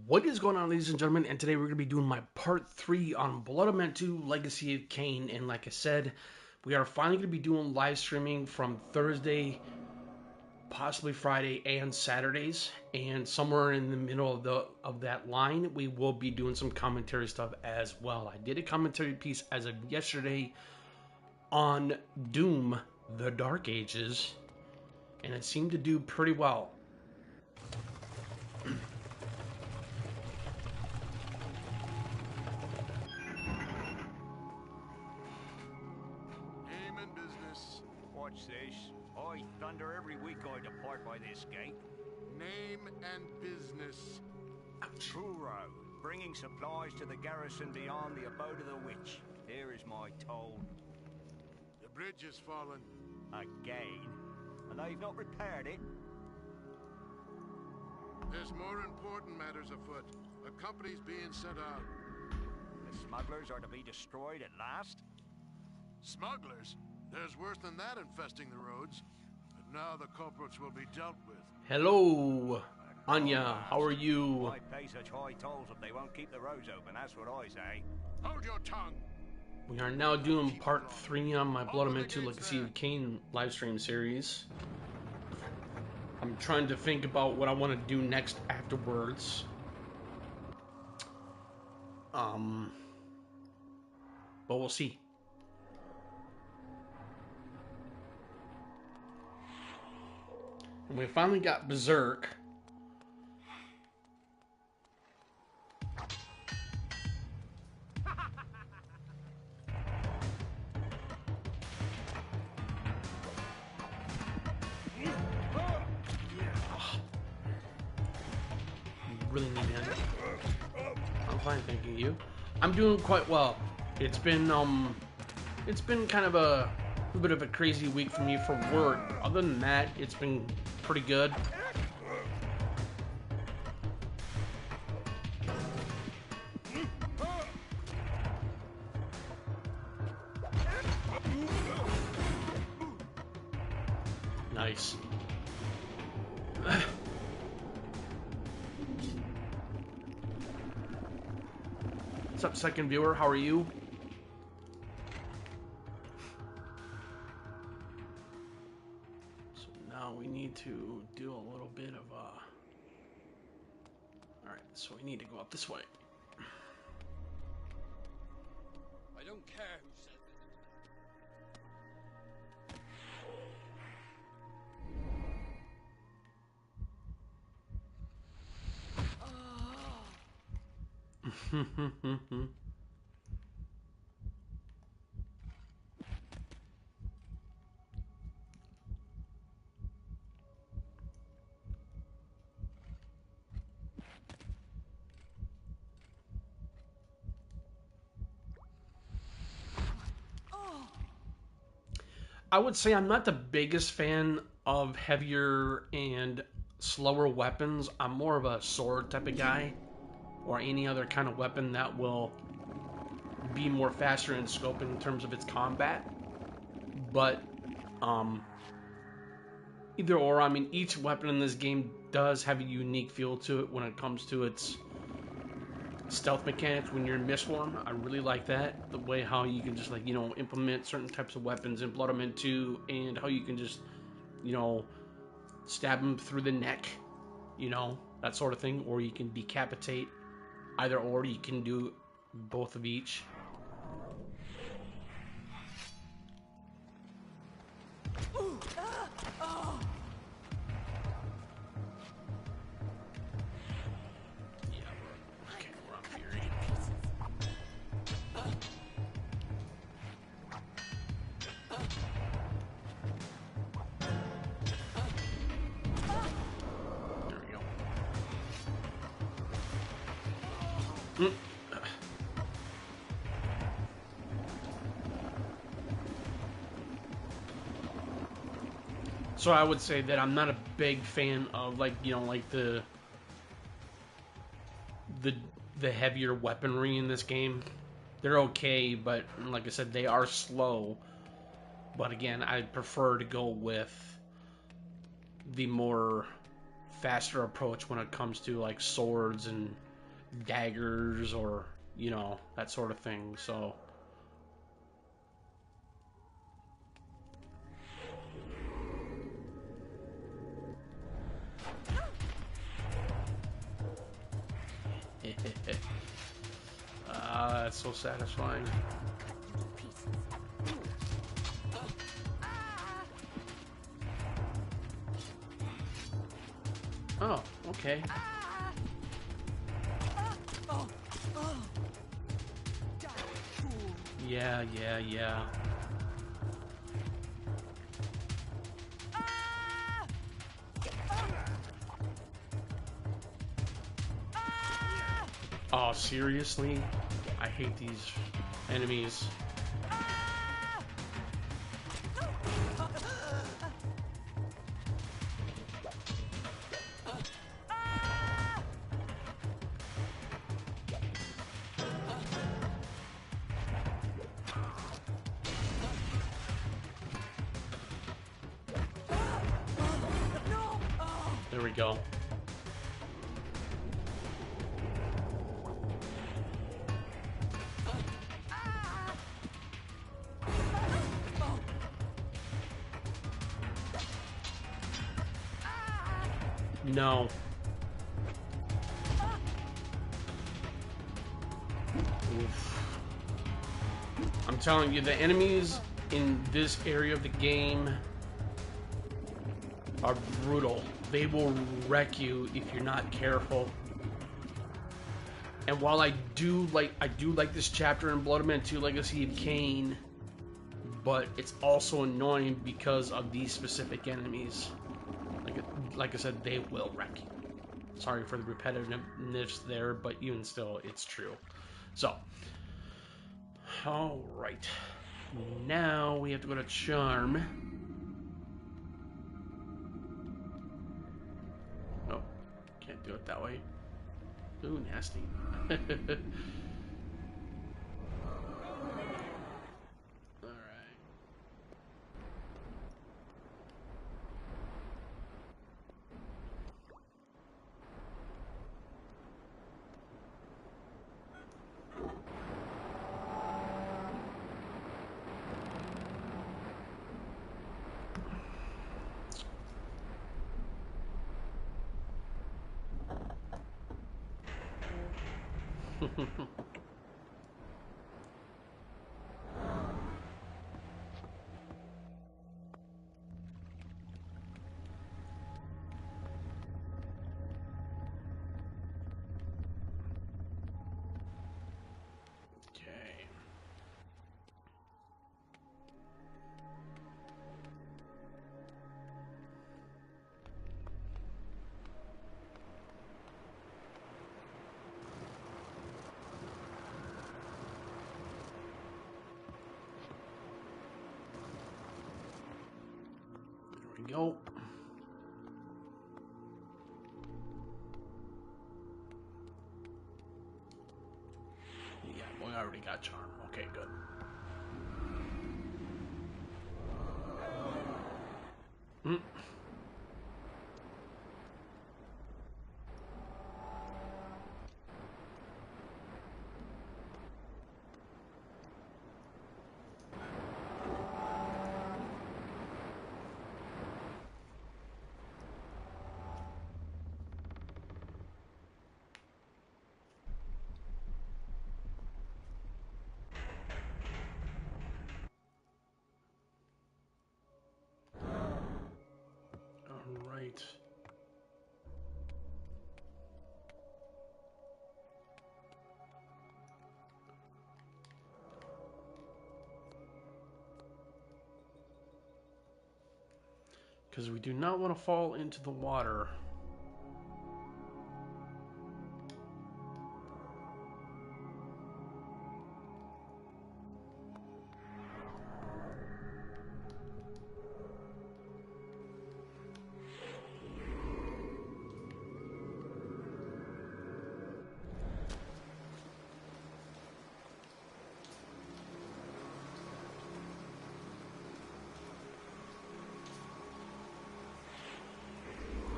What is going on, ladies and gentlemen? And today we're going to be doing my part 3 on Blood Omen 2 Legacy of Kain. And like I said, we are finally going to be doing live streaming from Thursday, possibly Friday, and Saturdays. And somewhere in the middle of that line, we will be doing some commentary stuff as well. I did a commentary piece as of yesterday on Doom, The Dark Ages, and it seemed to do pretty well. Watch this. I thunder every week I depart by this gate. Name and business. True Road, bringing supplies to the garrison beyond the abode of the witch. Here is my toll. The bridge has fallen. Again? And they've not repaired it? There's more important matters afoot. A company's being sent out. The smugglers are to be destroyed at last? Smugglers? There's worse than that infesting the roads. But now the culprits will be dealt with. Hello, Anya. How are you? Why pay such high tolls if they won't keep the roads open? That's what I say. Hold your tongue. We are now doing part 3 on my Blood Omen 2 Legacy of Kain livestream series. I'm trying to think about what I want to do next afterwards. But we'll see. And we finally got Berserk. Really need it. I'm fine, thank you. I'm doing quite well. It's been kind of a bit of a crazy week for me for work. Other than that, it's been pretty good. Nice. What's up, second viewer? How are you? So now we need to do a little bit of Alright, so we need to go up this way. I don't care who said I would say I'm not the biggest fan of heavier and slower weapons. I'm more of a sword type of guy, or any other kind of weapon that will be more faster in scope in terms of its combat. But either or, I mean, each weapon in this game does have a unique feel to it when it comes to its stealth mechanics when you're in Mistform. I really like that. The way how you can just, like, you know, implement certain types of weapons in Blood Omen 2, and how you can just, you know, stab them through the neck, you know, that sort of thing. Or you can decapitate. Either or, you can do both of each. So I would say that I'm not a big fan of, like, you know, like the heavier weaponry in this game. They're okay, but like I said, they are slow. But again, I prefer to go with the more faster approach when it comes to like swords and daggers or, you know, that sort of thing. So that's so satisfying. Oh, okay. Yeah, yeah, yeah. Oh, seriously? I hate these enemies. There we go. No. Oof. I'm telling you, the enemies in this area of the game are brutal. They will wreck you if you're not careful. And while I do like this chapter in Blood Omen 2 Legacy of Kain, but it's also annoying because of these specific enemies. Like I said, they will wreck you. Sorry for the repetitiveness there, but even still, it's true. So, all right. Now we have to go to Charm. Oh, can't do it that way. Ooh, nasty. All right. Okay. There we go. Yeah, we already got Charm. Okay, good. Mm. All right. Because we do not want to fall into the water.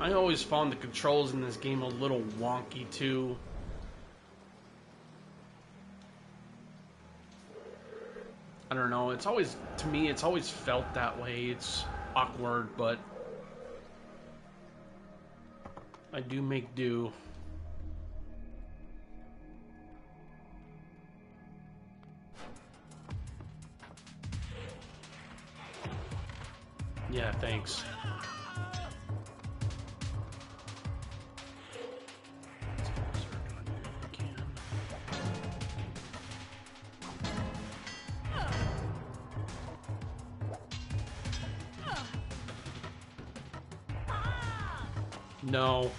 I always found the controls in this game a little wonky too. I don't know, it's always, to me, it's always felt that way. It's awkward, but I do make do. Yeah, thanks. No.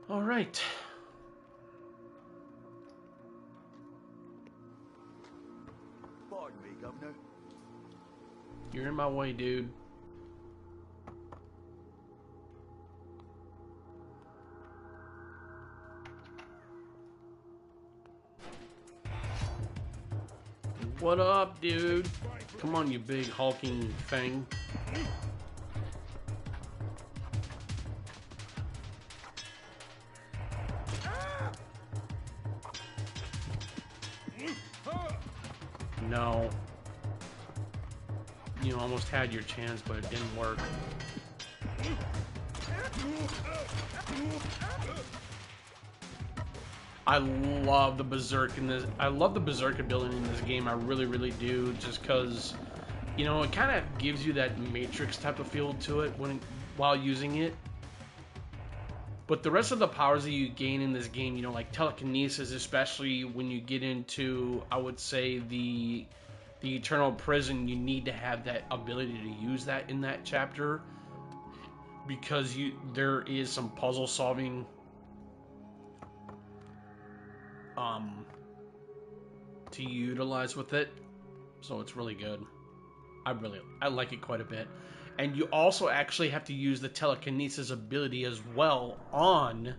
All right. Pardon me, Governor. You're in my way, dude. What up, dude? Come on, you big hulking thing. No. You almost had your chance, but it didn't work. I love the berserk in this. I love the berserk ability in this game. I really, really do. Just because, you know, it kind of gives you that Matrix type of feel to it while using it. But the rest of the powers that you gain in this game, you know, like telekinesis, especially when you get into, I would say, the Eternal Prison, you need to have that ability to use that in that chapter, because there is some puzzle solving to utilize with it. So it's really good. I like it quite a bit. And you also actually have to use the telekinesis ability as well on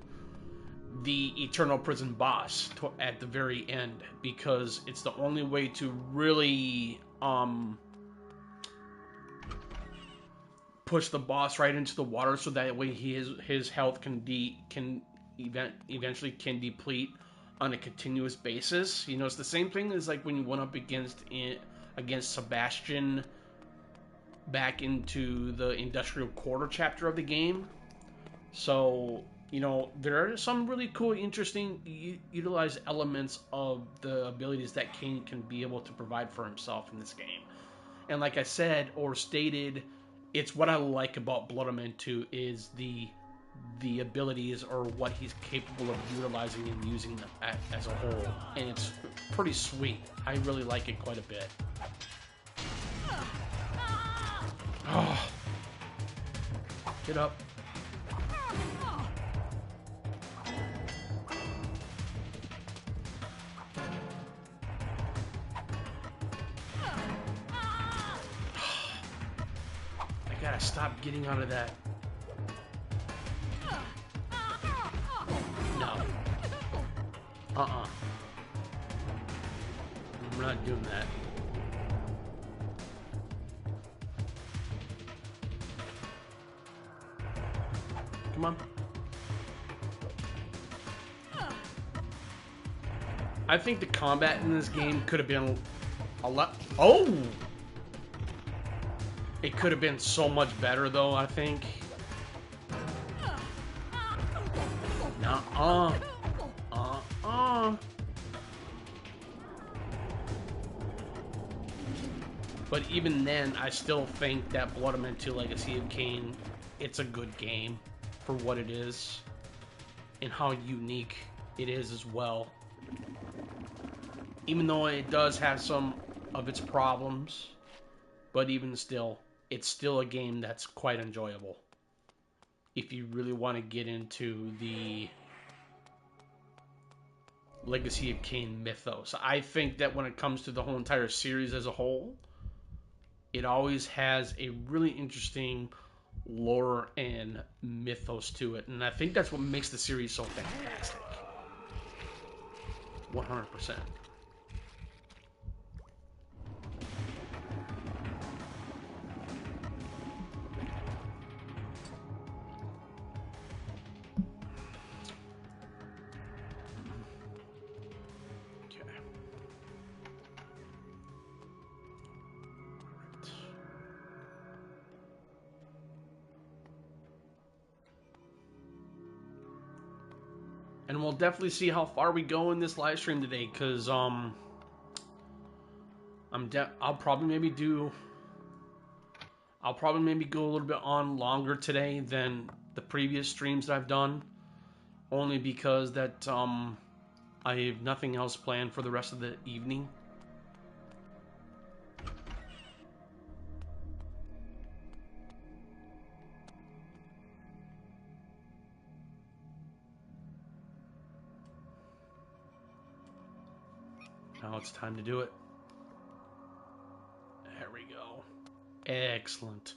the Eternal Prison boss at the very end, because it's the only way to really push the boss right into the water, so that way his health eventually can deplete on a continuous basis. You know, it's the same thing as like when you went up against Sebastian back into the Industrial Quarter chapter of the game. So, you know, there are some really cool, interesting, utilized elements of the abilities that Kane can be able to provide for himself in this game. And like I said, or stated, it's what I like about Blood Omen 2 is the abilities, or what he's capable of utilizing and using them as a whole. And it's pretty sweet. I really like it quite a bit. Oh. Get up. I gotta stop getting out of that. No. I'm not doing that. Come on. I think the combat in this game could have been a lot. Oh! It could have been so much better, though, I think. Nuh-uh. But even then, I still think that Blood Omen 2 Legacy of Kain, it's a good game for what it is and how unique it is as well. Even though it does have some of its problems, but even still, it's still a game that's quite enjoyable. If you really want to get into the Legacy of Kain mythos. I think that when it comes to the whole entire series as a whole, it always has a really interesting lore and mythos to it. And I think that's what makes the series so fantastic. 100%. And we'll definitely see how far we go in this live stream today, because I'll probably maybe go a little bit on longer today than the previous streams that I've done, only because that I have nothing else planned for the rest of the evening. Now it's time to do it. There we go. Excellent.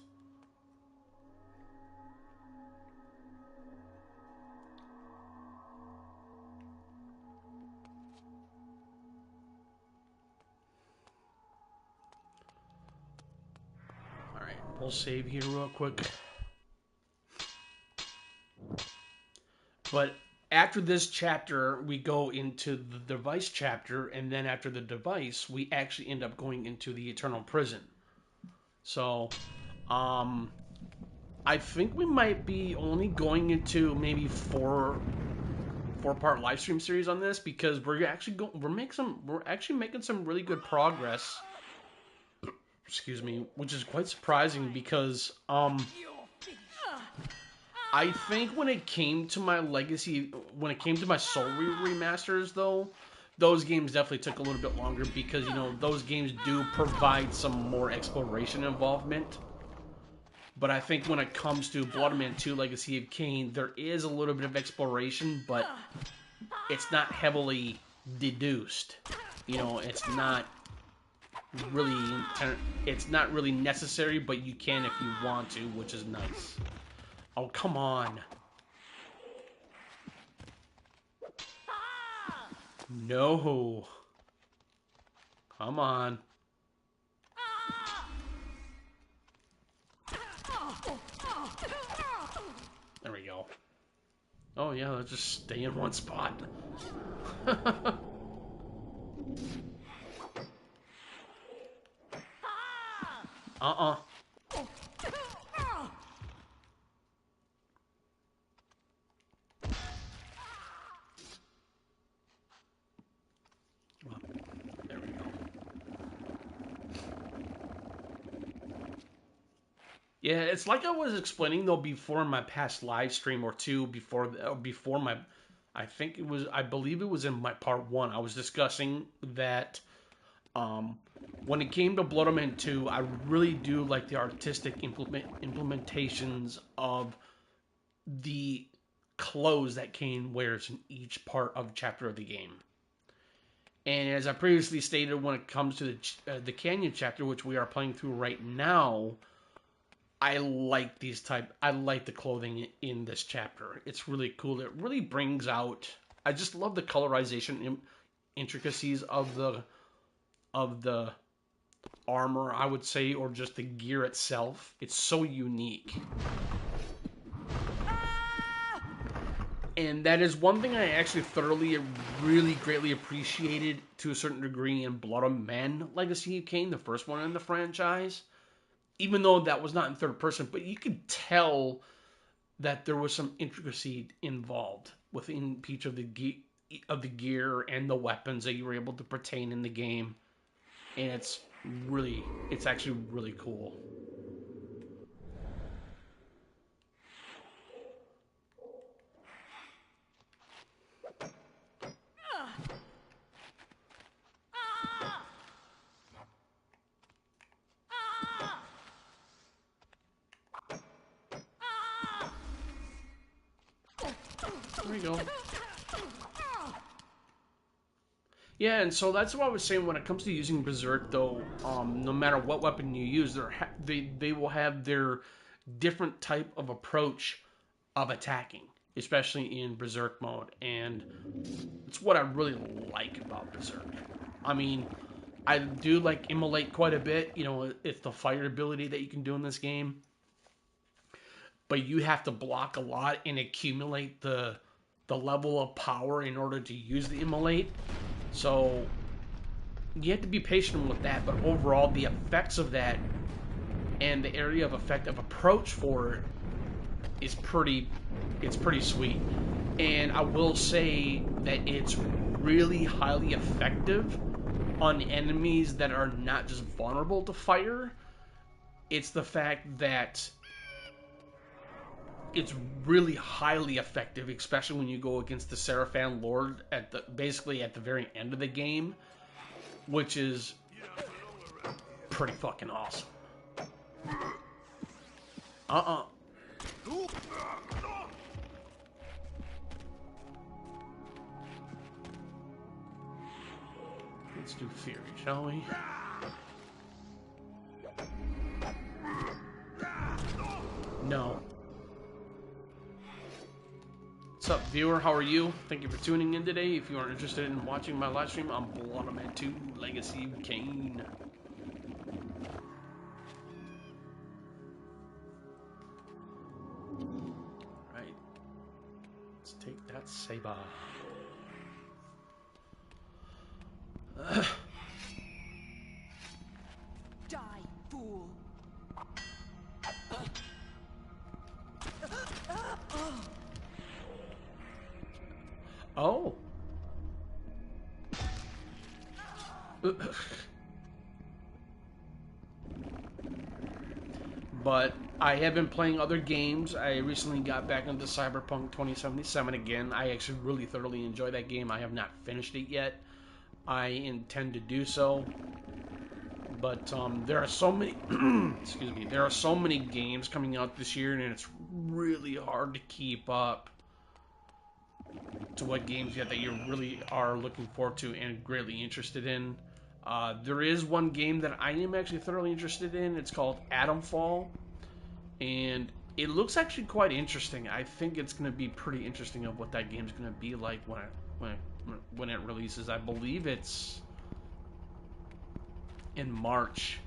Alright, we'll save here real quick. But after this chapter, we go into the device chapter, and then after the device, we actually end up going into the eternal prison. So, I think we might be only going into maybe four-part live stream series on this, because we're actually making some really good progress. Excuse me, which is quite surprising, because I think when it came to my Soul remasters, though, those games definitely took a little bit longer, because, you know, those games do provide some more exploration involvement. But I think when it comes to Blood Omen 2 Legacy of Kain, there is a little bit of exploration, but it's not heavily deduced. You know, it's not really necessary, but you can if you want to, which is nice. Oh, come on. No. Come on. There we go. Oh, yeah, let's just stay in one spot. Uh-uh. There we go. Yeah, it's like I was explaining, though, before my past live stream or two, before my, I believe it was in my part 1, I was discussing that when it came to Blood Omen 2, I really do like the artistic implementations of the clothes that Kain wears in each part of chapter of the game. And as I previously stated, when it comes to the Canyon chapter, which we are playing through right now, I like the clothing in this chapter. It's really cool. It really brings out. I just love the colorization intricacies of the armor, I would say, or just the gear itself. It's so unique. And that is one thing I actually really greatly appreciated to a certain degree in Blood Omen Legacy of Kain, the first one in the franchise. Even though that was not in third person, but you could tell that there was some intricacy involved within each of the gear and the weapons that you were able to pertain in the game. And it's actually really cool. There we go. Yeah, and so that's what I was saying when it comes to using Berserk, though. No matter what weapon you use, they will have their different type of approach of attacking, especially in Berserk mode, and it's what I really like about Berserk. I mean, I do like Immolate quite a bit. You know, it's the fire ability that you can do in this game, but you have to block a lot and accumulate the level of power in order to use the Immolate. So you have to be patient with that, but overall, the effects of that and the area of effective approach for it is pretty sweet. And I will say that it's really highly effective on enemies that are not just vulnerable to fire. It's the fact that it's really highly effective, especially when you go against the Seraphan Lord basically at the very end of the game, which is pretty fucking awesome. Let's do Fury, shall we? No. What's up, viewer? How are you? Thank you for tuning in today. If you are interested in watching my live stream on Blood Omen 2 Legacy of Kain. Right. Let's take that saber. Die, fool! Oh. But I have been playing other games. I recently got back into Cyberpunk 2077 again. I actually really thoroughly enjoy that game. I have not finished it yet. I intend to do so. But there are so many excuse me, there are so many games coming out this year, and it's really hard to keep up to what games yet that you really are looking forward to and greatly interested in. There is one game that I am actually thoroughly interested in. It's called Atomfall, and it looks actually quite interesting. I think it's going to be pretty interesting of what that game's going to be like when it releases. I believe it's in March.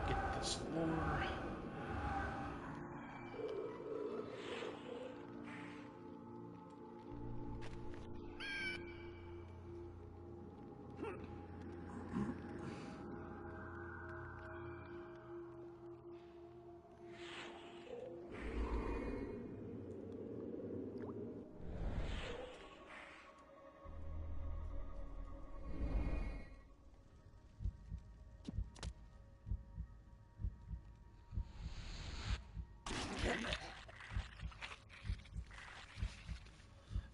Get this lore.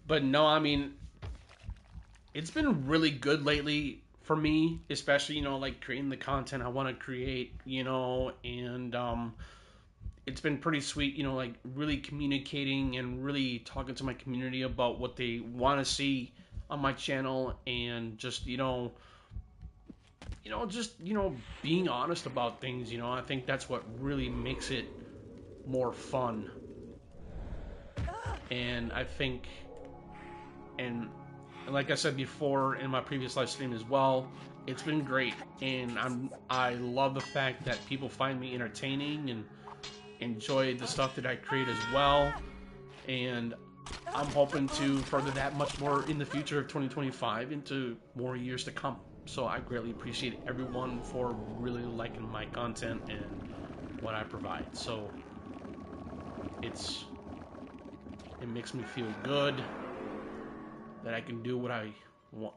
But no, I mean, it's been really good lately for me, especially, like creating the content I want to create, and it's been pretty sweet, like really communicating and really talking to my community about what they want to see on my channel, and just, being honest about things, I think that's what really makes it more fun. And I think, and like I said before in my previous live stream as well, it's been great, and I love the fact that people find me entertaining and enjoy the stuff that I create as well, and I'm hoping to further that much more in the future of 2025 into more years to come. So I greatly appreciate everyone for really liking my content and what I provide. So it makes me feel good that I can do what I want,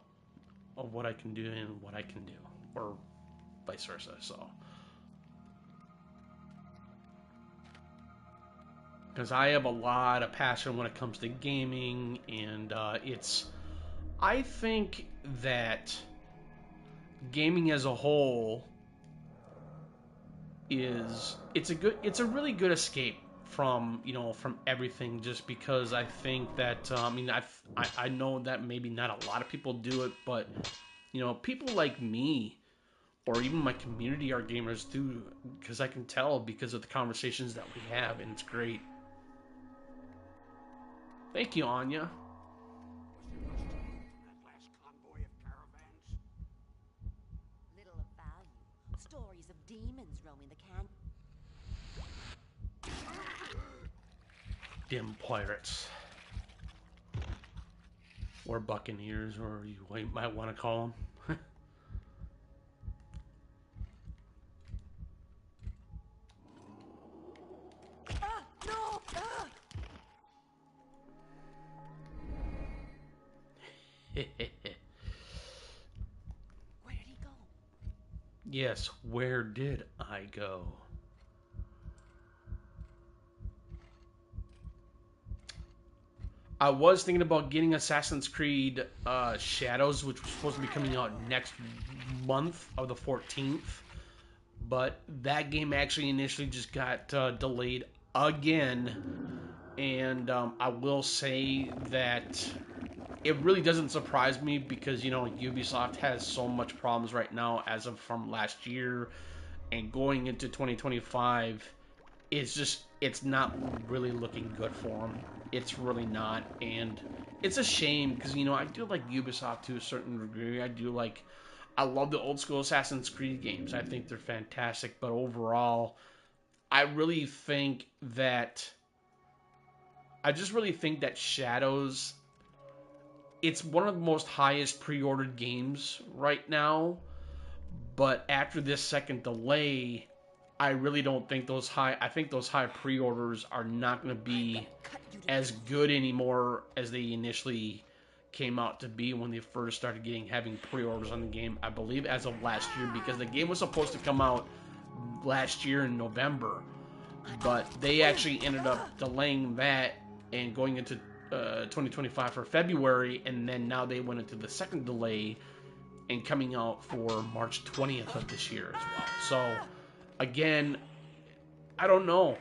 or what I can do and what I can do, or vice versa. So because I have a lot of passion when it comes to gaming, and I think that gaming as a whole it's a really good escape from from everything, just because I think that I know that maybe not a lot of people do it, but people like me or even my community are gamers too, because I can tell because of the conversations that we have, and it's great. Thank you, Anya. Little of value. Stories of demons roaming the can. Dim pirates. Or buccaneers, or you might want to call them. No! Where did he go? Yes, where did I go? I was thinking about getting Assassin's Creed Shadows, which was supposed to be coming out next month of the 14th. But that game actually initially just got delayed again. And I will say that it really doesn't surprise me because, Ubisoft has so much problems right now as of from last year and going into 2025. It's not really looking good for them. It's really not, and it's a shame because I do like Ubisoft to a certain degree. I love the old school Assassin's Creed games. I think they're fantastic, but overall, I really think that I just really think that Shadows, it's one of the most highest pre-ordered games right now, but after this second delay, I really don't think I think those high pre-orders are not going to be as good anymore as they initially came out to be when they first started having pre-orders on the game. I believe as of last year, because the game was supposed to come out last year in November, but they actually ended up delaying that and going into 2025 for February, and then now they went into the second delay and coming out for March 20th of this year as well. So again, I don't know.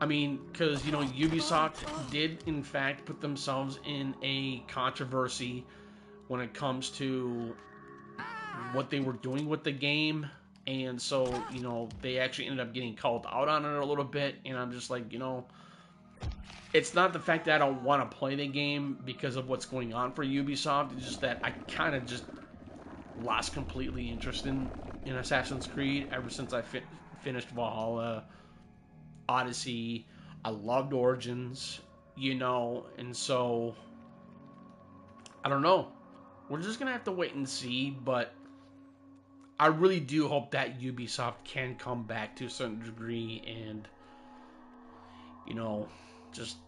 Because Ubisoft did in fact put themselves in a controversy when it comes to what they were doing with the game, and so they actually ended up getting called out on it a little bit, and I'm just like, it's not the fact that I don't want to play the game because of what's going on for Ubisoft. It's just that I kind of just lost completely interest in Assassin's Creed ever since I finished Valhalla, Odyssey. I loved Origins, and so I don't know. We're just gonna have to wait and see, but I really do hope that Ubisoft can come back to a certain degree and just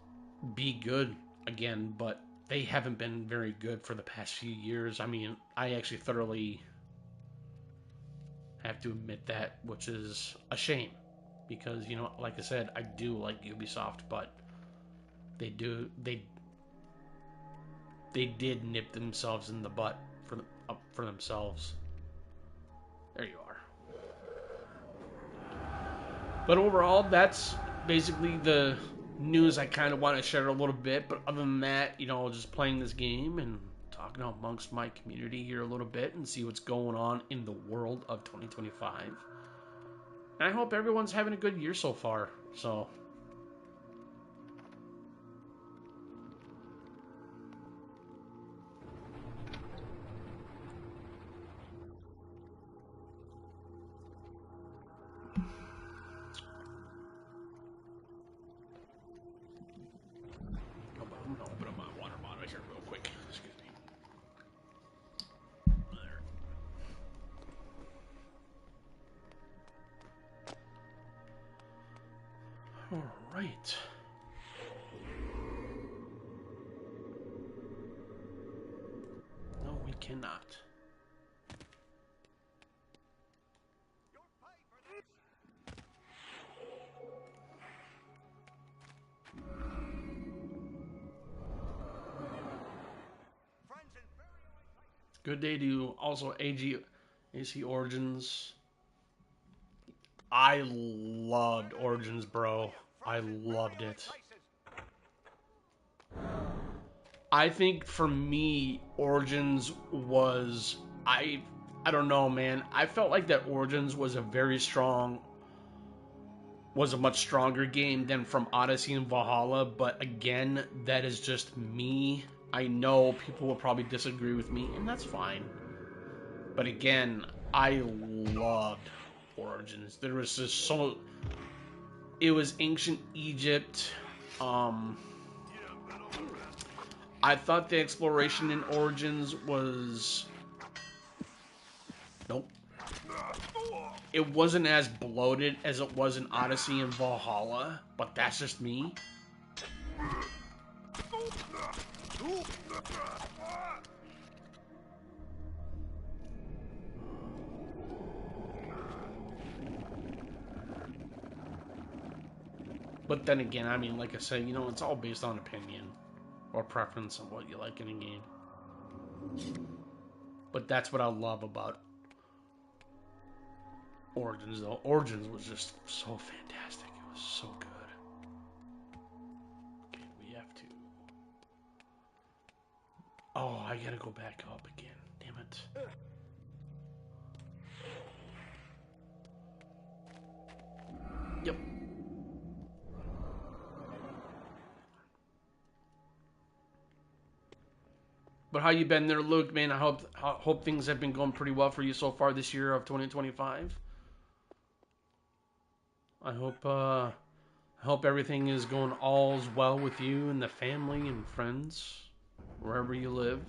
be good again, but they haven't been very good for the past few years. I mean, I actually thoroughly have to admit that, which is a shame because, like I said, I do like Ubisoft, but they did nip themselves in the butt for themselves. There you are. But overall, that's basically the news I kind of want to share a little bit. But other than that, just playing this game and talking amongst my community here a little bit and see what's going on in the world of 2025. And I hope everyone's having a good year so far. So, I'm gonna open up my water bottle here real quick. Excuse me. There. All right. No, we cannot. Good day to you. Also, AC Origins. I loved Origins, bro. I loved it. I think for me, Origins was I don't know, man. I felt like that Origins was a much stronger game than from Odyssey and Valhalla, but again, that is just me. I know people will probably disagree with me, and that's fine. But again, I loved Origins. There was just so it was ancient Egypt. I thought the exploration in Origins was nope. It wasn't as bloated as it was in Odyssey and Valhalla, but that's just me. But then again, I mean, like I said, you know, it's all based on opinion or preference of what you like in a game. But that's what I love about Origins, though. Origins was just so fantastic. It was so good. Okay, we have to... Oh, I gotta go back up again. Damn it. Yep. But how you been there, Luke, man? I hope things have been going pretty well for you so far this year of 2025. I hope everything is going all's well with you and the family and friends wherever you live.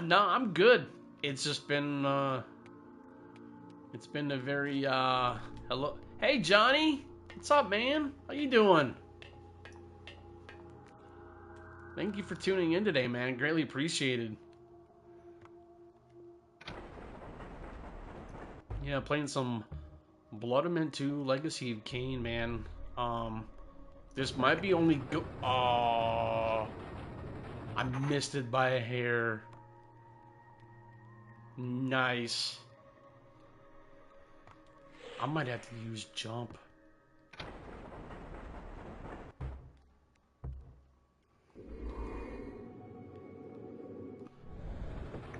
No, I'm good. It's just been it's been a very hello. Hey Johnny, what's up, man? How you doing? Thank you for tuning in today, man. Greatly appreciated. Yeah, playing some Blood Omen 2 Legacy of Kain, man. This might be only go. Oh, I missed it by a hair. Nice. I might have to use jump.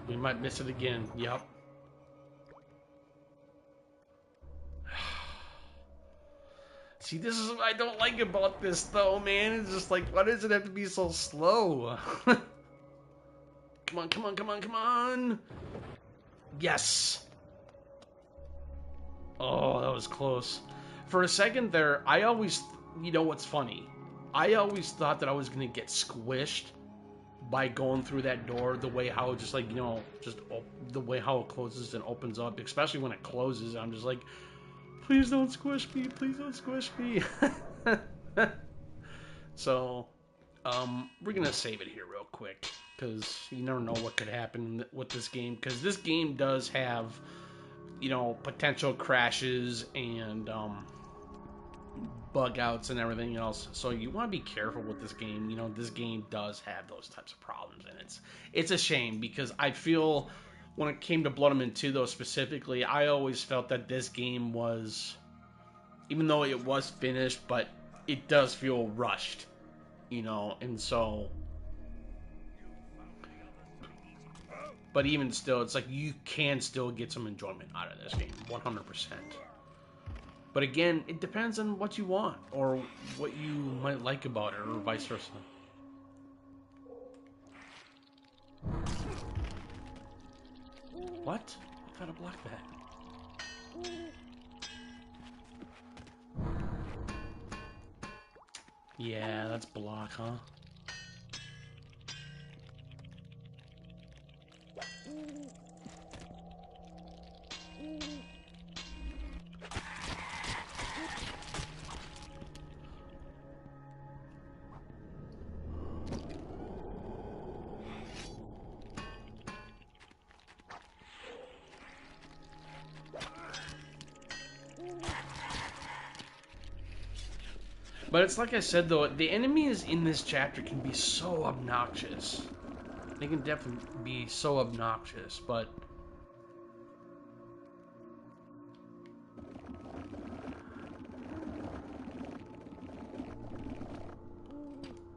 We might miss it again. Yep. See, this is what I don't like about this, though, man. It's just like, why does it have to be so slow? Come on, come on, come on, come on. Yes. Oh, that was close. For a second there, you know what's funny? I always thought that I was going to get squished by going through that door, the way how it just like, you know, the way how it closes and opens up, especially when it closes. I'm just like, please don't squish me, please don't squish me. So, we're gonna save it here real quick, because you never know what could happen with this game, because this game does have, you know, potential crashes and, bug outs and everything else, so you want to be careful with this game. You know, this game does have those types of problems, and it's a shame, because I feel when it came to Blood Omen 2, though, specifically, I always felt that this game was, even though it was finished, but it does feel rushed, you know, and so, but even still, it's like you can still get some enjoyment out of this game, 100%. But again, it depends on what you want or what you might like about it, or vice versa. What? I thought I blocked that. Yeah, that's block, huh? But it's like I said though, the enemies in this chapter can be so obnoxious. They can definitely be so obnoxious, but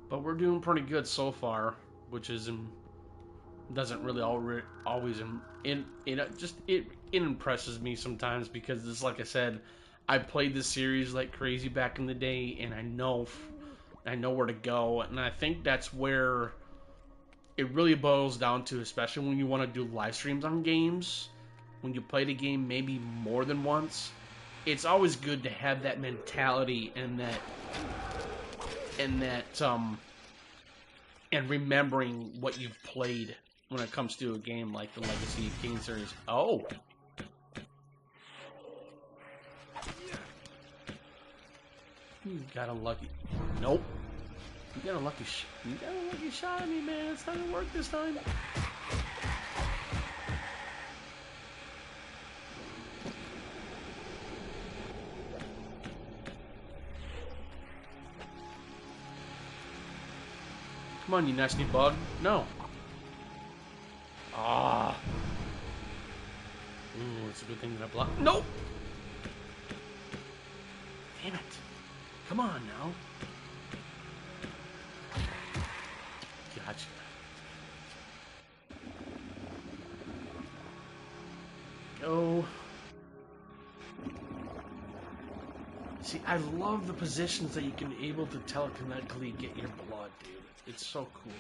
we're doing pretty good so far, which is doesn't really always it impresses me sometimes because it's like I said, I played this series like crazy back in the day, and I know where to go, and I think that's where it really boils down to, especially when you want to do live streams on games, when you play the game maybe more than once. It's always good to have that mentality and remembering what you've played when it comes to a game like the Legacy of Kain series. Oh. You got a lucky... Nope. You got a lucky shot at me, man. It's not gonna work this time. Come on, you nasty bug. No. Ah. Ooh, it's a good thing that I blocked. Nope. Damn it. Come on now. Gotcha. Go. See, I love the positions that you can be able to telekinetically get your blood, dude. It's so cool.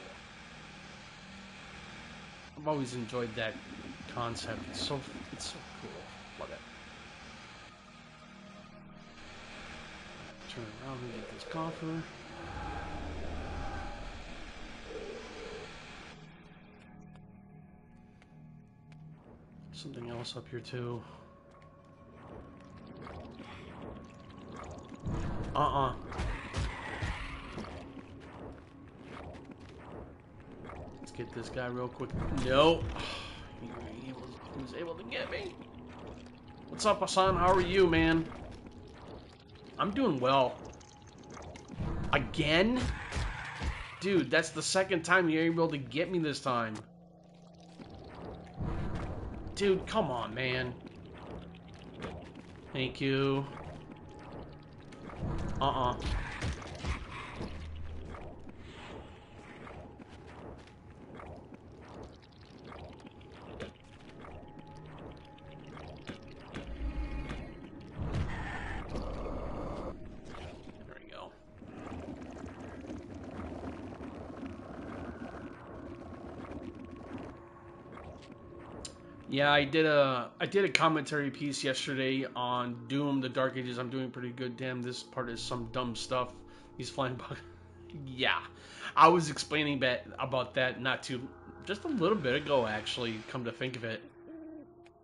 I've always enjoyed that concept. It's so cool. Love it. Turn around and get this coffer. Something else up here too. Let's get this guy real quick. No. He was able to get me. What's up, Hassan? How are you, man? I'm doing well. Again? Dude, that's the second time you're able to get me this time. Dude, come on, man. Thank you. Yeah, I did a commentary piece yesterday on Doom, the Dark Ages. I'm doing pretty good. Damn, this part is some dumb stuff. These flying bugs. Yeah, I was explaining about that just a little bit ago, actually. Come to think of it,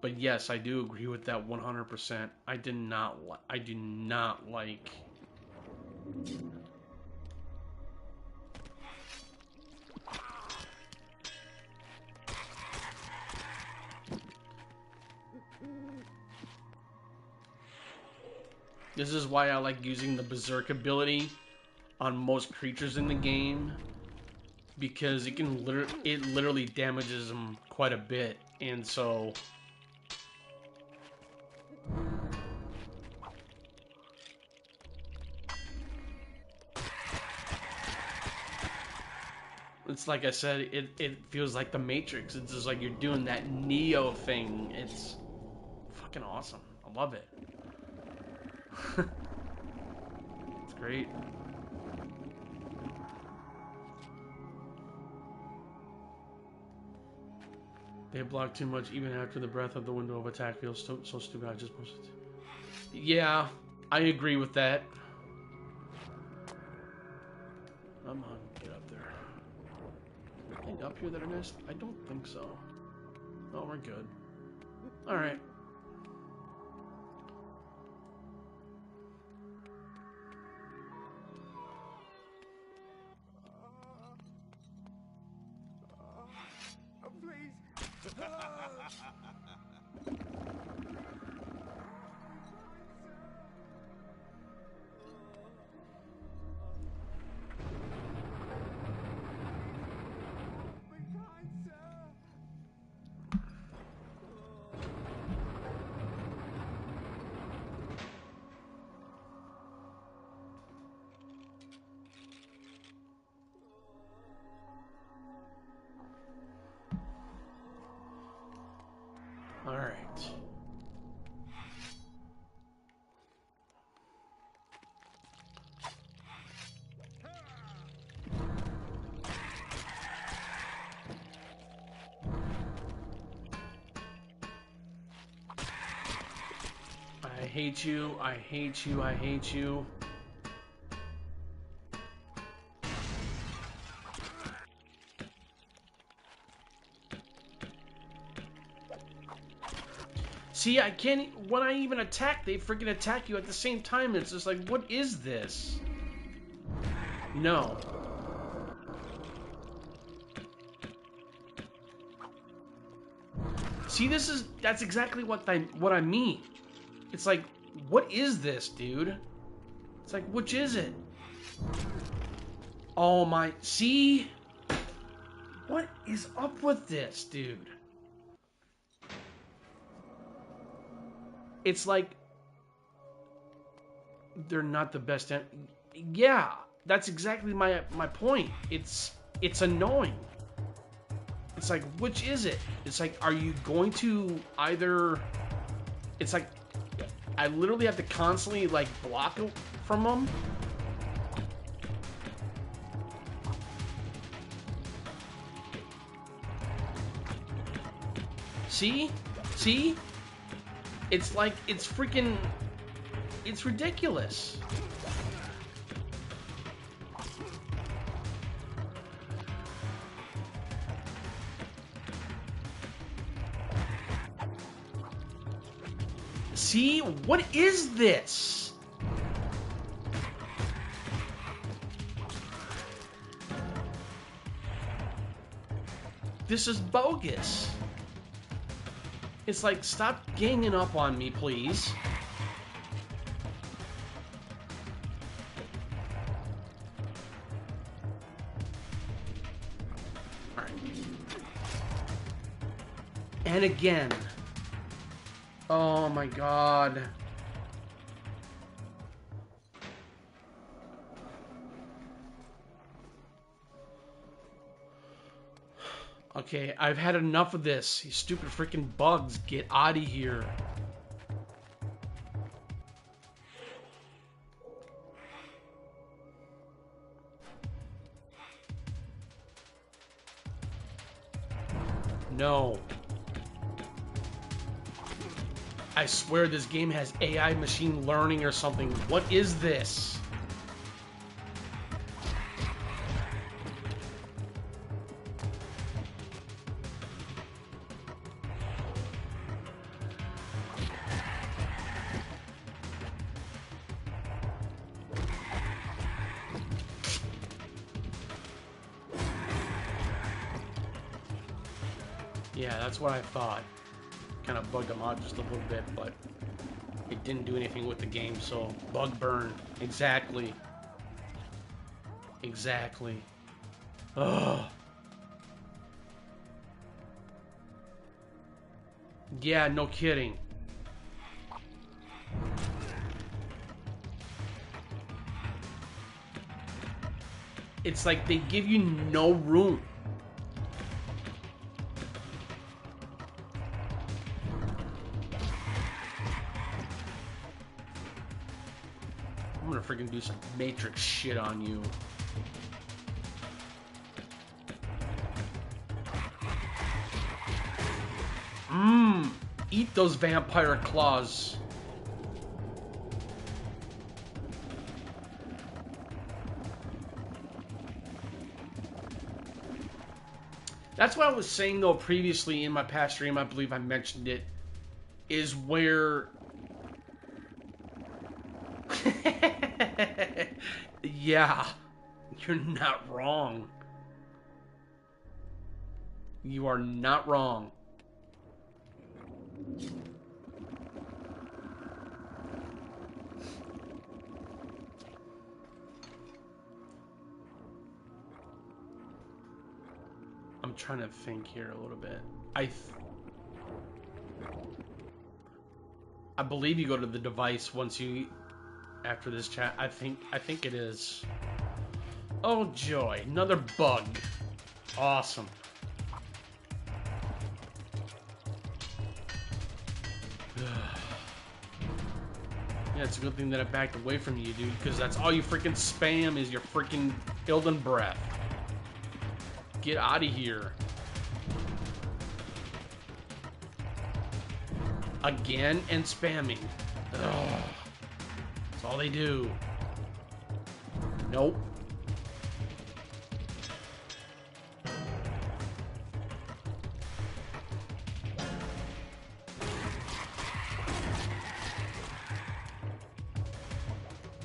but yes, I do agree with that 100%. I do not like. This is why I like using the Berserk ability on most creatures in the game, because it literally damages them quite a bit, and so it's like I said, it feels like the Matrix. It's just like you're doing that Neo thing. It's fucking awesome. I love it. It's great. They block too much even after the breath of the window of attack feels so stupid. I just posted. Yeah, I agree with that. Come on, get up there. Anything up here that I missed? I don't think so. Oh, we're good. Alright. hate you. I hate you. I hate you. See, I can't... When I even attack, they freaking attack you at the same time. It's just like, what is this? No. See, that's exactly what I mean. It's like, what is this, dude? It's like, which is it? Oh my, see? What is up with this, dude? It's like, they're not the best. Yeah, that's exactly my point. It's annoying. It's like, which is it? It's like, are you going to either... It's like, I literally have to constantly, like, block it from them. See? See? It's like, it's freaking... It's ridiculous. See? What is this? This is bogus. It's like, stop ganging up on me, please. Alright. And again. Oh my god. Okay, I've had enough of this. You stupid freaking bugs, get out of here. No. I swear this game has AI machine learning or something. What is this? Yeah, that's what I thought. Kind of bugged them out just a little bit, but it didn't do anything with the game, so bug burn. Exactly. Exactly. Ugh. Yeah, no kidding. It's like they give you no room. I'm gonna freaking do some Matrix shit on you. Eat those vampire claws. That's what I was saying though previously in my past stream, I believe I mentioned it, is where... Yeah, you're not wrong. You are not wrong. I'm trying to think here a little bit. I believe you go to the device once you... After this chat, I think it is. Oh joy, another bug. Awesome. Yeah, it's a good thing that I backed away from you, dude, because that's all you freaking spam is your freaking Ilden breath. Get out of here. Again and spamming. Ugh. That's all they do. Nope.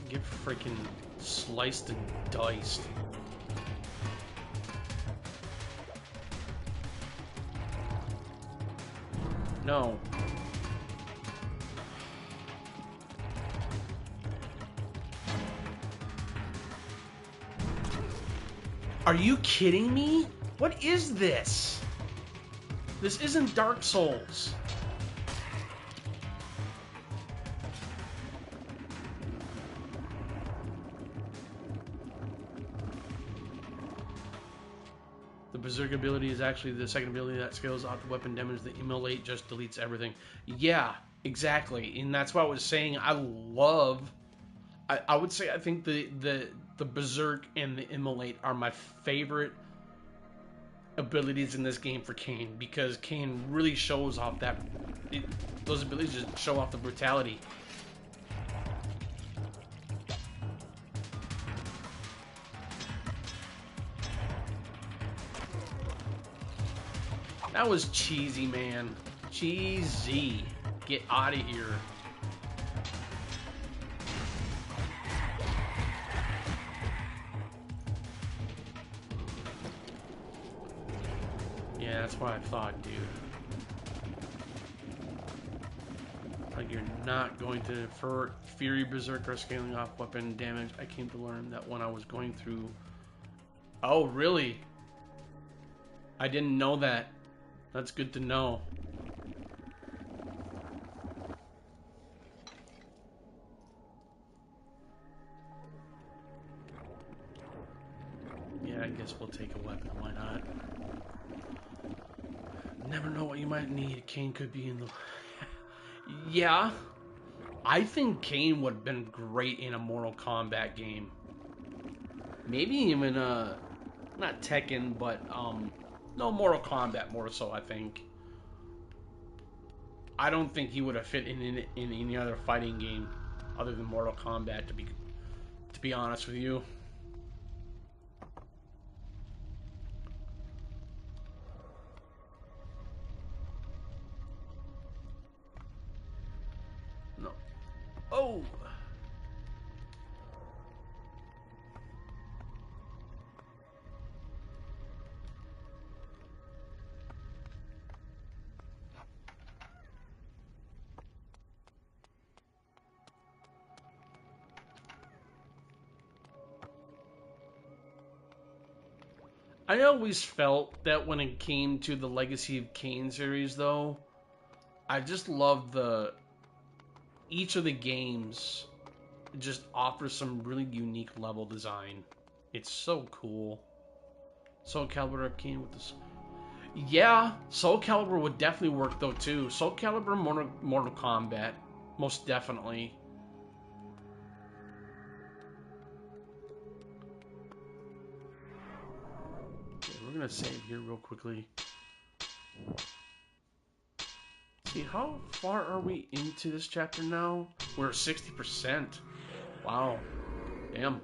Get freaking sliced and diced. No. Are you kidding me? What is this? This isn't Dark Souls. The Berserk ability is actually the second ability that scales off the weapon damage. The Immolate just deletes everything. Yeah, exactly. And that's what I was saying. I would say I think the Berserk and the Immolate are my favorite abilities in this game for Kain, because Kain really shows off those abilities just show off the brutality. That was cheesy, man. Cheesy. Get out of here. Yeah, that's what I thought, dude. Like, you're not going to... For Fury Berserker scaling off weapon damage, I came to learn that when I was going through... Oh, really? I didn't know that. That's good to know. Yeah, I guess we'll take a weapon. Why not? Never know what you might need. Kain could be in the... Yeah. I think Kain would have been great in a Mortal Kombat game. Maybe even not Tekken, but no, Mortal Kombat more so, I think. I don't think he would have fit in any other fighting game other than Mortal Kombat, to be honest with you. No. Oh! I always felt that when it came to the Legacy of Kain series, though, I just love each of the games just offers some really unique level design. It's so cool. Soul Calibur of Kain with this. Yeah, Soul Calibur would definitely work though too. Soul Calibur Mortal Kombat, most definitely. Okay, we're gonna save here real quickly. See, how far are we into this chapter now? We're at 60%. Wow. Damn.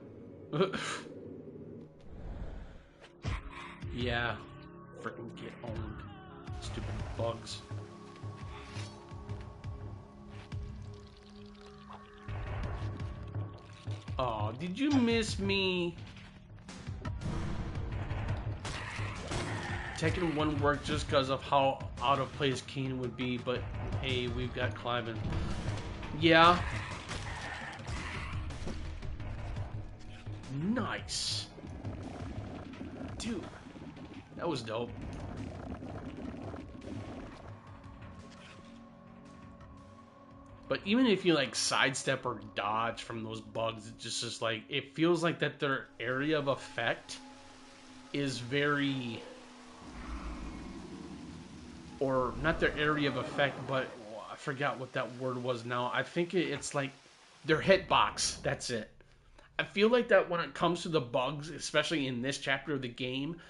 Yeah. Freaking get owned. Stupid bugs. Oh, did you miss me? Tekken 1 worked just because of how out of place Kain would be, but hey, we've got Cliven. Yeah. Nice. Dude, that was dope. But even if you like sidestep or dodge from those bugs, it's just like, it feels like that their area of effect is very... Or not their area of effect, but I forgot what that word was now. I think it's like their hitbox. That's it. I feel like that when it comes to the bugs, especially in this chapter of the game,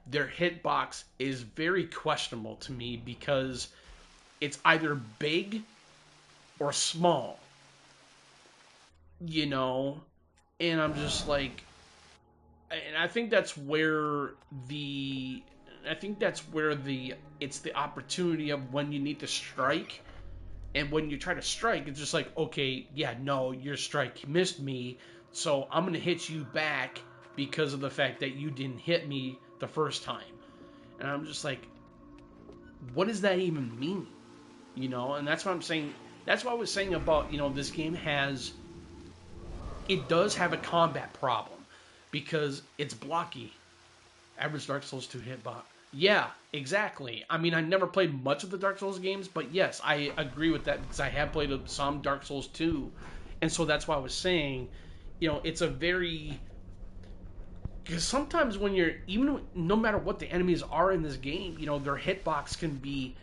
their hitbox is very questionable to me because it's either big or small. you know, and I'm just like, and I think that's where the, it's the opportunity of when you need to strike. And when you try to strike, it's just like, okay, yeah, no, your strike missed me, so I'm going to hit you back because of the fact that you didn't hit me the first time. And I'm just like, what does that even mean? You know, and that's what I'm saying. That's what I was saying about, this game it does have a combat problem because it's blocky. Average Dark Souls 2 hitbox. Yeah, exactly. I mean, I never played much of the Dark Souls games, but yes, I agree with that because I have played some Dark Souls 2. And so that's why I was saying, it's a very. Because sometimes when you're. Even no matter what the enemies are in this game, their hitbox can be.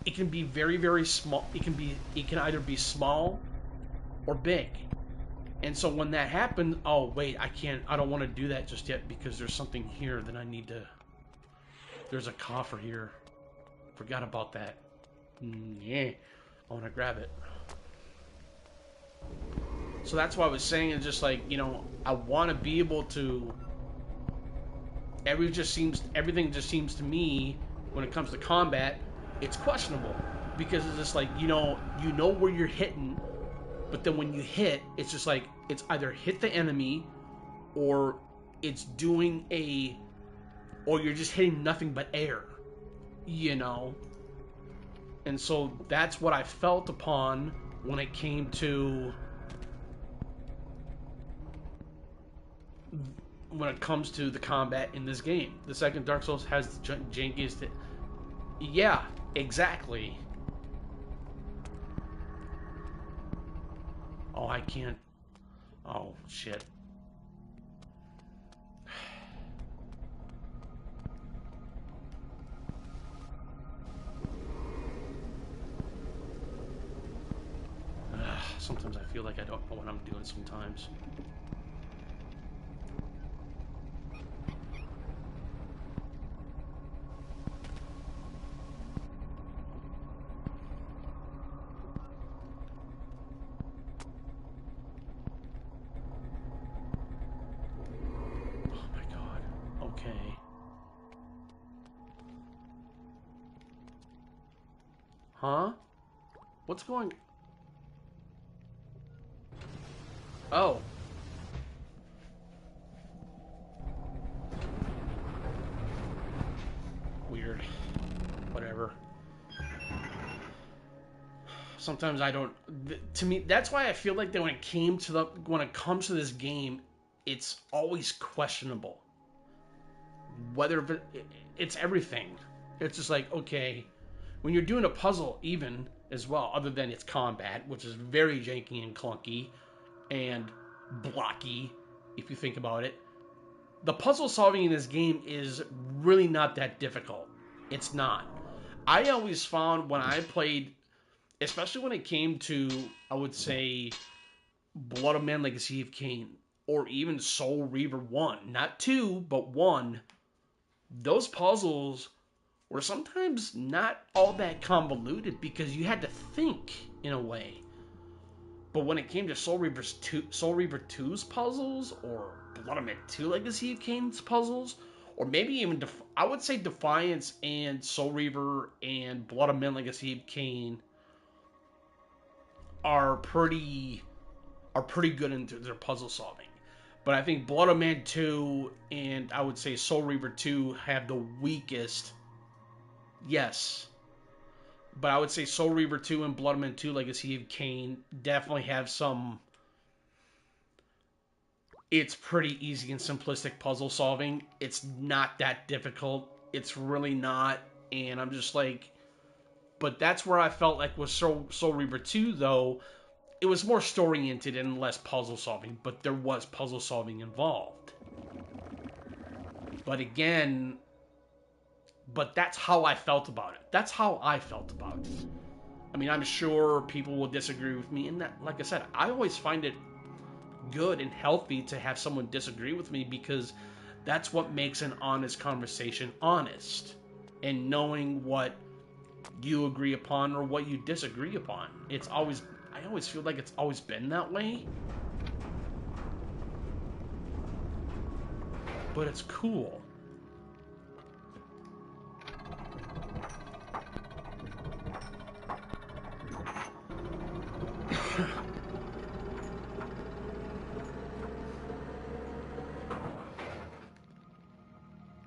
It can be very, very small. It can either be small or big. And so when that happens, oh, wait, I don't want to do that just yet because there's something here that I need to. There's a coffer here. Forgot about that. Yeah. I want to grab it. So that's what I was saying. It's just like, I want to be able to. Everything just seems to me, when it comes to combat, it's questionable. Because it's just like, you know where you're hitting, but then when you hit, it's just like, it's either hit the enemy, or it's doing or you're just hitting nothing but air. And so that's what I felt upon when it came to the combat in this game. The second Dark Souls has the jankiest. Yeah, exactly. Oh, I can't. Oh, shit. Sometimes I feel like I don't know what I'm doing sometimes. Oh my god. Okay. Huh? What's going... Oh. Weird. Whatever. Sometimes I don't. To me, that's why I feel like that when it comes to this game, it's always questionable. Whether it's everything. It's just like, okay, when you're doing a puzzle, even as well, other than its combat, which is very janky and clunky and blocky, if you think about it, the puzzle solving in this game is really not that difficult. It's not. I always found when I played, especially when it came to, I would say, Blood of Man Legacy of Kain, or even Soul Reaver 1, not 2, but 1, those puzzles were sometimes not all that convoluted because you had to think in a way. But when it came to Soul Reaver 2's puzzles, or Blood of Man 2 Legacy of Kain's puzzles, or maybe even I would say Defiance and Soul Reaver and Blood of Man Legacy of Kain are pretty good into their puzzle solving. But I think Blood of Man 2 and I would say Soul Reaver 2 have the weakest. Yes. But I would say Soul Reaver 2 and Blood of Man 2 Legacy of Kain definitely have some. It's pretty easy and simplistic puzzle solving. It's not that difficult. It's really not. And I'm just like. But that's where I felt like with Soul Reaver 2, though. It was more story-oriented and less puzzle solving. But there was puzzle solving involved. But again. But that's how I felt about it. That's how I felt about it. I mean, I'm sure people will disagree with me. And that, like I said, I always find it good and healthy to have someone disagree with me because that's what makes an honest conversation honest. And knowing what you agree upon or what you disagree upon. I always feel like it's always been that way. But it's cool.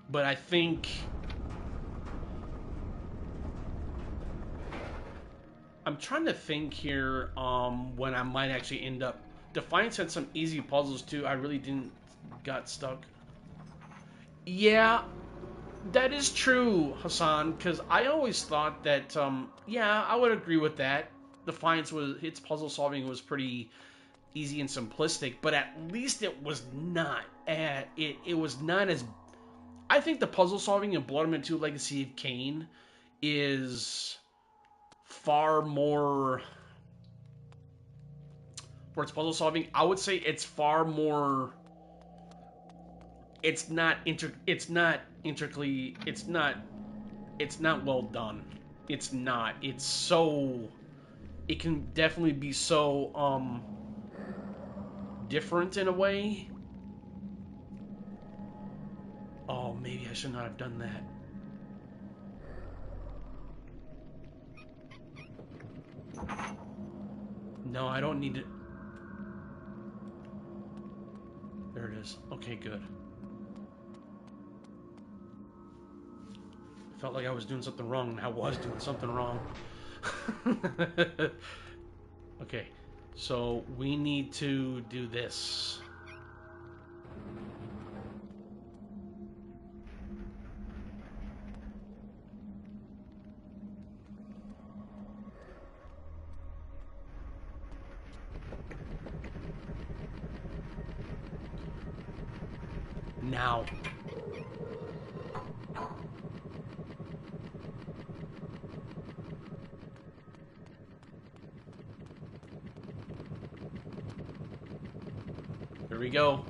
But I think I'm trying to think here when I might actually end up. Defiance had some easy puzzles too. I really didn't got stuck. Yeah, that is true, Hassan, because I always thought that yeah, I would agree with that. Defiance was its puzzle solving was pretty easy and simplistic, but at least it was not it was not as I think the puzzle solving in Blood Omen 2 Legacy of Kain is far more for its puzzle solving. I would say it's far more it's not intricately it's not well done. It's not. It's so it can definitely be so different in a way. Oh, maybe I should not have done that. No, I don't need to. There it is. Okay, good. I felt like I was doing something wrong, and I was doing something wrong. Okay, so we need to do this. Now. Here we go.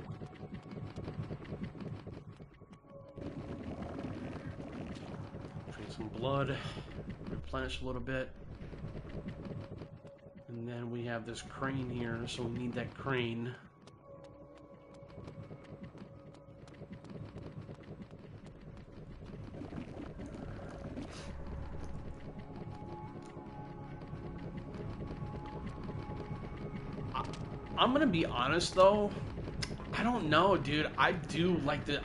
Drink some blood, replenish a little bit. And then we have this crane here, so we need that crane. I'm gonna be honest though, I don't know, dude. I do like the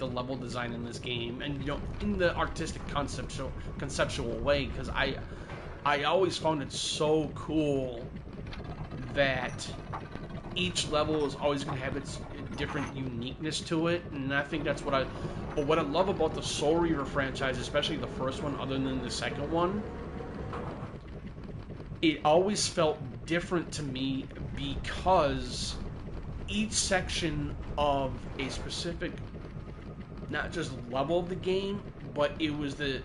level design in this game, and you know, in the artistic conceptual way, because I always found it so cool that each level is always gonna have its different uniqueness to it, and I think that's what But what I love about the Soul Reaver franchise, especially the first one, other than the second one, it always felt different to me because each section of a specific, not just level of the game, but it was the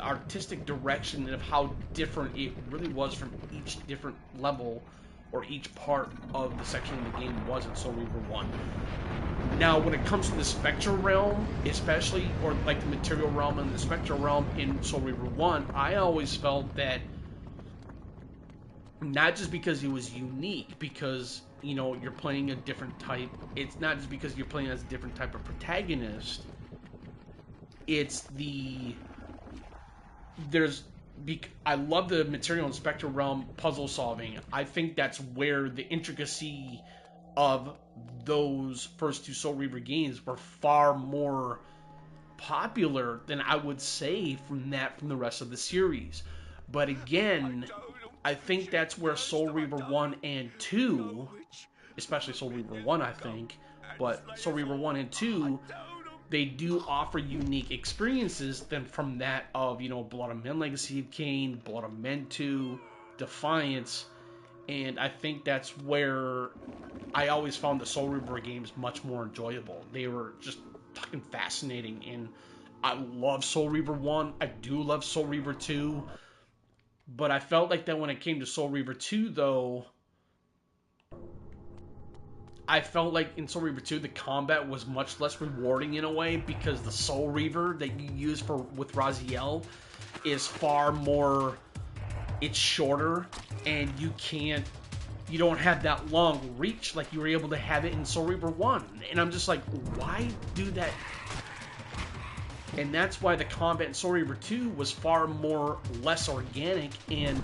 artistic direction of how different it really was from each different level or each part of the section of the game was in Soul Reaver 1. Now, when it comes to the Spectral Realm, especially, or like the Material Realm and the Spectral Realm in Soul Reaver 1, I always felt that not just because it was unique, because, you know, you're playing a different type. It's not just because you're playing as a different type of protagonist. It's I love the Material and Spectral Realm puzzle solving. I think that's where the intricacy of those first two Soul Reaver games were far more popular than I would say from the rest of the series. But again, I think that's where Soul Reaver 1 and 2, especially Soul Reaver 1, I think, but Soul Reaver 1 and 2, they do offer unique experiences than from that of, you know, Blood Omen Legacy of Kain, Blood Omen 2, Defiance, and I think that's where I always found the Soul Reaver games much more enjoyable. They were just fucking fascinating, and I love Soul Reaver 1, I do love Soul Reaver 2, but I felt like that when it came to Soul Reaver 2, though, I felt like in Soul Reaver 2, the combat was much less rewarding in a way, because the Soul Reaver that you use with Raziel is far more it's shorter, and you don't have that long reach like you were able to have it in Soul Reaver 1. And I'm just like, why do that? And that's why the combat in Soul Reaver 2 was far less organic and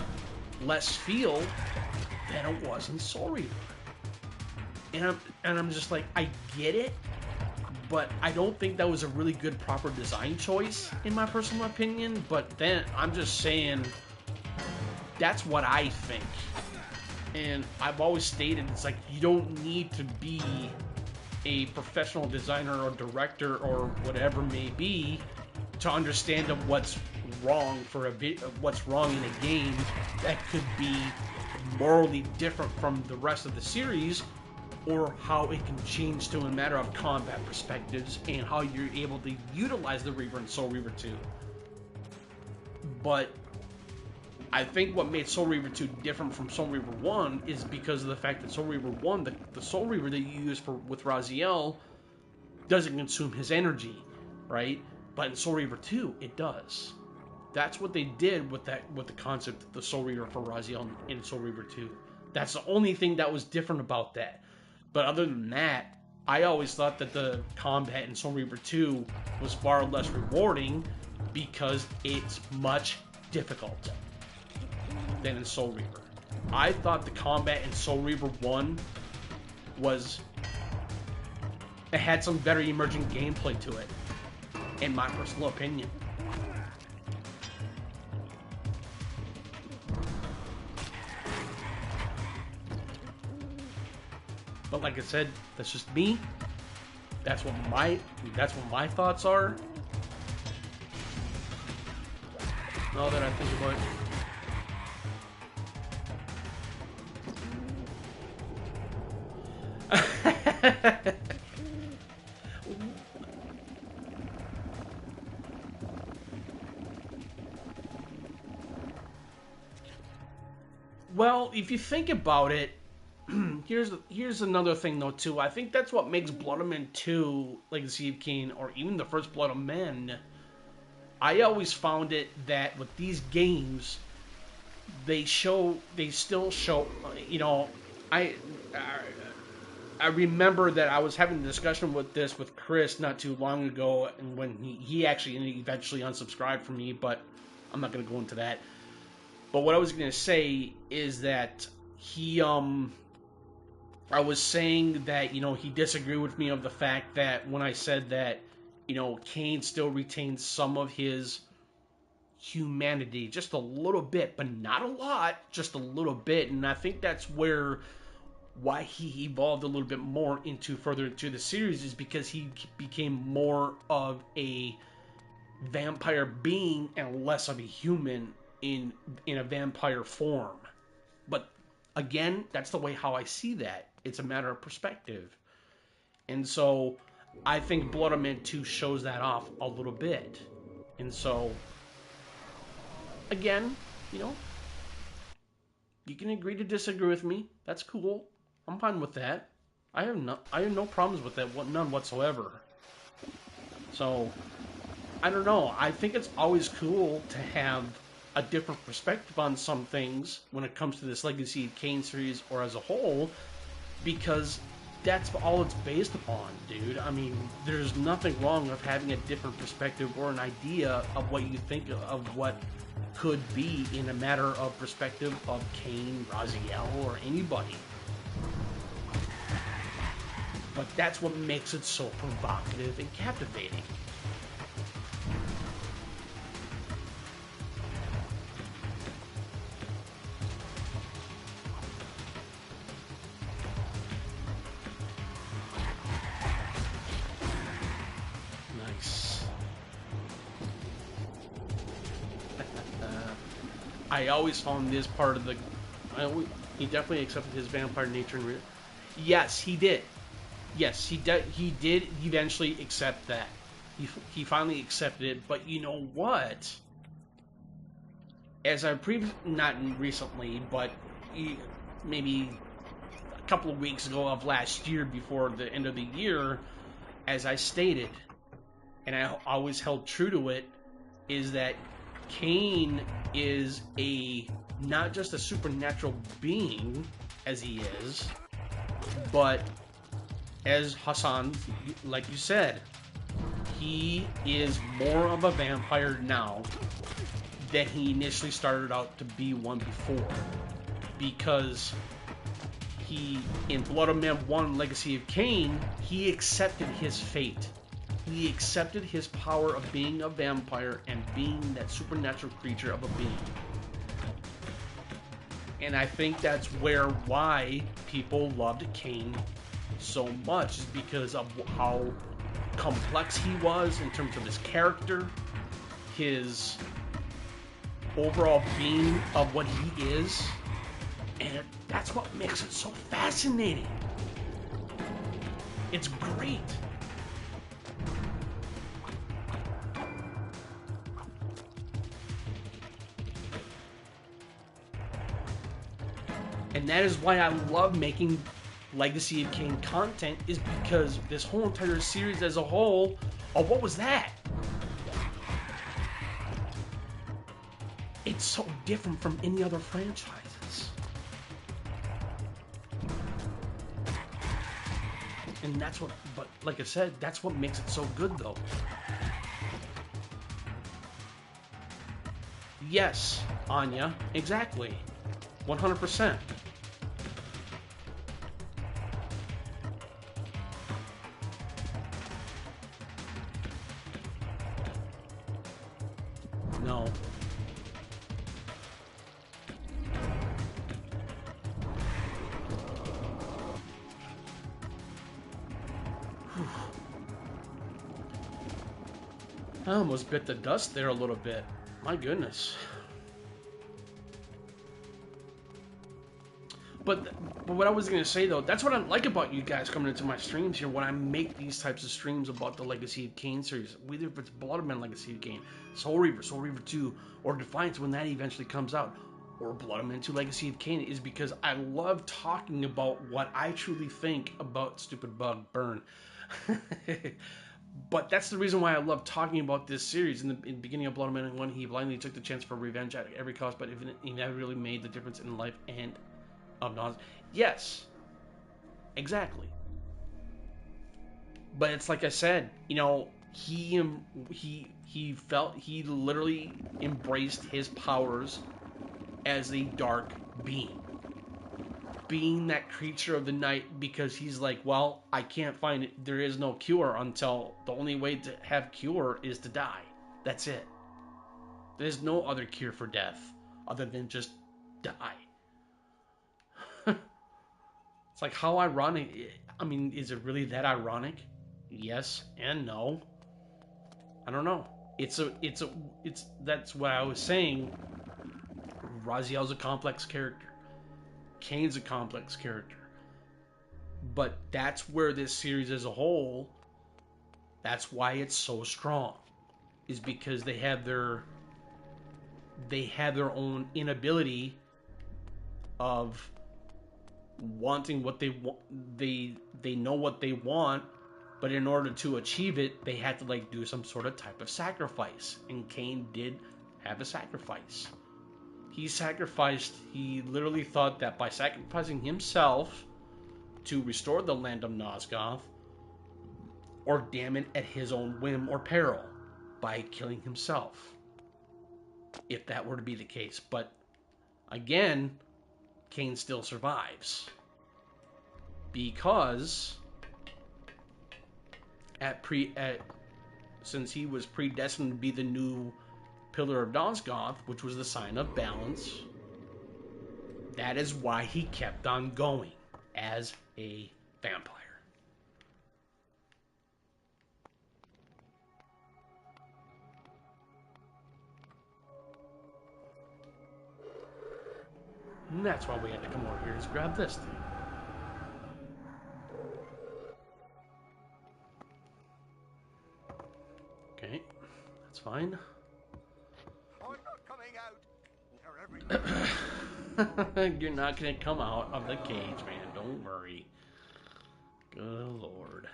less feel than it was in Soul Reaver. And I'm just like, I get it, but I don't think that was a really good proper design choice in my personal opinion. But then I'm just saying, that's what I think. And I've always stated, it's like, you don't need to be a professional designer or director or whatever may be to understand what's wrong what's wrong in a game that could be morally different from the rest of the series, or how it can change to a matter of combat perspectives and how you're able to utilize the Reaver in Soul Reaver 2. But I think what made Soul Reaver 2 different from Soul Reaver 1 is because of the fact that Soul Reaver 1, the Soul Reaver that you use with Raziel, doesn't consume his energy, right? But in Soul Reaver 2, it does. That's what they did with the concept of the Soul Reaver for Raziel in Soul Reaver 2. That's the only thing that was different about that. But other than that, I always thought that the combat in Soul Reaver 2 was far less rewarding because it's much difficult than in Soul Reaver. I thought the combat in Soul Reaver 1 it had some very emerging gameplay to it, in my personal opinion. But like I said, that's just me. That's what my thoughts are. Now that I think about it. Well, if you think about it, here's another thing though too. I think that's what makes Blood Omen 2, Legacy of Kain, or even the first Blood Omen. I always found it that with these games, they still show. You know, I remember that I was having a discussion with Chris not too long ago, and when he actually eventually unsubscribed from me, but I'm not going to go into that. But what I was going to say is that I was saying that, he disagreed with me of the fact that when I said that, Kain still retains some of his humanity, just a little bit, but not a lot, just a little bit. And I think that's why he evolved a little bit more further into the series, is because he became more of a vampire being and less of a human in a vampire form. But again, that's the way how I see that. It's a matter of perspective. And so I think Blood Omen 2 shows that off a little bit. And so again, you can agree to disagree with me. That's cool. I'm fine with that. I have no problems with that, none whatsoever. So I don't know. I think it's always cool to have a different perspective on some things when it comes to this Legacy of Kain series or as a whole, because that's all it's based upon, dude. I mean, there's nothing wrong with having a different perspective or an idea of what you think of what could be in a matter of perspective of Kain, Raziel, or anybody. But that's what makes it so provocative and captivating. Nice. I always found this part of he definitely accepted his vampire nature. Yes, he did. Yes, he did eventually accept that. He finally accepted it. But you know what? As I not recently, but maybe a couple of weeks ago of last year, before the end of the year, as I stated, and I always held true to it, is that Cain is not just a supernatural being, as he is, but as Hassan, like you said, he is more of a vampire now than he initially started out to be one before. Because in Blood of Man 1, Legacy of Cain, he accepted his fate. He accepted his power of being a vampire and being that supernatural creature of a being. And I think that's why people loved Cain so much, is because of how complex he was in terms of his character, his overall being of what he is, and that's what makes it so fascinating. It's great. And that is why I love making Legacy of Kain content, is because this whole entire series as a whole, what was that? It's so different from any other franchises. And that's what, but like I said, that's what makes it so good though. Yes, Anya, exactly. 100%. No. I almost bit the dust there a little bit. My goodness. But what I was going to say, though, that's what I like about you guys coming into my streams here when I make these types of streams about the Legacy of Kain series. Whether if it's Blood of Man Legacy of Kain, Soul Reaver 2, or Defiance when that eventually comes out, or Blood of Man 2 Legacy of Kain, is because I love talking about what I truly think about Stupid Bug Burn. But that's the reason why I love talking about this series. In the beginning of Blood of Man 1, he blindly took the chance for revenge at every cost, but he never really made the difference in life and of knowledge. Yes, exactly. But it's like I said, you know, he literally embraced his powers as a dark being that creature of the night, because he's like, well, I can't find it. There is no cure until the only way to have cure is to die. That's it. There's no other cure for death other than just die. It's like, how ironic. I mean, is it really that ironic? Yes and no. I don't know. That's what I was saying. Raziel's a complex character. Kane's a complex character. But that's where this series as a whole, that's why it's so strong. Is because they have their own inability of wanting what they want. They know what they want, but in order to achieve it, they had to like do some sort of type of sacrifice. And Cain did have a sacrifice. He literally thought that by sacrificing himself to restore the land of Nosgoth, or damn it at his own whim or peril by killing himself, if that were to be the case. But again, Cain still survives because since he was predestined to be the new Pillar of Nosgoth, which was the sign of balance, that is why he kept on going as a vampire. And that's why we had to come over here to grab this thing. Okay, that's fine. I'm not coming out. They're everywhere. You're not going to come out of the cage, man. Don't worry. Good Lord.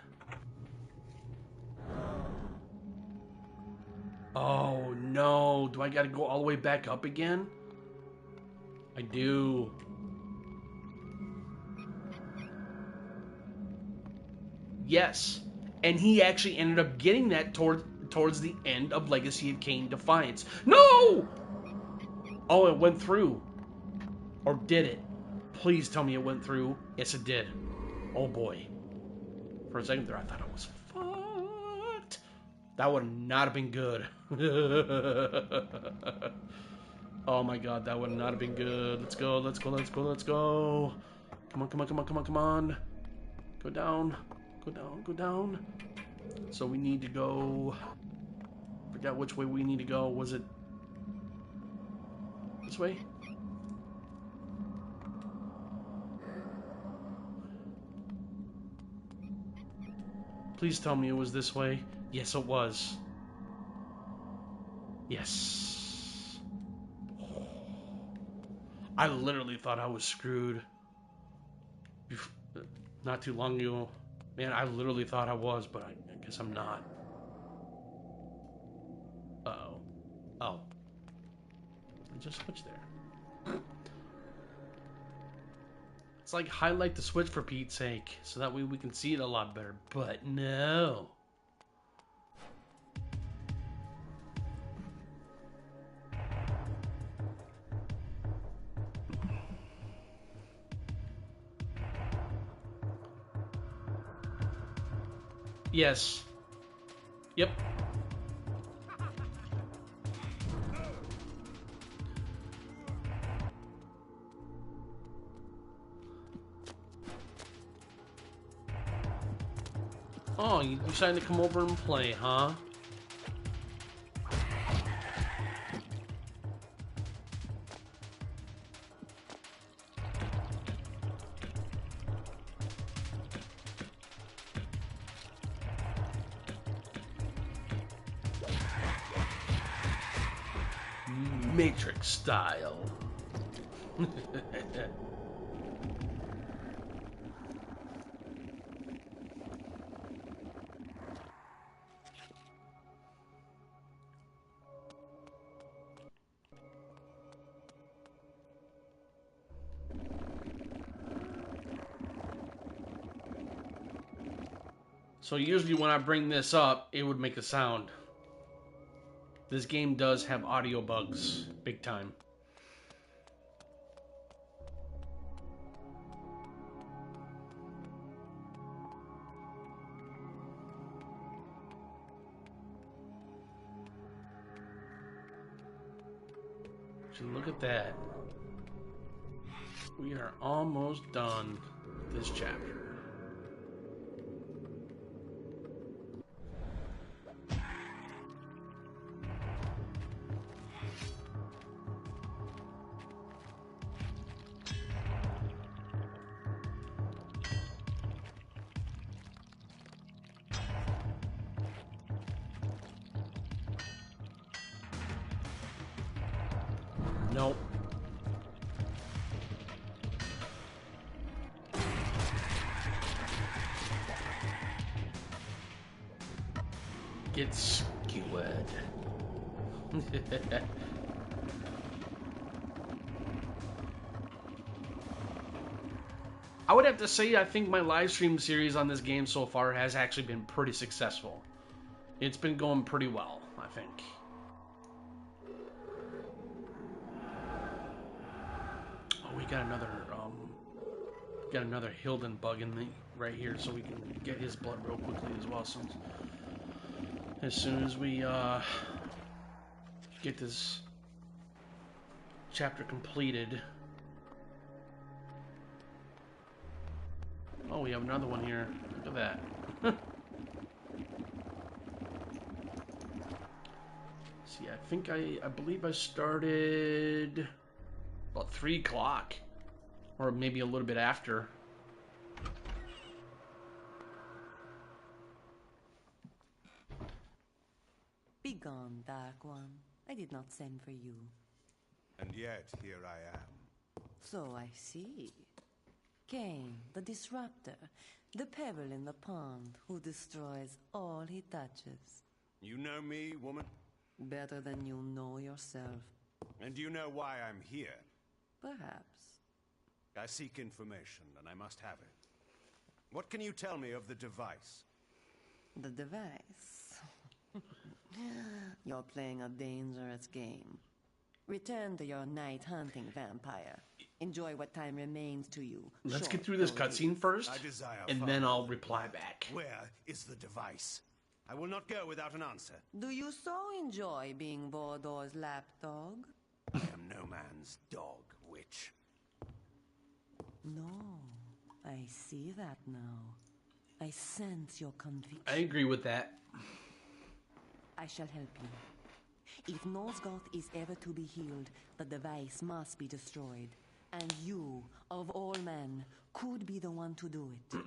Oh no, do I gotta go all the way back up again? I do. Yes. And he actually ended up getting that towards the end of Legacy of Kain Defiance. No! Oh, it went through. Or did it? Please tell me it went through. Yes, it did. Oh boy. For a second there, I thought I was fucked. That would not have been good. Oh my god, that would not have been good. Let's go, let's go, let's go, let's go. Come on, come on, come on, come on, come on. Go down, go down, go down. So we need to go... Forgot which way we need to go. Was it this way? Please tell me it was this way. Yes, it was. Yes. I literally thought I was screwed. Not too long ago. Man, I literally thought I was, but I guess I'm not. Uh-oh. Oh. I just switched there. It's like highlight the switch for Pete's sake, so that way we can see it a lot better. But no. Yes. Yep. Oh, you decided to come over and play, huh? Matrix style. So usually when I bring this up, it would make a sound. This game does have audio bugs, big time. So look at that. We are almost done with this chapter. Nope. Get skewered. I would have to say I think my live stream series on this game so far has actually been pretty successful. It's been going pretty well, I think. Oh, we got another Hilden bug in the right here, so we can get his blood real quickly as well. So as soon as we get this chapter completed. Oh, we have another one here. Look at that. See, I believe I started about 3 o'clock, or maybe a little bit after. Begone, Dark One. I did not send for you. And yet, here I am. So I see. Cain, the disruptor, the pebble in the pond who destroys all he touches. You know me, woman? Better than you know yourself. And do you know why I'm here? Perhaps. I seek information, and I must have it. What can you tell me of the device? The device. You're playing a dangerous game. Return to your night hunting, vampire. Enjoy what time remains to you. Let's get through this cutscene first, I desire and far then I'll more. reply back. Where is the device? I will not go without an answer. Do you so enjoy being Vordor's lapdog? I am no man's dog, witch. No, I see that now. I sense your conviction. I agree with that. I shall help you. If Nosgoth is ever to be healed, the device must be destroyed. And you, of all men, could be the one to do it.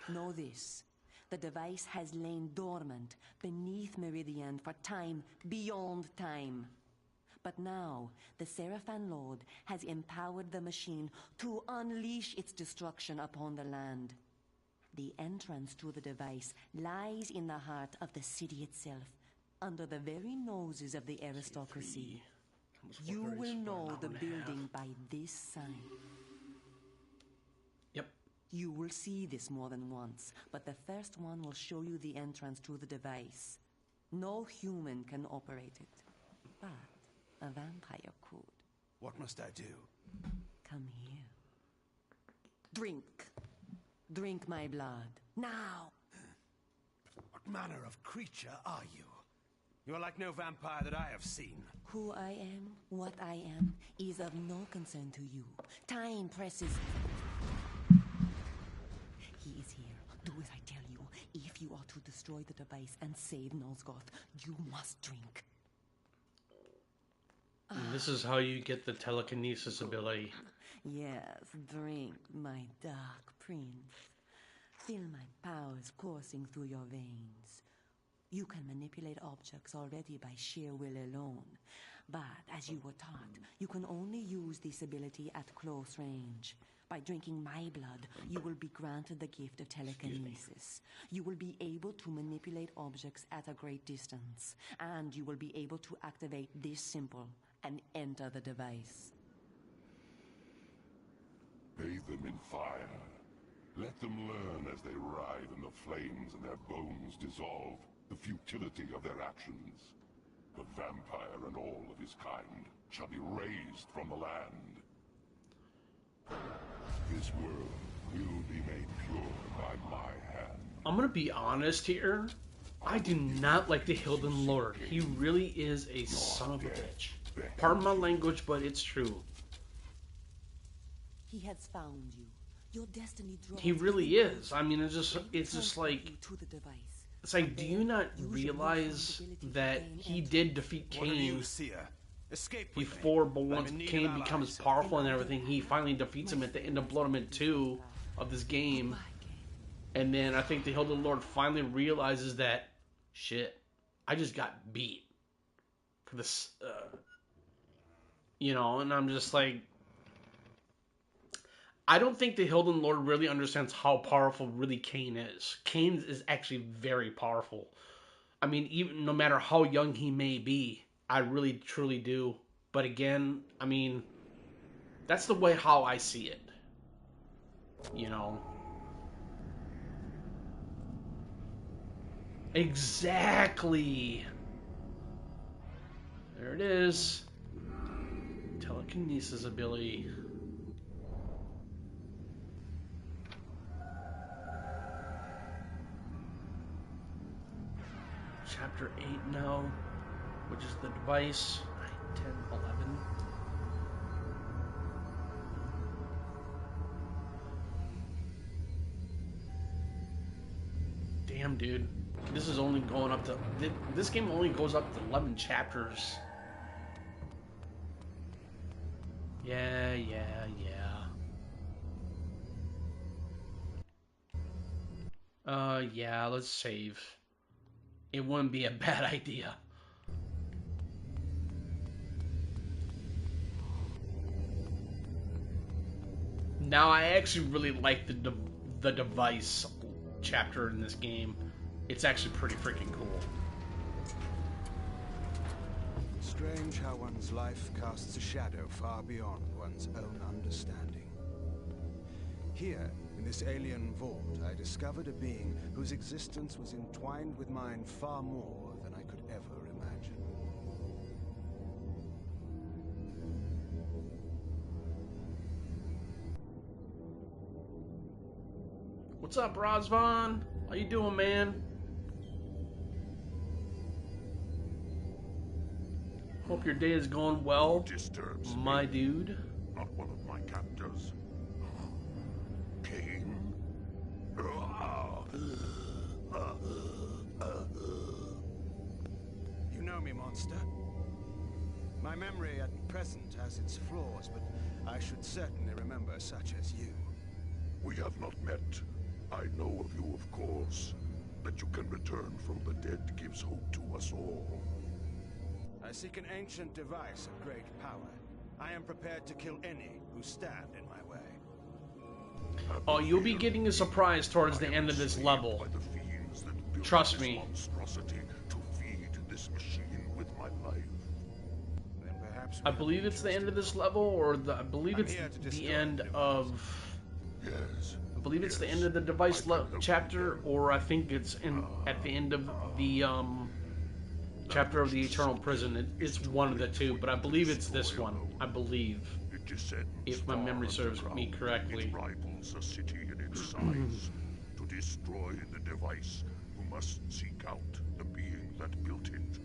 Know this. The device has lain dormant beneath Meridian for time beyond time. But now, the Seraphan Lord has empowered the machine to unleash its destruction upon the land. The entrance to the device lies in the heart of the city itself, under the very noses of the aristocracy. You will know the building by this sign. Yep. You will see this more than once, but the first one will show you the entrance to the device. No human can operate it, but a vampire could. What must I do? Come here. Drink. Drink my blood. Now! What manner of creature are you? You are like no vampire that I have seen. Who I am, what I am, is of no concern to you. Time presses. He is here. Do as I tell you. If you are to destroy the device and save Nosgoth, you must drink. This is how you get the telekinesis ability. Yes, drink, my dark prince. Feel my powers coursing through your veins. You can manipulate objects already by sheer will alone. But, as you were taught, you can only use this ability at close range. By drinking my blood, you will be granted the gift of telekinesis. You will be able to manipulate objects at a great distance. And you will be able to activate this symbol and enter the device. Bathe them in fire. Let them learn as they writhe in the flames and their bones dissolve the futility of their actions. The vampire and all of his kind shall be razed from the land. This world will be made pure by my hand. I'm gonna be honest here. I do not like the Hilden Lord. He really is a son of a bitch. Pardon my language, but it's true. He has found you. Your destiny draws. He really is. I mean, it's just like, to the device. it's like, do you not realize that he did defeat What are you, Cain seer? Escape with me. before, but once I'm in need Cain of becomes allies. powerful and everything, he finally defeats him at the end of Blood Omen 2 of this game. And then I think the Hilden Lord finally realizes that, shit, I just got beat for this, you know, and I'm just like, I don't think the Hilden Lord really understands how powerful really Cain is. Cain is actually very powerful. I mean, even no matter how young he may be, I really truly do. But again, I mean, that's the way how I see it. You know? Exactly. There it is. Telekinesis ability. Chapter 8 now, which is the device. 9, 10, 11. Damn, dude. This is only going up to... This game only goes up to 11 chapters. Yeah. Yeah, let's save. It wouldn't be a bad idea. Now, I actually really like the device chapter in this game. It's actually pretty freaking cool. strange how one's life casts a shadow far beyond one's own understanding. Here, in this alien vault, I discovered a being whose existence was entwined with mine far more than I could ever imagine. What's up, Razvan? How you doing, man? Hope your day is going well, Disturbs my me. dude. Not one of my captors. Cain. You know me, monster. My memory at present has its flaws, but I should certainly remember such as you. We have not met. I know of you, of course. That you can return from the dead gives hope to us all. I seek an ancient device of great power. I am prepared to kill any who stand in my way. Oh, you'll be getting a surprise towards the end of this level. By the fiends that built Trust this me. monstrosity to feed this machine with my life. Then perhaps I believe it's the end of this level, or I believe it's the end of... Yes. I believe it's the end of the device chapter, or I think it's at the end of the chapter of the Eternal Prison. It's one of the two, but I believe it's this one. I believe, It descends if my memory far serves me underground. correctly. It rivals a city in its size. To destroy the device, you must seek out the being that built it.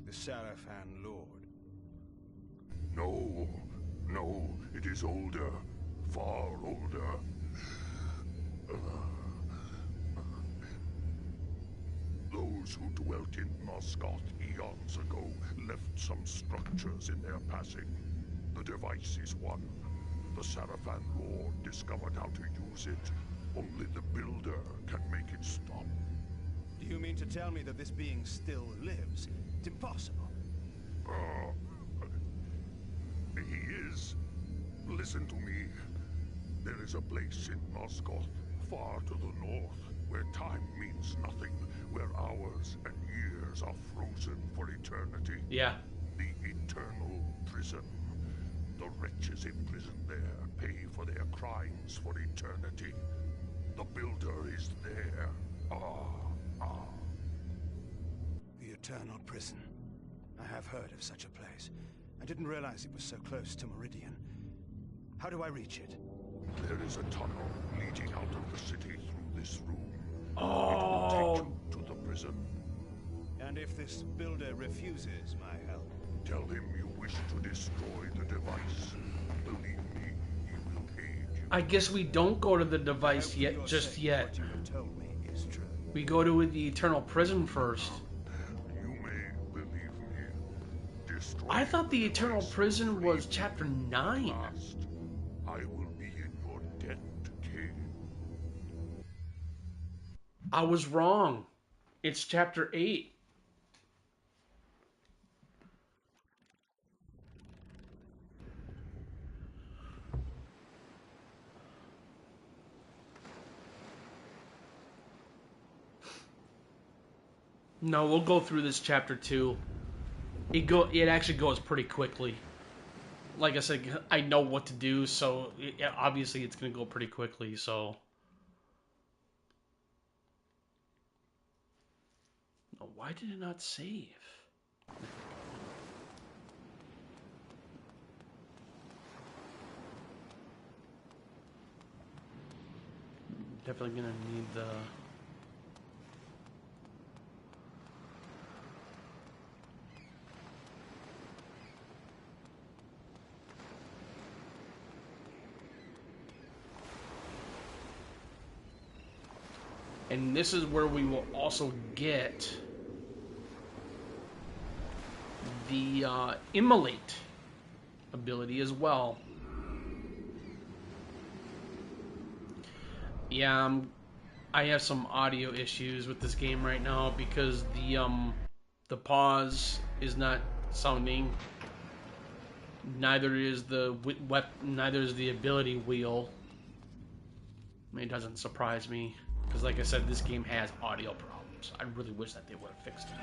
The Sarafan Lord. No, it is older. Far older. Those who dwelt in Nosgoth eons ago left some structures in their passing. The device is one. The Sarafan Lord discovered how to use it. Only the Builder can make it stop. Do you mean to tell me that this being still lives? It's impossible. He is. Listen to me. There is a place in Nosgoth, far to the north, where time means nothing, where hours and years are frozen for eternity. Yeah. The Eternal Prison. The wretches imprisoned there pay for their crimes for eternity. The Builder is there. The Eternal Prison. I have heard of such a place. I didn't realize it was so close to Meridian. How do I reach it? There is a tunnel leading out of the city through this room. Oh. It will take you to the prison. And if this Builder refuses my help? Tell him you wish to destroy the device. Believe me, he will aid you. I guess we don't go to the device I hope for yet, your just sake yet. What you have told me is true. We go to the Eternal Prison first. You may believe me. Destroy I thought the Eternal device. Prison was chapter 9. Last, I will be in your debt, King. I was wrong. It's chapter 8. No, we'll go through this chapter 2. It actually goes pretty quickly. Like I said, I know what to do, so obviously it's going to go pretty quickly, so... Oh, why did it not save? Definitely going to need the... And this is where we will also get the immolate ability as well. Yeah, I have some audio issues with this game right now because the pause is not sounding. Neither is the ability wheel. I mean, it doesn't surprise me. Because, like I said, this game has audio problems. I really wish that they would have fixed it.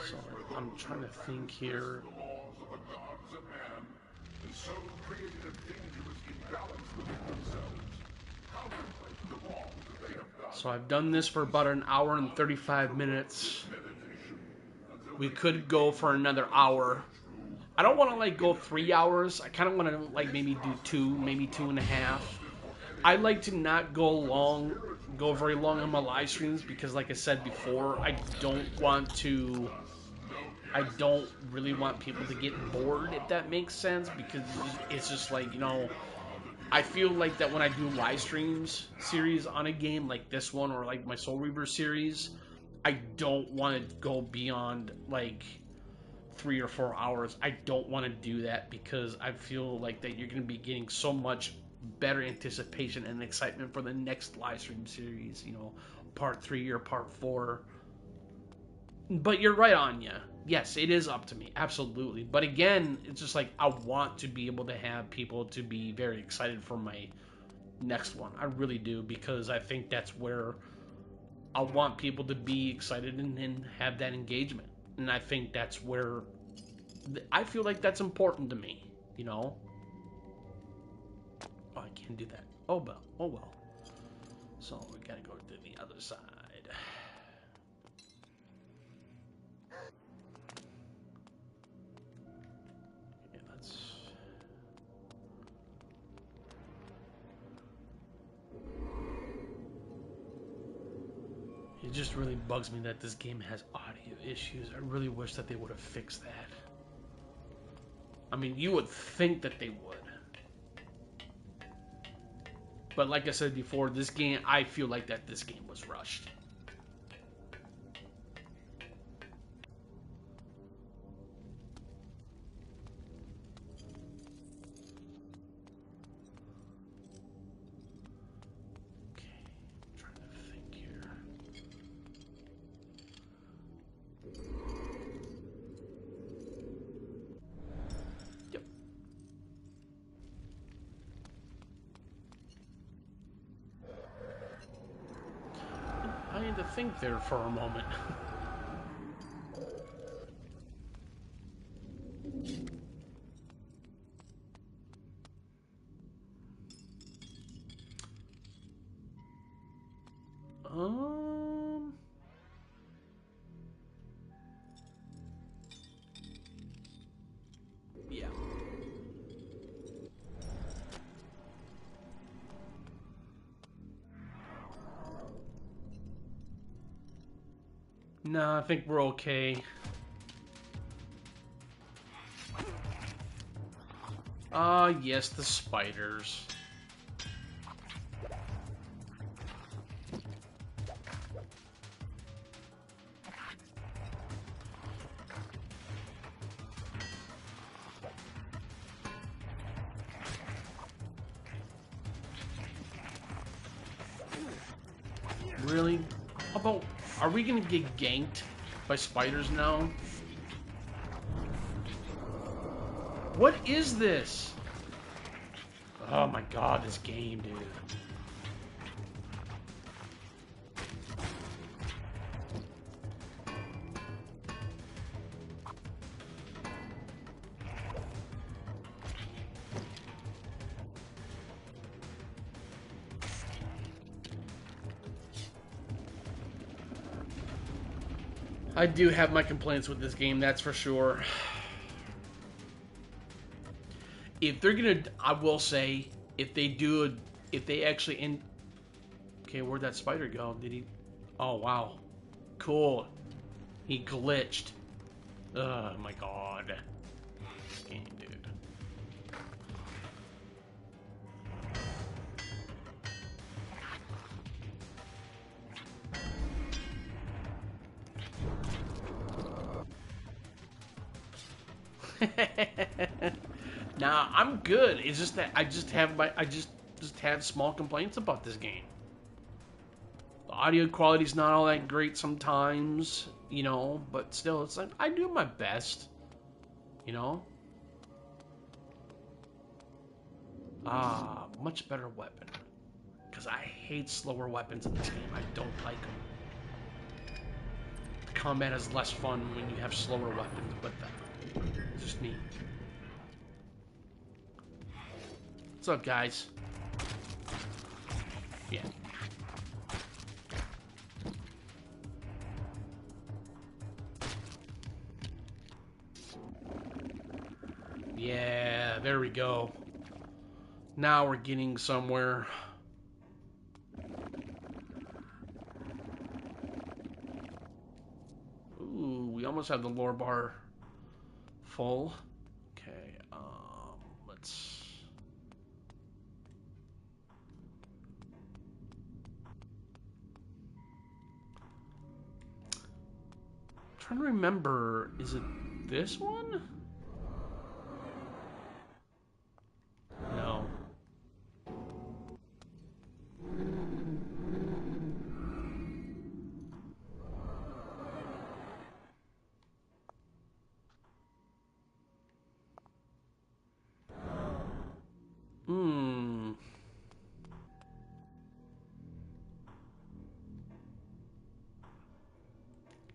So I'm trying to think here. The laws of the gods and man, and so created a dangerous imbalance within themselves. Contemplate the wrong that they have done. So I've done this for about an hour and 35 minutes. We could go for another hour. I don't want to like go 3 hours. I kind of want to like maybe do 2, maybe 2.5. I like to not go very long on my live streams because, like I said before, I don't really want people to get bored, if that makes sense, because it's just like, you know, I feel like that when I do live streams series on a game like this one or like my Soul Reaver series, I don't want to go beyond like 3 or 4 hours. I don't want to do that because I feel like that you're going to be getting so much better anticipation and excitement for the next live stream series, you know, part 3 or part 4. But you're right, Anya. Yes, it is up to me, absolutely. But again, it's just like I want to be able to have people to be very excited for my next one. I really do, because I think that's where I want people to be excited and have that engagement. And I think that's where I feel like that's important to me, you know? Oh, I can't do that. Oh, well. Oh, well. So we gotta go to the other side. Yeah, that's... It just really bugs me that this game has audio issues. I really wish that they would have fixed that. I mean, you would think that they would. But like I said before, this game, I feel like that this game was rushed. Okay, I'm trying to think here. Yep. I had to think there for a moment. Um... Yeah. No, I think we're okay. Yes, the spiders. Really? How about, are we gonna get ganked by spiders now? What is this? Oh my god, this game, dude. I do have my complaints with this game, that's for sure. If they're gonna, I will say, if they actually okay, where'd that spider go? Did he? Oh wow, cool. He glitched. Oh my god, this game, dude. Nah, I'm good. It's just that I just have small complaints about this game. The audio quality's not all that great sometimes, you know, but still, it's like I do my best, you know. Much better weapon, because I hate slower weapons in this game. I don't like them. combat is less fun when you have slower weapons, but that's just me. What's up, guys? Yeah. Yeah, there we go. Now we're getting somewhere. Ooh, we almost have the lore bar full. Okay, let's... I'm trying to remember, is it this one? No.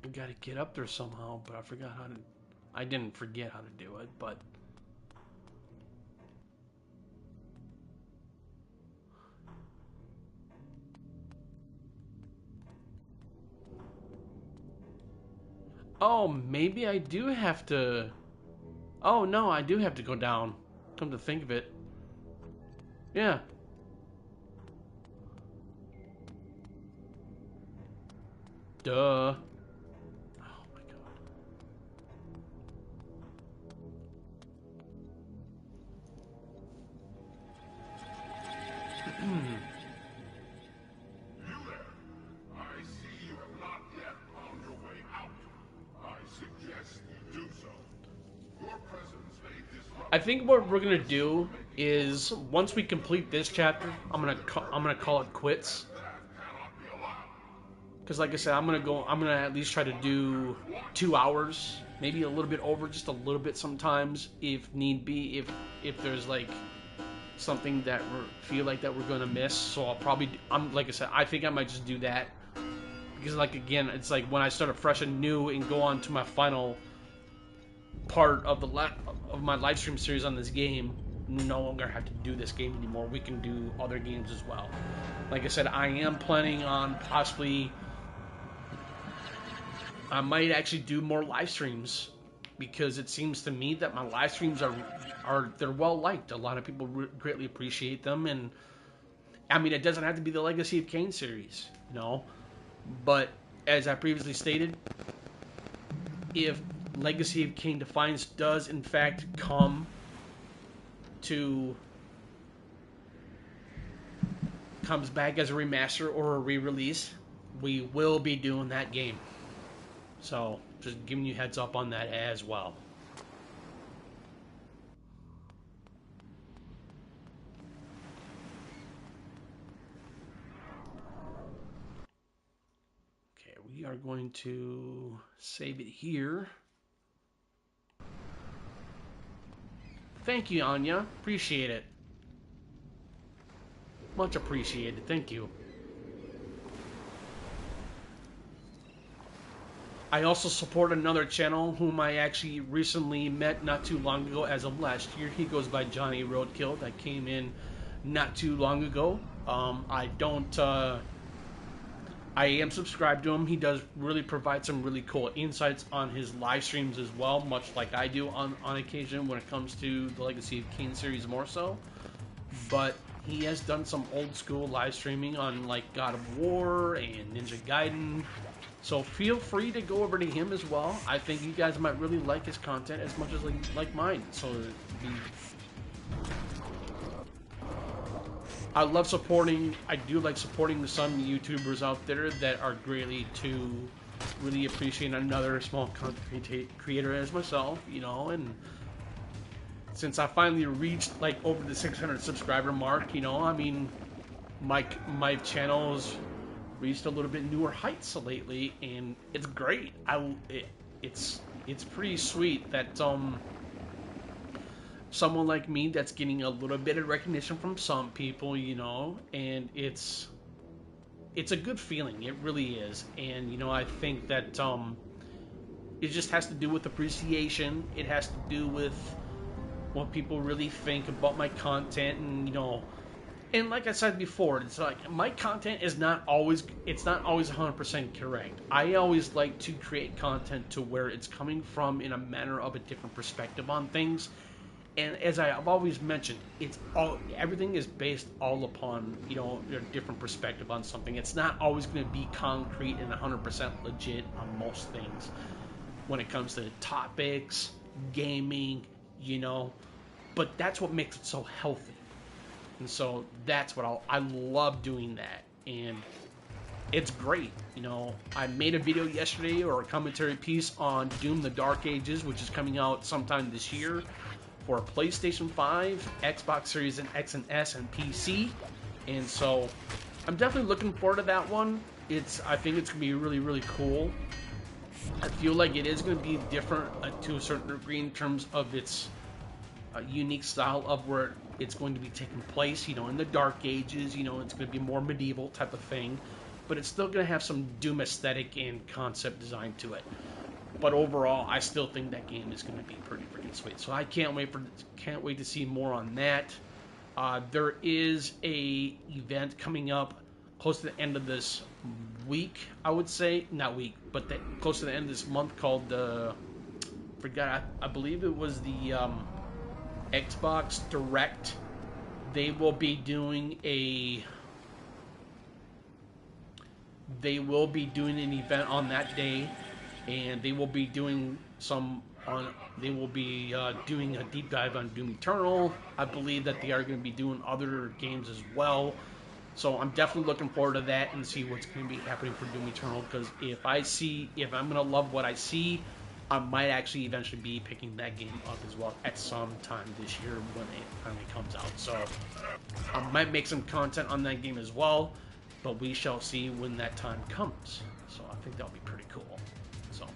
I gotta get up there somehow, but I forgot how to... I didn't forget how to do it, but... Oh, maybe I do have to... Oh, no, I do have to go down. Come to think of it. Yeah. Duh. Oh, my God. You there? I see you have not yet found your way out. I suggest you do so. Your presence may disrupt... I think what we're gonna do is, once we complete this chapter, I'm gonna call it quits. Because like I said, I'm gonna at least try to do 2 hours, maybe a little bit over, just a little bit sometimes, if need be, if there's like something that we feel like that we're gonna miss. So I'll probably, like I said, I think I might just do that. Because like, again, it's like when I start fresh and new and go on to my final part of my live stream series on this game, we no longer have to do this game anymore. We can do other games as well. Like I said, I am planning on possibly... I might actually do more live streams, because it seems to me that my live streams they're well liked. A lot of people greatly appreciate them, and I mean, it doesn't have to be the Legacy of Kain series, you know. But as I previously stated, if Legacy of Kain Defiance does in fact comes back as a remaster or a re-release, we will be doing that game. So, just giving you heads up on that as well. Okay, we are going to save it here. Thank you, Anya. Appreciate it. Much appreciated. Thank you. I also support another channel whom I actually recently met not too long ago, as of last year. He goes by Johnny Roadkill. That came in not too long ago. I am subscribed to him. He does really provide some really cool insights on his live streams as well, much like I do on occasion when it comes to the Legacy of Kain series more so. But he has done some old school live streaming on like God of War and Ninja Gaiden. So feel free to go over to him as well. I think you guys might really like his content as much as like mine. So I love supporting. I do like supporting some YouTubers out there that are greatly to really appreciate another small content creator as myself, you know. And since I finally reached like over the 600 subscriber mark, you know, I mean, my channel's reached a little bit newer heights lately, and it's great. It's pretty sweet that someone like me that's getting a little bit of recognition from some people, you know, and it's a good feeling. It really is. And you know, I think that It just has to do with appreciation. It has to do with what people really think about my content, and and like I said before, it's like my content is not always 100% correct. I always like to create content to where it's coming from in a manner of a different perspective on things. And as I've always mentioned, everything is based all upon a different perspective on something. It's not always going to be concrete and 100% legit on most things when it comes to topics, gaming, but that's what makes it so healthy. And so that's what I love doing that, and it's great. I made a video yesterday, or a commentary piece, on Doom: The Dark Ages, which is coming out sometime this year for PlayStation 5, Xbox Series X and S, and PC. And so I'm definitely looking forward to that one. I think it's gonna be really, really cool. I feel like it is going to be different to a certain degree in terms of its unique style of where it's going to be taking place, in the Dark Ages. It's going to be more medieval type of thing, but it's still going to have some Doom aesthetic and concept design to it. But overall, I still think that game is going to be pretty freaking sweet. So I can't wait to see more on that. There is a event coming up close to the end of this week, I would say. Not week, but close to the end of this month, called I believe it was the Xbox Direct. They will be doing an event on that day, and they will be doing doing a deep dive on Doom Eternal. I believe that they are going to be doing other games as well. So I'm definitely looking forward to that and see what's going to be happening for Doom Eternal, because if I'm going to love what I see, I might actually eventually be picking that game up as well at some time this year when it finally comes out. So I might make some content on that game as well, but we shall see when that time comes. So I think that'll be pretty cool. So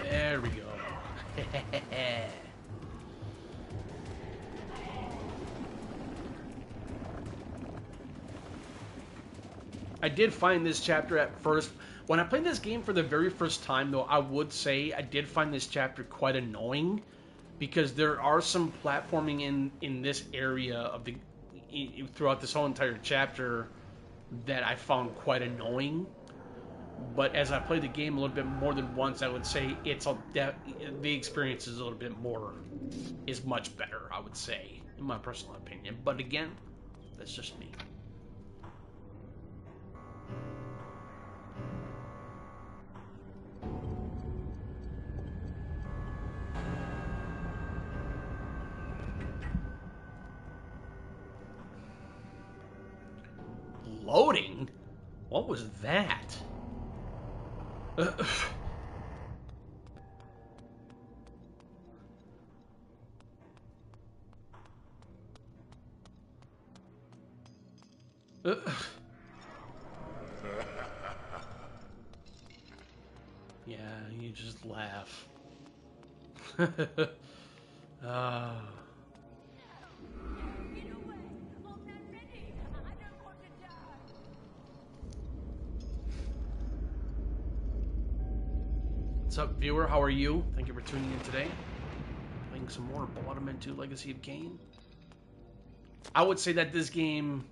there we go. I did find this chapter at first. When I played this game for the very first time, though, I would say I did find this chapter quite annoying, because there are some platforming in this area of throughout this whole entire chapter that I found quite annoying. But as I played the game a little bit more than once, I would say the experience is is much better, I would say, in my personal opinion. But again, that's just me. Loading? What was that? Yeah, you just laugh. What's up, viewer? How are you? Thank you for tuning in today. Playing some more Blood Omen 2 Legacy of Kain. I would say that this game,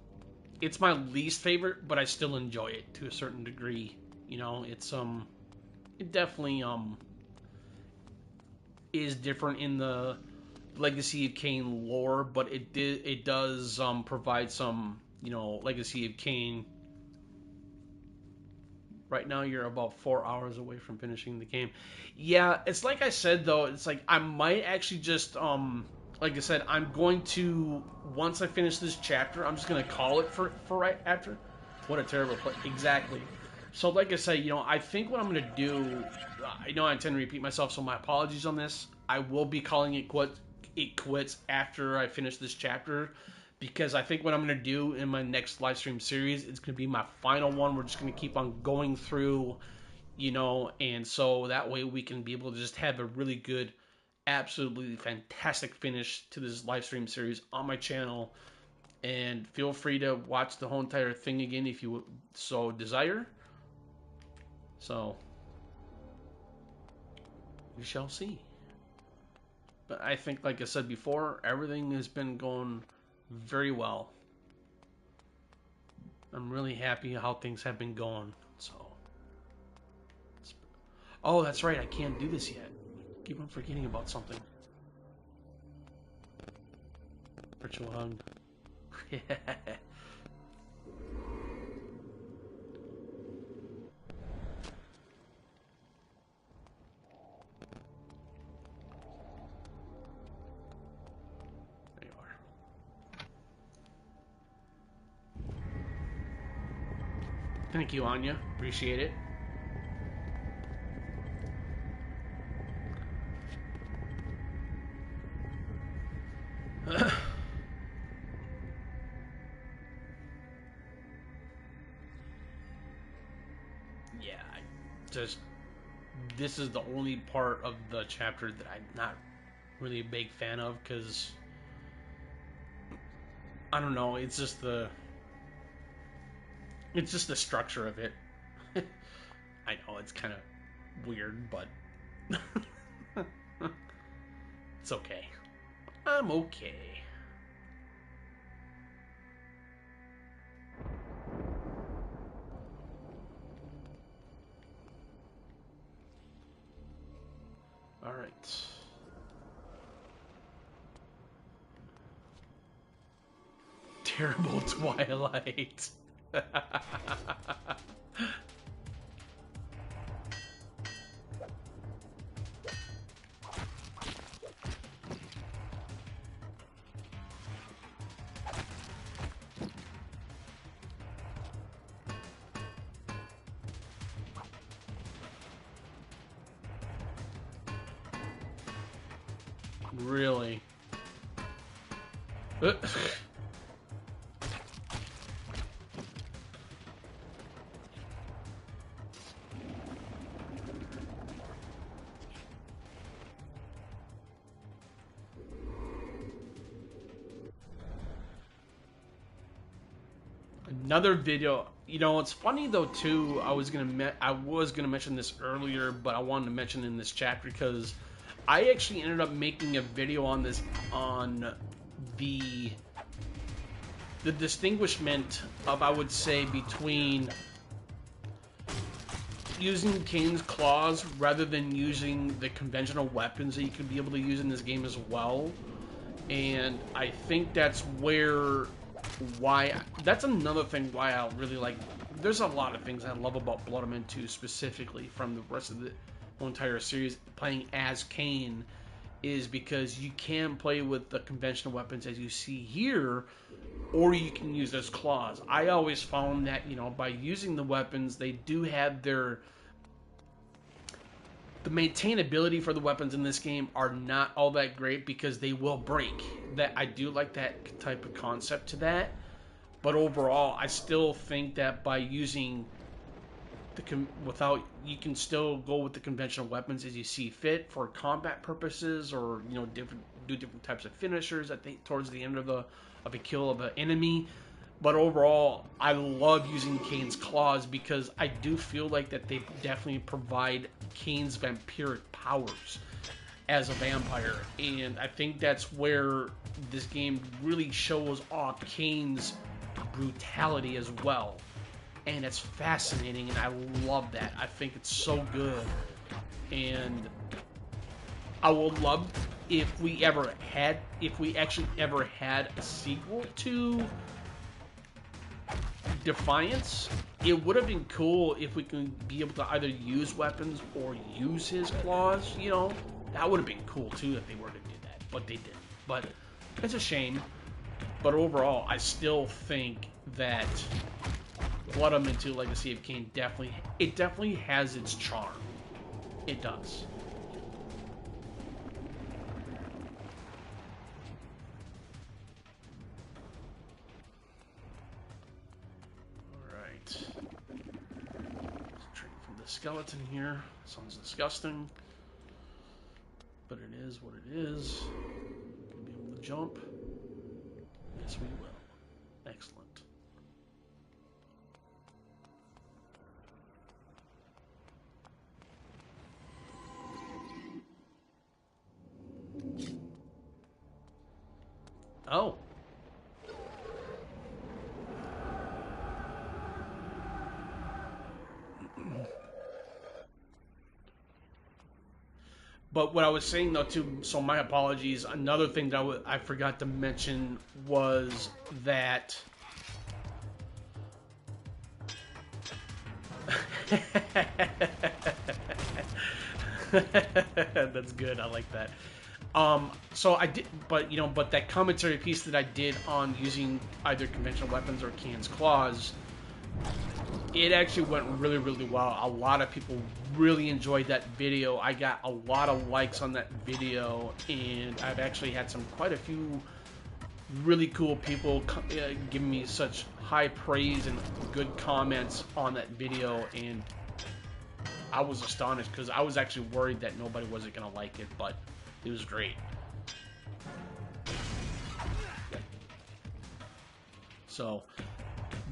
it's my least favorite, but I still enjoy it to a certain degree. It definitely is different in the Legacy of Kain lore, but it does provide some, Legacy of Kain. Right now, you're about 4 hours away from finishing the game. Yeah, it's like I said, though. It's like I might actually just, like I said, I'm going to, once I finish this chapter, I'm just going to call it for right after. What a terrible play. Exactly. So, like I said, I think what I'm going to do, I know I intend to repeat myself, so my apologies on this. I will be calling it quits after I finish this chapter, because I think what I'm going to do in my next live stream series is going to be my final one. We're just going to keep on going through, and so that way we can be able to just have a really good, absolutely fantastic finish to this live stream series on my channel. And feel free to watch the whole entire thing again if you so desire. So, we shall see. But I think, like I said before, everything has been going very well. I'm really happy how things have been going. So, oh, that's right, I can't do this yet. Keep on forgetting about something. Virtual hug. Yeah. There you are. Thank you, Anya. Appreciate it. Yeah, this is the only part of the chapter that I'm not really a big fan of, because I don't know, it's just the structure of it. I know it's kind of weird, but it's okay. I'm okay. All right. Terrible Twilight. Really? Another video. It's funny though too. I was gonna mention this earlier, but I wanted to mention in this chapter because I actually ended up making a video on this, on the distinguishment of, I would say, between using Kane's claws rather than using the conventional weapons that you could be able to use in this game as well. And I think that's that's another thing why I really like. There's a lot of things I love about Blood Omen 2 specifically from the rest of the whole entire series. Playing as Kane is because you can play with the conventional weapons as you see here, or you can use those claws. I always found that, by using the weapons, they do have the maintainability for the weapons in this game are not all that great because they will break. That I do like that type of concept to that, but overall, I still think that by using you can still go with the conventional weapons as you see fit for combat purposes, or do different types of finishers towards the end of a kill of an enemy. But overall, I love using Kane's claws because I do feel like that they definitely provide Kane's vampiric powers as a vampire, and I think that's where this game really shows off Kane's brutality as well. And it's fascinating, and I love that. I think it's so good, and I would love if we actually ever had a sequel to Defiance. It would have been cool if we could be able to either use weapons or use his claws. That would have been cool too if they were to do that, but they didn't. But it's a shame. But overall, I still think that Blood Omen 2 Legacy of Kain definitely has its charm. It does. skeleton here. Sounds disgusting. But it is what it is. Gonna be able to jump. Yes, we will. Excellent. Oh. But what I was saying though too, so my apologies. Another thing that I forgot to mention was that that's good. I like that. So I did, but but that commentary piece that I did on using either conventional weapons or Kane's claws, it actually went really, really well. A lot of people really enjoyed that video. I got a lot of likes on that video, and I've actually had quite a few really cool people giving me such high praise and good comments on that video, and I was astonished because I was actually worried that nobody wasn't gonna like it, but it was great. So,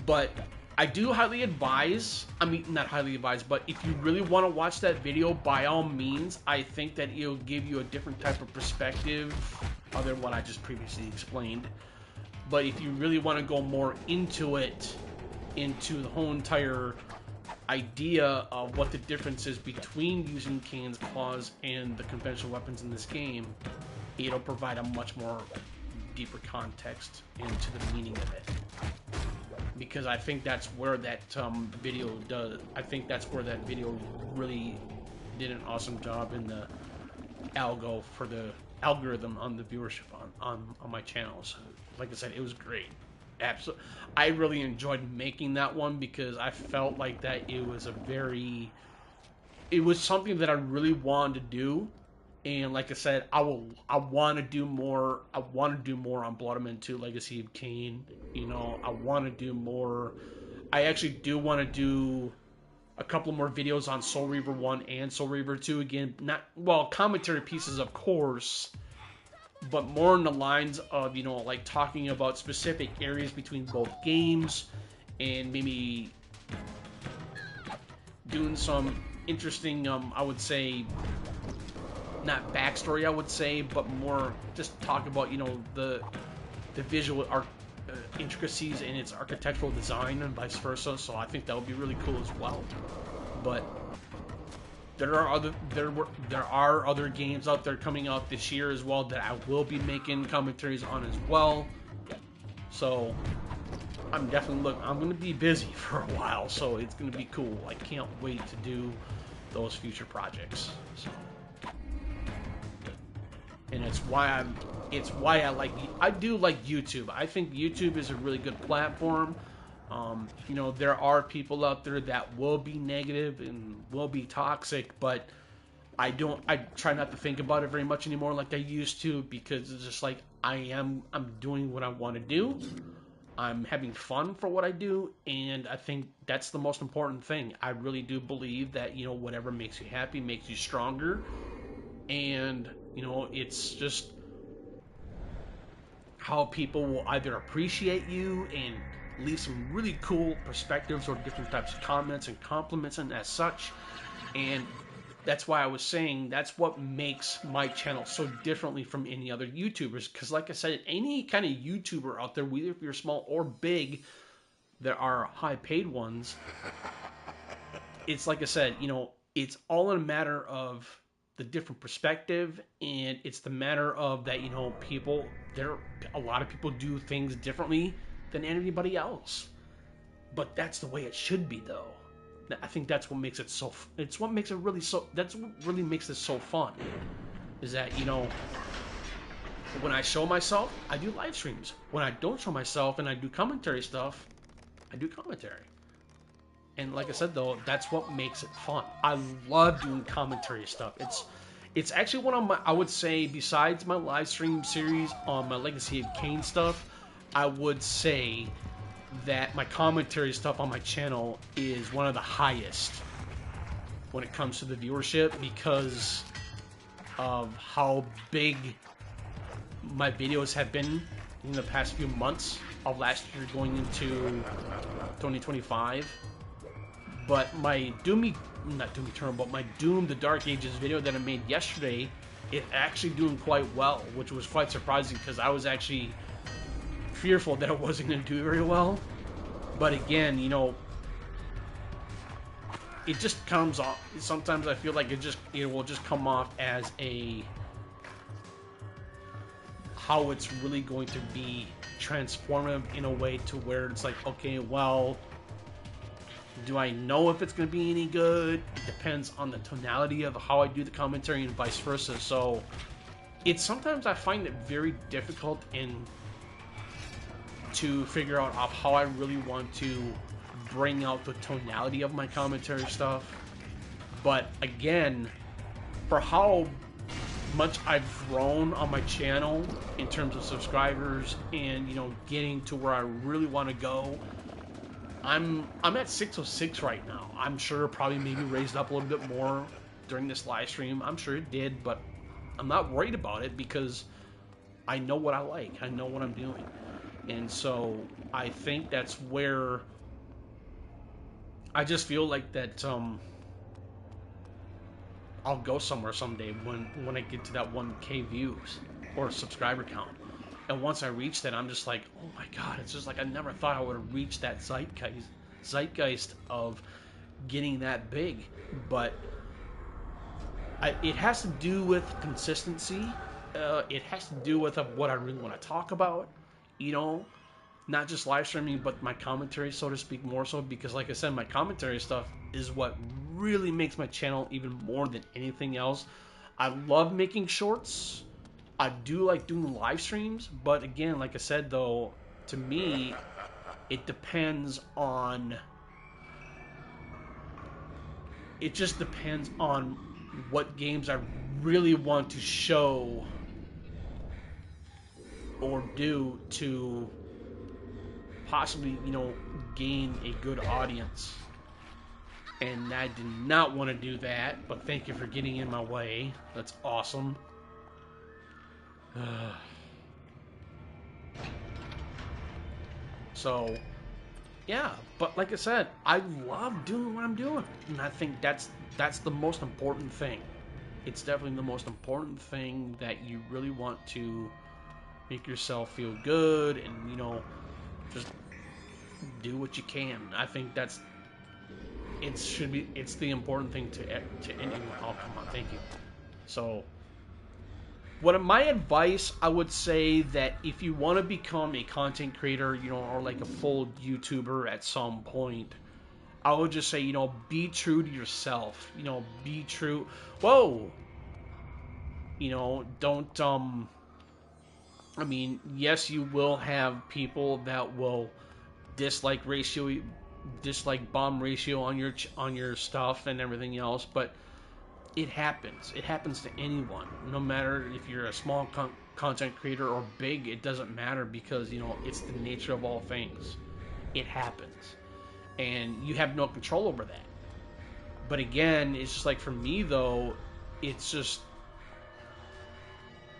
but I do highly advise, I mean, not highly advise, but if you really want to watch that video, by all means, I think that it'll give you a different type of perspective other than what I just previously explained. But if you really want to go more into it, into the whole entire idea of what the difference is between using Kane's claws and the conventional weapons in this game, it'll provide a much more deeper context into the meaning of it. Because I think that's where that video does. I think that's where that video really did an awesome job in the algorithm on the viewership on my channels. Like I said, it was great. Absolutely, I really enjoyed making that one because I felt like that it was something that I really wanted to do. And like I said, I want to do more. I want to do more on Blood Omen 2 Legacy of Kain. I want to do more. I actually do want to do a couple more videos on Soul Reaver 1 and Soul Reaver 2 again. Commentary pieces, of course, but more in the lines of, like talking about specific areas between both games and maybe doing some interesting, I would say, not backstory, I would say, but more just talk about, the visual art intricacies in its architectural design and vice versa. So I think that would be really cool as well. But there are other games out there coming out this year as well that I will be making commentaries on as well. So I'm going to be busy for a while, so it's going to be cool. I can't wait to do those future projects. So. And it's why I do like YouTube. I think YouTube is a really good platform. There are people out there that will be negative and will be toxic, but I try not to think about it very much anymore like I used to, because it's just like I'm doing what I want to do. I'm having fun for what I do, and I think that's the most important thing. I really do believe that, whatever makes you happy makes you stronger. And, it's just how people will either appreciate you and leave some really cool perspectives or different types of comments and compliments and as such. And that's why I was saying that's what makes my channel so differently from any other YouTubers. Because like I said, any kind of YouTuber out there, whether if you're small or big, there are high paid ones. It's like I said, it's all in a matter of the different perspective, and it's the matter of that, a lot of people do things differently than anybody else. But that's the way it should be, though. I think that's what makes it so, that's what really makes this so fun. Is that, when I show myself, I do live streams. When I don't show myself and I do commentary stuff, I do commentary. And like I said, though, that's what makes it fun. I love doing commentary stuff. It's actually one of my, I would say, besides my live stream series on my Legacy of Kain stuff, I would say that my commentary stuff on my channel is one of the highest when it comes to the viewership because of how big my videos have been in the past few months of last year going into 2025. But my Doom the Dark Ages video that I made yesterday, it actually doing quite well, which was quite surprising because I was actually fearful that it wasn't going to do very well. But again, you know, it just comes off. Sometimes I feel like it will just come off as how it's really going to be transformative in a way to where it's like, okay, well, do I know if it's going to be any good? It depends on the tonality of how I do the commentary and vice versa. So it's sometimes I find it very difficult to figure out how I really want to bring out the tonality of my commentary stuff. But again, for how much I've grown on my channel in terms of subscribers and, you know, getting to where I really want to go, I'm at 606 right now. I'm sure probably maybe raised up a little bit more during this live stream. I'm sure it did, but I'm not worried about it because I know what I like. I know what I'm doing. And so I think that's where I just feel like that I'll go somewhere someday when I get to that 1K views or subscriber count. And once I reach that, I'm just like, oh my god, it's just like I never thought I would have reached that zeitgeist of getting that big. But it has to do with consistency. It has to do with what I really want to talk about, you know, not just live streaming, but my commentary, so to speak, more so, because like I said, my commentary stuff is what really makes my channel even more than anything else. I love making shorts. I do like doing live streams, but again, like I said, though, to me, it depends on... It just depends on what games I really want to show or do to possibly, you know, gain a good audience. And I did not want to do that, but thank you for getting in my way. That's awesome. So, yeah, but like I said, I love doing what I'm doing, and I think that's the most important thing. It's definitely the most important thing, that you really want to make yourself feel good and, you know, just do what you can. I think it's the important thing to anyone. Oh, come on, thank you. So, my advice, I would say that if you want to become a content creator, you know, or like a full YouTuber at some point, I would just say, you know, be true to yourself. You know, be true. Whoa! You know, don't, I mean, yes, you will have people that will dislike bomb ratio on your stuff and everything else, but it happens. It happens to anyone, no matter if you're a small content creator or big. It doesn't matter, because, you know, it's the nature of all things. It happens, and you have no control over that. But again, it's just like, for me though, it's just,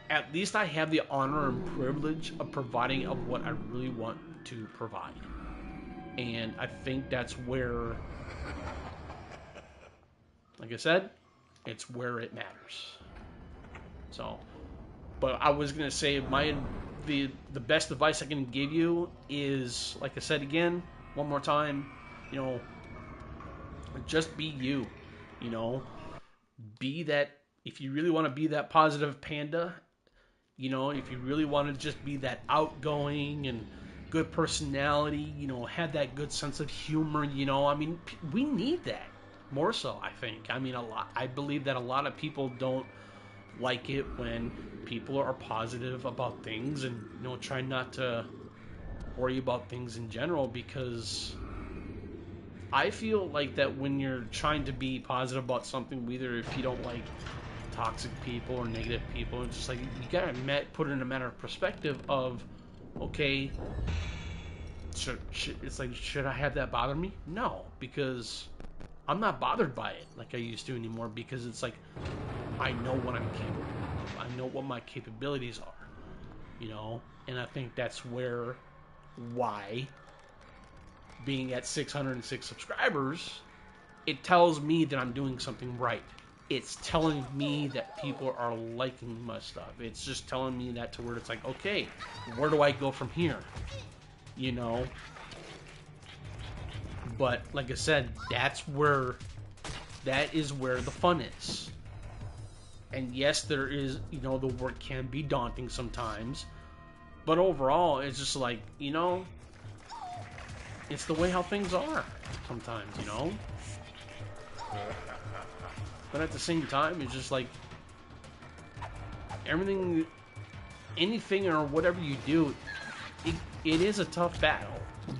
at least I have the honor and privilege of providing of what I really want to provide. And I think that's where, like I said, it's where it matters. So, but I was gonna say, the best advice I can give you is, like I said again, one more time, you know, just be you. You know, be that. If you really want to be that positive panda, you know, if you really want to just be that outgoing and good personality, you know, have that good sense of humor, you know, I mean, we need that more so, I think. I mean, I believe that a lot of people don't like it when people are positive about things, and, you know, try not to worry about things in general, because I feel like that when you're trying to be positive about something, either if you don't like toxic people or negative people, it's just like, you gotta put it in a matter of perspective of, okay, it's like, should I have that bother me? No, because I'm not bothered by it like I used to anymore, because it's like I know what I'm capable of. I know what my capabilities are, you know? And I think that's why being at 606 subscribers, it tells me that I'm doing something right. It's telling me that people are liking my stuff. It's just telling me that to where it's like, okay, where do I go from here? You know? But like I said, that is where the fun is. And yes, there is, you know, the work can be daunting sometimes. But overall, it's just like, you know, it's the way how things are sometimes, you know? But at the same time, it's just like anything or whatever you do, it is a tough battle.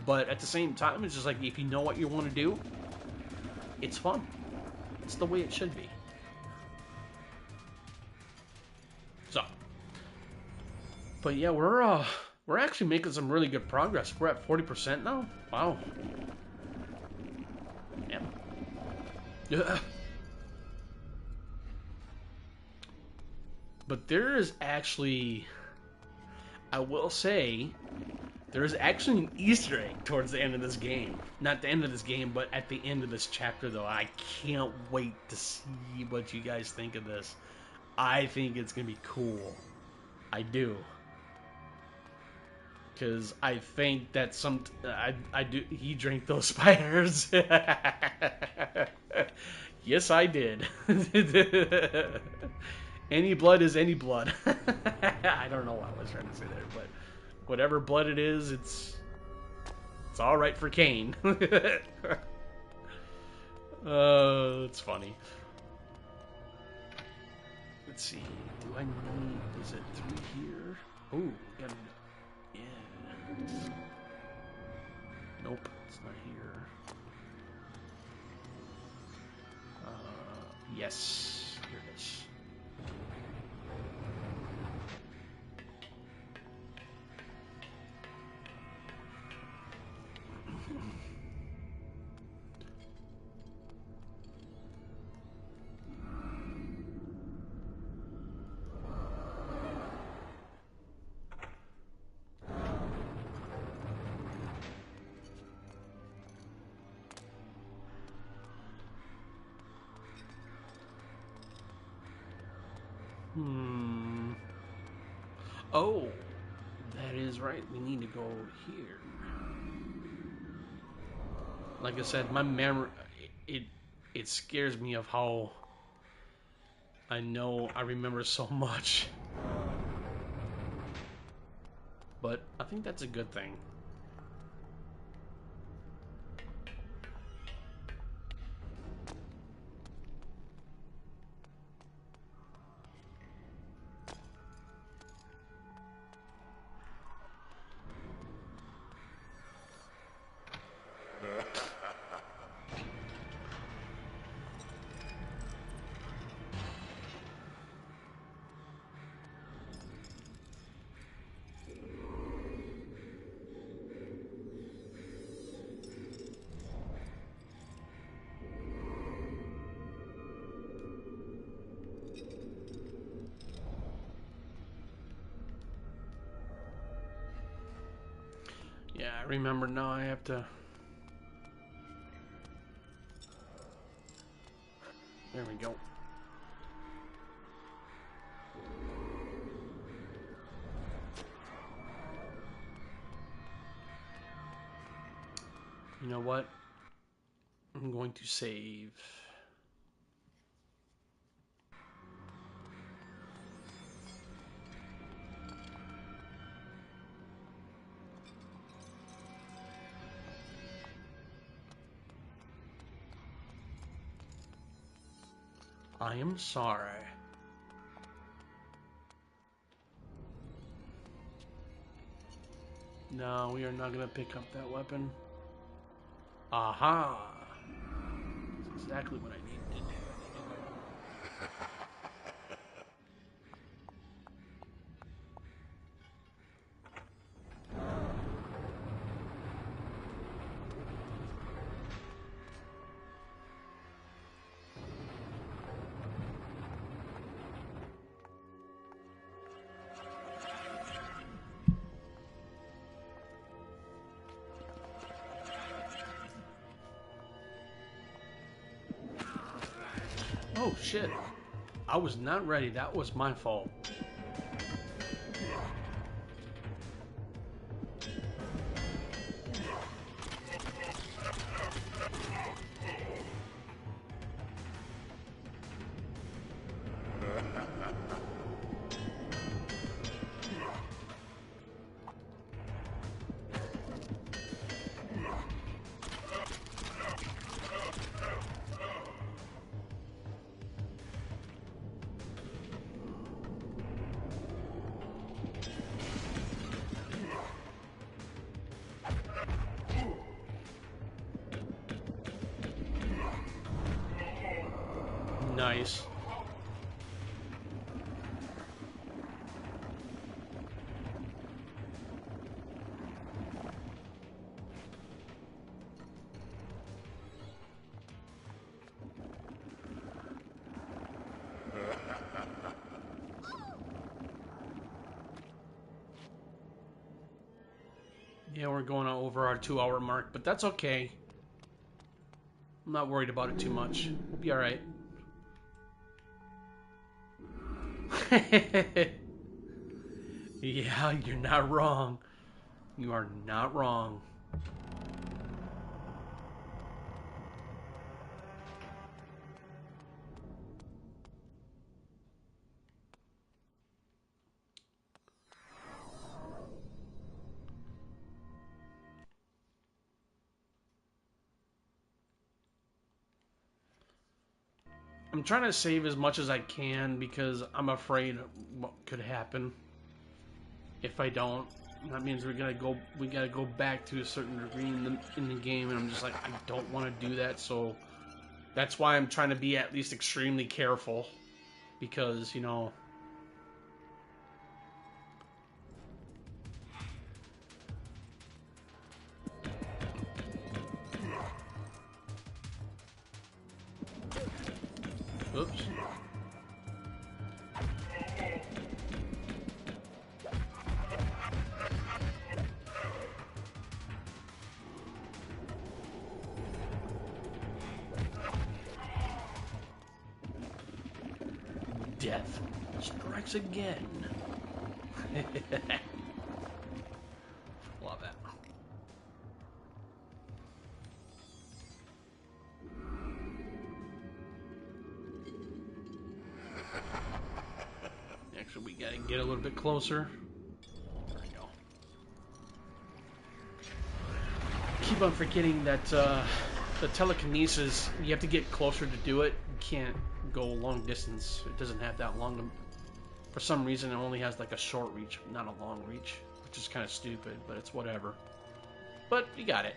But at the same time, it's just like if you know what you want to do, it's fun. It's the way it should be. So, but yeah, we're actually making some really good progress. We're at 40% now. Wow. Yeah. But there is actually, I will say, there is actually an Easter egg towards the end of this game. Not the end of this game, but at the end of this chapter, though. I can't wait to see what you guys think of this. I think it's going to be cool. I do. Because I think that I do. He drank those spiders. Yes, I did. Any blood is any blood. I don't know what I was trying to say there, but whatever blood it is, it's all right for Kane. It's funny. Let's see. Do I need? Is it 3 here? Oh, got it. Yeah. Nope, it's not here. Yes, here it is. Oh, that is right. We need to go here. Like I said, my memory, it scares me of how I know I remember so much. But I think that's a good thing. Yeah, I remember now. I have to. There we go. You know what? I'm going to save. I am sorry. No, we are not going to pick up that weapon. Aha! That's exactly what I needed to do. Oh shit. I was not ready. That was my fault. Nice. Yeah, we're going over our 2-hour mark, but that's okay. I'm not worried about it too much. We'll be alright. Yeah, you're not wrong. You are not wrong. I'm trying to save as much as I can because I'm afraid what could happen if I don't. That means we gotta go back to a certain degree in the game, and I'm just like, I don't want to do that. So that's why I'm trying to be at least extremely careful, because you know. Oops. Death strikes again. Love it. Actually, we gotta get a little bit closer. There we go. Keep on forgetting that the telekinesis, you have to get closer to do it. You can't go long distance. It doesn't have that long. For some reason, it only has like a short reach, not a long reach, which is kind of stupid, but it's whatever. But you got it.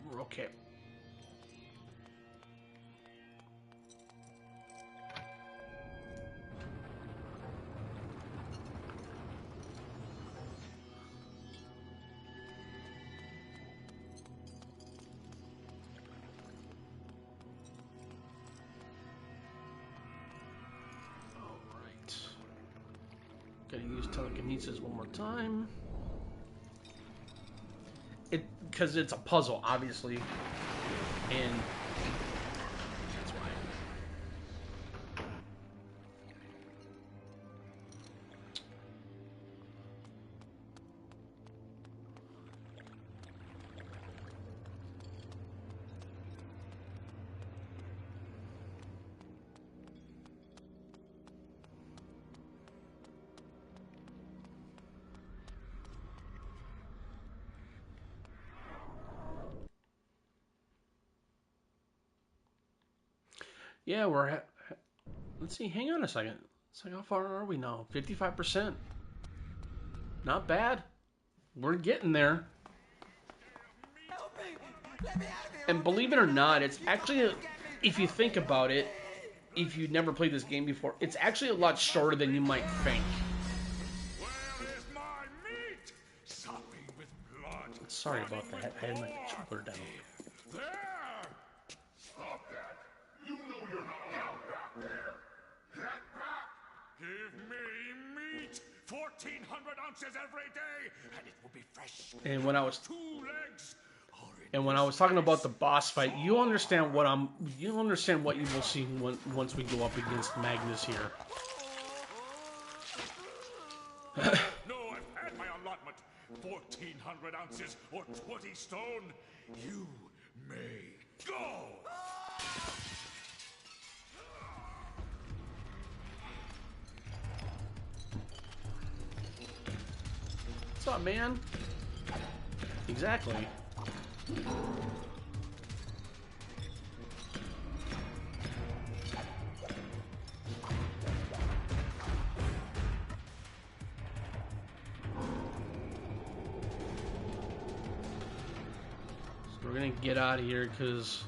We're okay. Gotta use telekinesis one more time. Because it's a puzzle, obviously. And that's why. Yeah, we're at, let's see, hang on a second. It's like, how far are we now? 55%. Not bad. We're getting there. And believe it or not, it's actually, if you think about it, if you've never played this game before, it's actually a lot shorter than you might think. Where is my meat? Sopping with blood. Sorry about that. I had my controller down. There! Stop that! You know you're not allowed back there! Get back! Give me meat! 1,400 ounces every day, and it will be fresh. And when I was, Two legs. And when I was talking about the boss fight, you understand what you will see once we go up against Magnus here. No, I've had my allotment. 1,400 ounces or 20 stone. You may go. What's up, man? Exactly. We're gonna get out of here because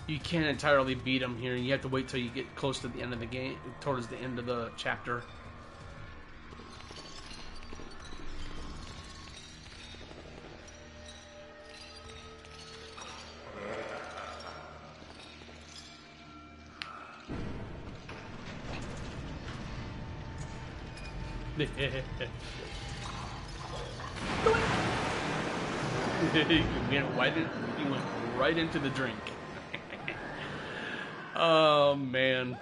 you can't entirely beat him here. You have to wait till you get close to the end of the game, towards the end of the chapter. He went right into the drink. Oh, man.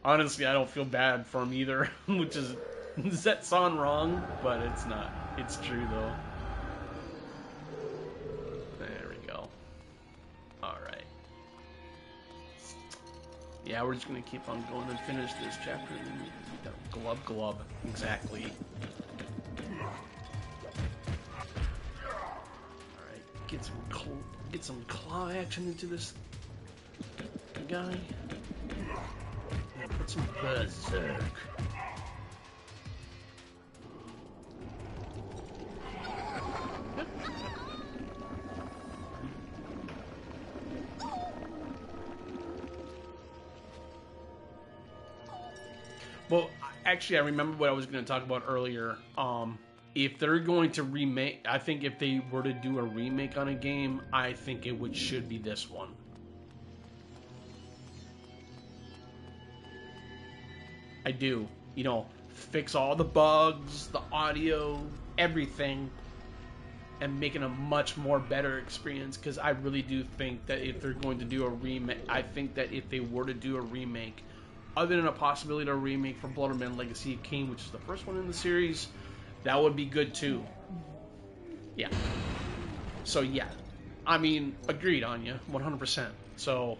Honestly, I don't feel bad for him either, which is, does that sound wrong? But it's not. It's true, though. There we go. Alright. Yeah, we're just gonna keep on going and finish this chapter and then we can be done. Glub glub. Exactly. Alright, get some claw action into this guy. And put some berserk. Well, actually, I remember what I was going to talk about earlier. If they're going to remake, I think if they were to do a remake on a game, I think should be this one. I do. You know, fix all the bugs, the audio, everything, and make it a much more better experience. Because I really do think that if they're going to do a remake, I think that if they were to do a remake, other than a possibility of a remake for Blood Omen Legacy of Kain, which is the first one in the series, that would be good too. Yeah. So yeah. I mean, agreed on you, 100%. So,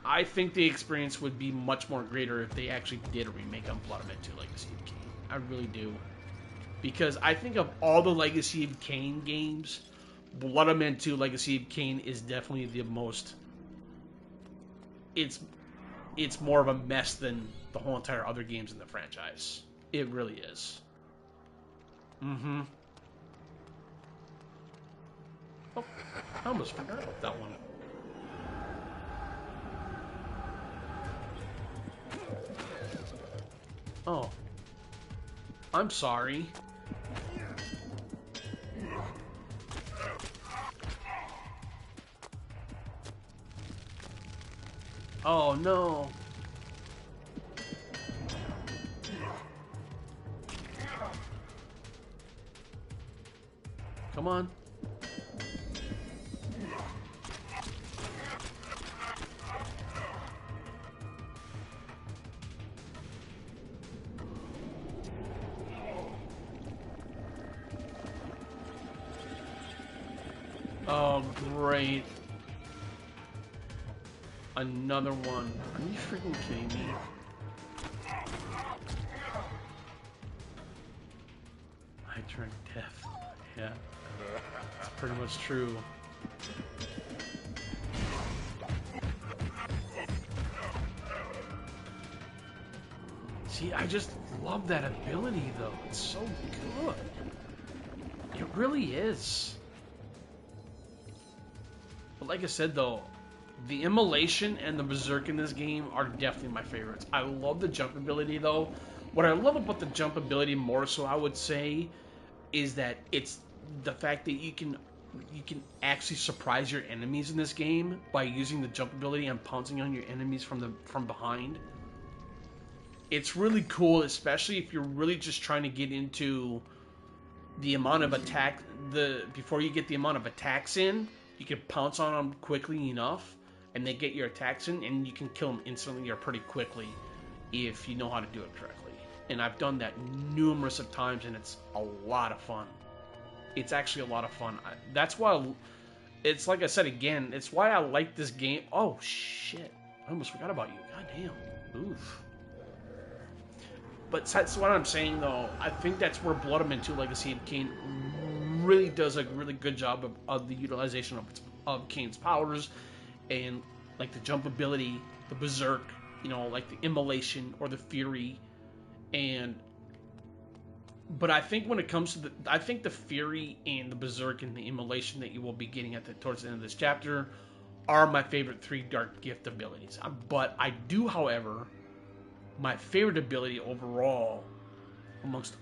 I think the experience would be much more greater if they actually did a remake on Blood Omen 2 Legacy of Kain. I really do. Because I think of all the Legacy of Kain games, Blood Omen 2 Legacy of Kain is definitely the most... It's more of a mess than the whole entire other games in the franchise. It really is. Mm-hmm. Oh, I almost forgot about that one. Oh. I'm sorry. Oh, no. Come on. Oh, great. Another one. Are you freaking kidding me? I drank death. Yeah. It's pretty much true. See, I just love that ability, though. It's so good. It really is. But like I said, though, the Immolation and the Berserk in this game are definitely my favorites. I love the jump ability, though. What I love about the jump ability more so, I would say, is that it's the fact that you can actually surprise your enemies in this game by using the jump ability and pouncing on your enemies from behind. it's really cool, especially if you're really just trying to get into the amount of attack. Before you get the amount of attacks in, you can pounce on them quickly enough, and they get your attacks in, and you can kill them instantly or pretty quickly if you know how to do it correctly. And I've done that numerous of times, and it's a lot of fun. It's actually a lot of fun. That's why it's like I said again. It's why I like this game. Oh shit! I almost forgot about you. God damn. Oof. But that's what I'm saying, though. I think that's where Blood Omen 2 Legacy of Kain really does a really good job of the utilization of Kain's powers, and like the jump ability, the berserk, you know, like the immolation or the fury, but I think when it comes to I think the fury and the berserk and the immolation that you will be getting towards the end of this chapter are my favorite 3 dark gift abilities. But I do, however, my favorite ability overall, amongst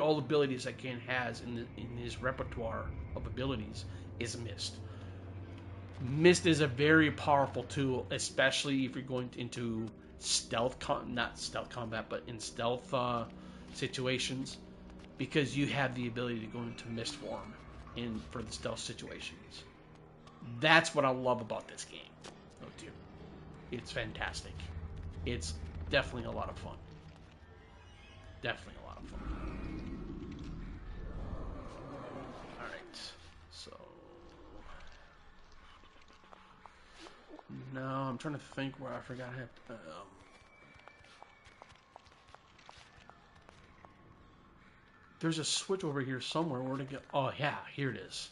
all abilities that Kain has in his repertoire of abilities, is Mist. Mist is a very powerful tool, especially if you're going into not stealth combat, but in stealth situations, because you have the ability to go into Mist form for the stealth situations. That's what I love about this game. Oh dear, it's fantastic. It's definitely a lot of fun. Definitely a lot of fun. Alright, so now I'm trying to think where I forgot I have. There's a switch over here somewhere. Where to go? Oh yeah, here it is.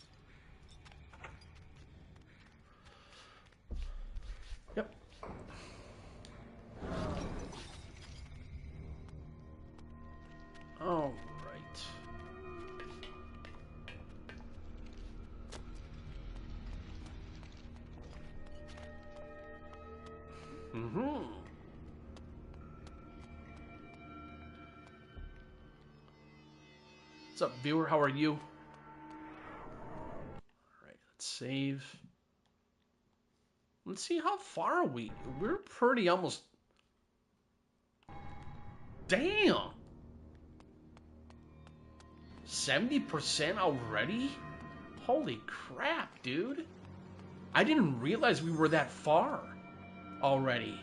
Yep. All right. Mm-hmm. What's up, viewer? How are you? All right, let's save. Let's see how far are we. We're pretty almost. Damn. 70% already? Holy crap, dude. I didn't realize we were that far already.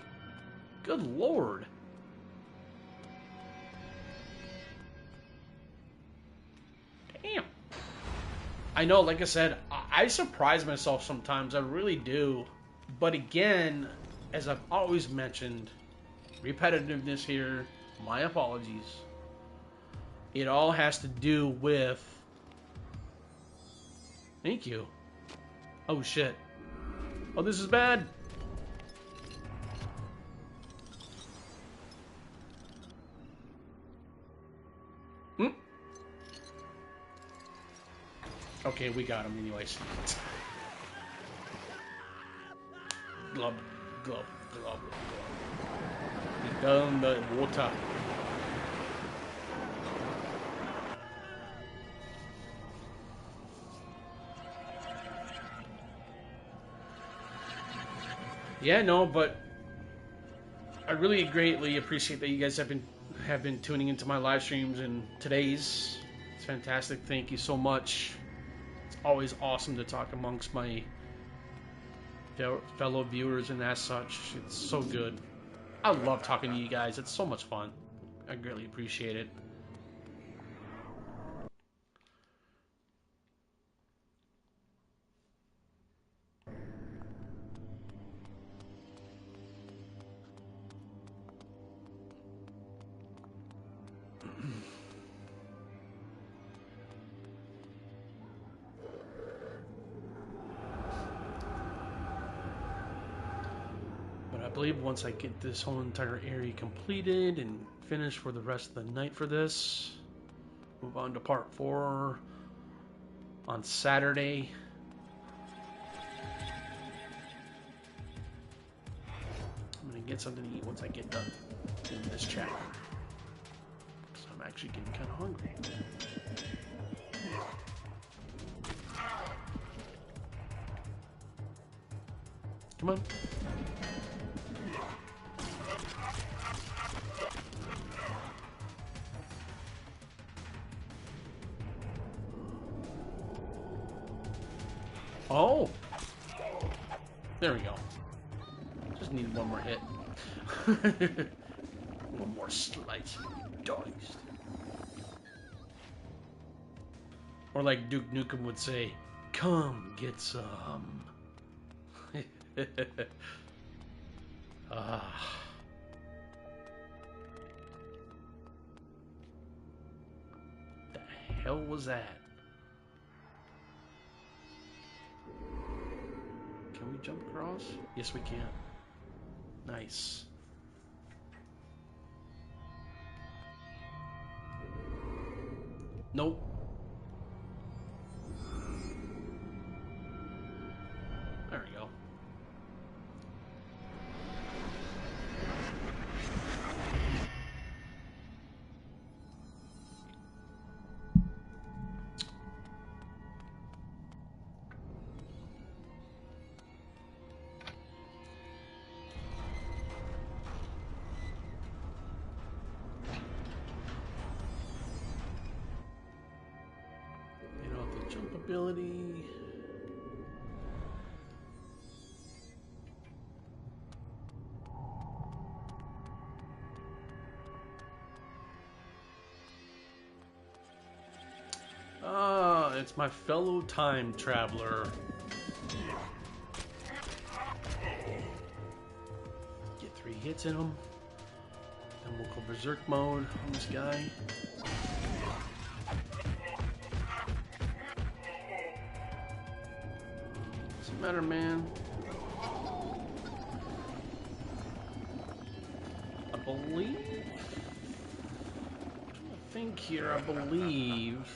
Good lord. Damn. I know, like I said, I surprise myself sometimes. I really do. But again, as I've always mentioned, repetitiveness here, my apologies. It all has to do with... Thank you. Oh shit. Oh, this is bad. Okay, we got him anyways. Glub, glub, glub, glub. He's down the water. Yeah, no, but I really greatly appreciate that you guys have been tuning into my live streams and today's. It's fantastic. Thank you so much. It's always awesome to talk amongst my fellow viewers and as such. It's so good. I love talking to you guys. It's so much fun. I greatly appreciate it. I believe once I get this whole entire area completed and finished for the rest of the night for this, move on to part 4 on Saturday. I'm gonna get something to eat once I get done in this chat, because I'm actually getting kind of hungry. Come on. Oh! There we go. Just need one more hit. One more slice. Diced. Or like Duke Nukem would say, come get some. Ah. The hell was that? Can we jump across? Yes, we can. Nice. Nope. There we go. You know, the jump ability. Ah, it's my fellow time traveler. Get 3 hits in him. Then we'll go berserk mode on this guy. Doesn't matter, man. I believe. I think here, I believe.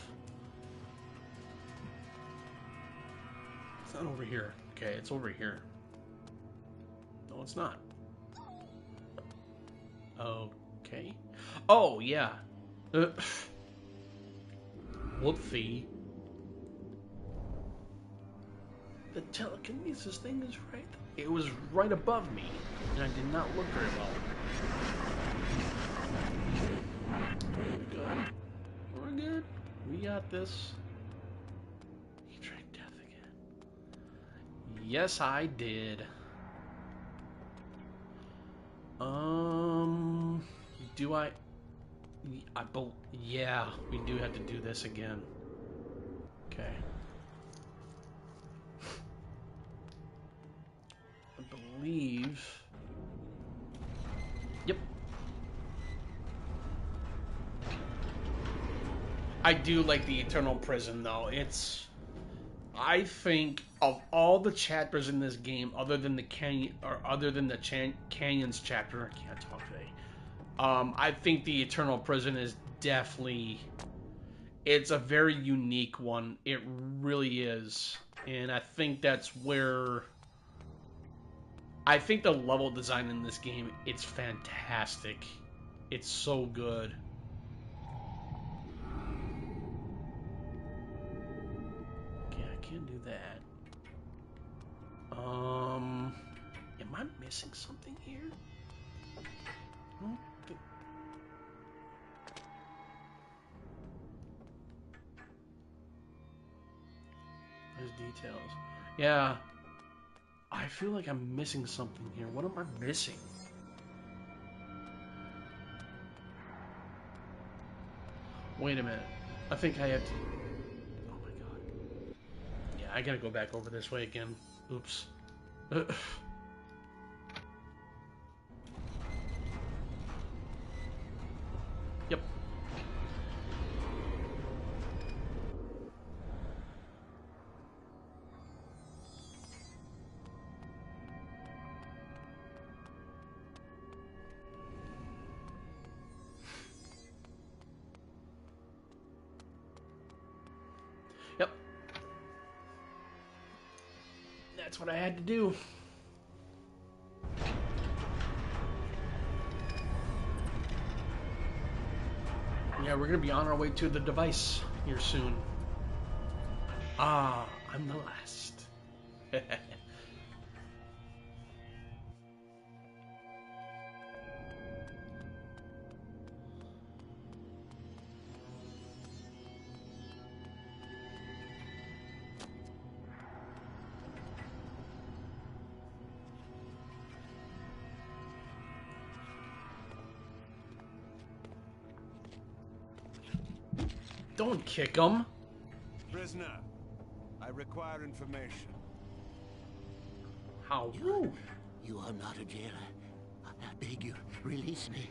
It's not over here. Okay, it's over here. No, it's not. Okay. Oh, yeah. Whoopsie. The telekinesis thing is right. It was right above me, and I did not look very well. We're good. We're good. We got this. You drank death again. Yes, I did. Do I? Yeah, we do have to do this again. Okay. I believe. Yep. I do like the Eternal Prison, though. I think of all the chapters in this game, other than the Canyons chapter, I can't talk today. I think the Eternal Prison is definitely. It's a very unique one. It really is, and I think that's where. I think the level design in this game, it's fantastic. It's so good. Okay, I can't do that. Am I missing something here? There's details. Yeah. I feel like I'm missing something here. What am I missing? Wait a minute. I think I have to... Oh my god. Yeah, I gotta go back over this way again. Oops. Yep. Yep. That's what I had to do. Yeah, we're gonna be on our way to the device here soon. Ah, I'm the last. Don't kick him. Prisoner, I require information. How rude. You are not a jailer. I beg you, release me.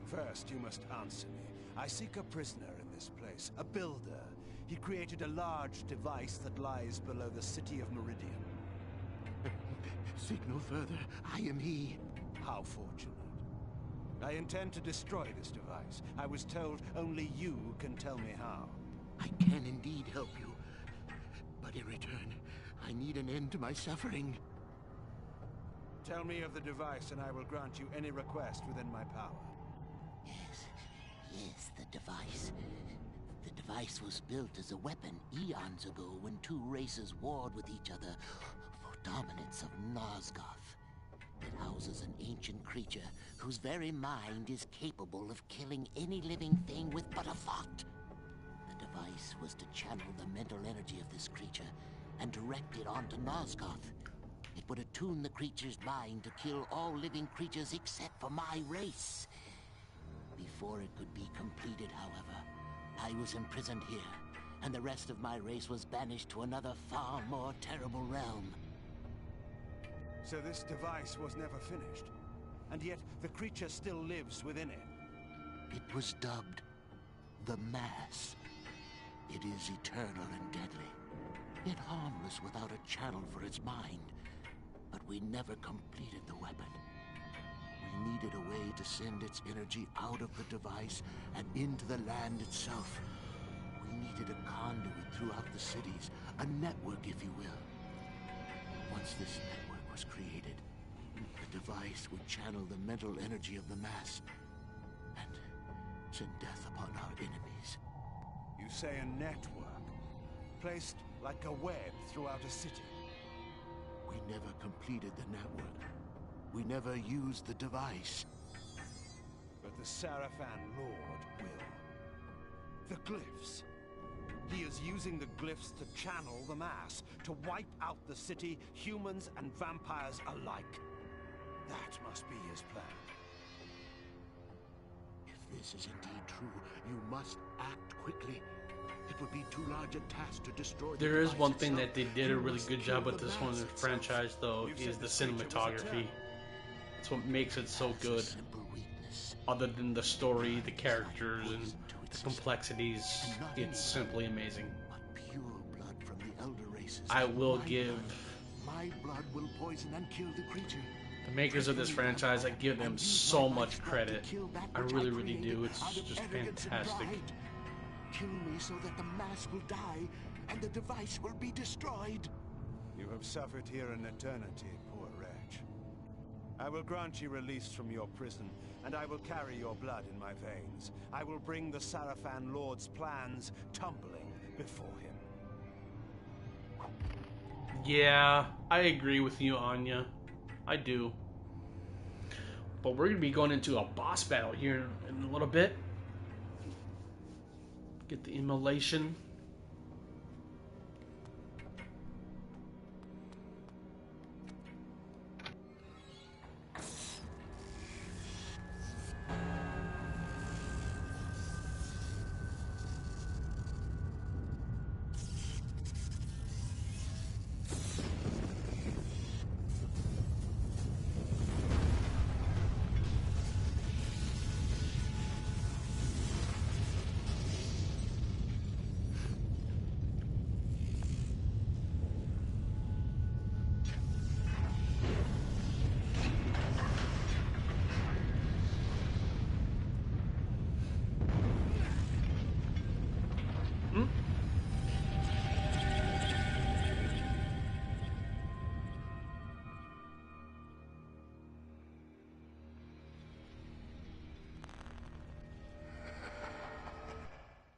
First, you must answer me. I seek a prisoner in this place, a builder. He created a large device that lies below the city of Meridian. Seek no further. I am he. How fortunate. I intend to destroy this device. I was told only you can tell me how. I can indeed help you. But in return, I need an end to my suffering. Tell me of the device and I will grant you any request within my power. Yes, the device. The device was built as a weapon eons ago when two races warred with each other for dominance of Nosgoth. It houses an ancient creature whose very mind is capable of killing any living thing with but a thought. The device was to channel the mental energy of this creature and direct it onto Nosgoth. It would attune the creature's mind to kill all living creatures except for my race. Before it could be completed, however, I was imprisoned here, and the rest of my race was banished to another far more terrible realm. So this device was never finished, and yet the creature still lives within it. It was dubbed the Mass. It is eternal and deadly, yet harmless without a channel for its mind. But we never completed the weapon. We needed a way to send its energy out of the device and into the land itself. We needed a conduit throughout the cities, a network, if you will. Once this network was created, the device would channel the mental energy of the Mass and send death upon our enemies. You say a network, placed like a web throughout a city. We never completed the network. We never used the device. But the Sarafan Lord will. The glyphs. He is using the glyphs to channel the Mass, to wipe out the city, humans and vampires alike. That must be his plan. If this is indeed true, you must act quickly. It would be too large a task to destroy the There is device one thing itself. that they did a You really must good kill job with the this one Mass in the itself. franchise, though, You've is said the this creature was cinematography. eternal. That's what makes it so That's a good. simple weakness. Other than the story, the Blood is like characters, and poison to the its system. complexities, And not any it's blood, simply amazing. but pure blood from the elder races. I will My give my blood will poison and kill the creature. the makers of this franchise, I give them so much credit. I really, really do. It's just fantastic. Kill me so that the Mass will die and the device will be destroyed. You have suffered here an eternity, poor wretch. I will grant you release from your prison, and I will carry your blood in my veins. I will bring the Sarafan Lord's plans tumbling before him. Yeah, I agree with you, Anya. I do. But we're going to be going into a boss battle here in a little bit. Get the immolation.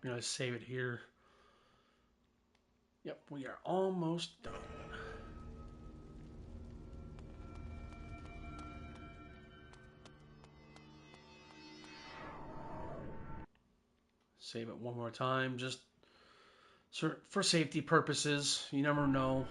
I'm going to save it here. Yep, we are almost done. Save it one more time, just for safety purposes. You never know.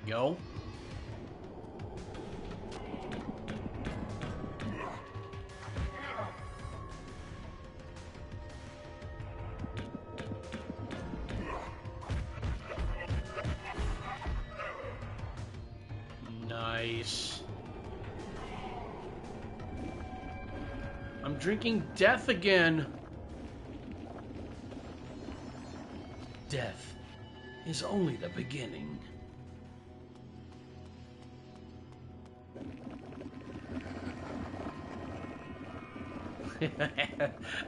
go. Nice. I'm drinking death again. Death is only the beginning.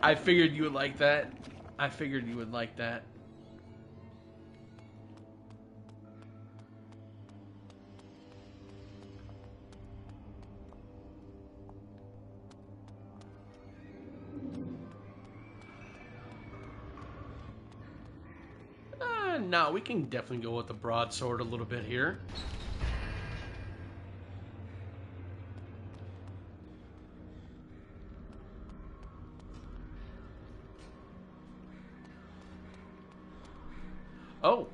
I figured you would like that. I figured you would like that. No, we can definitely go with the broadsword a little bit here. Oh.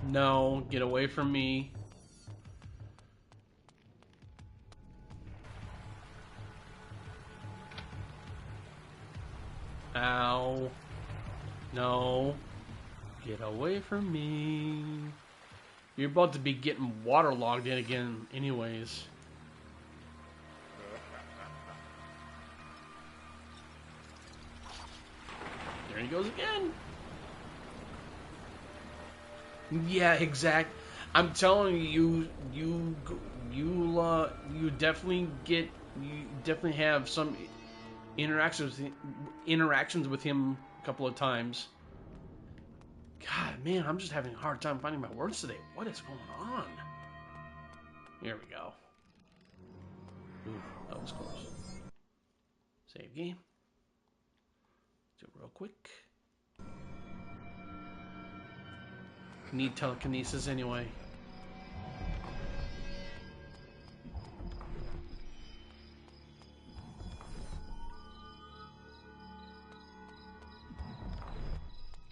No, get away from me. Ow. No. Get away from me. You're about to be getting waterlogged in again anyways. There he goes again. Yeah, exact. I'm telling you, you definitely have some interactions with him a couple of times. God, man, I'm just having a hard time finding my words today. What is going on? Here we go. Ooh, that was close. Save game. Do it real quick. Need telekinesis anyway.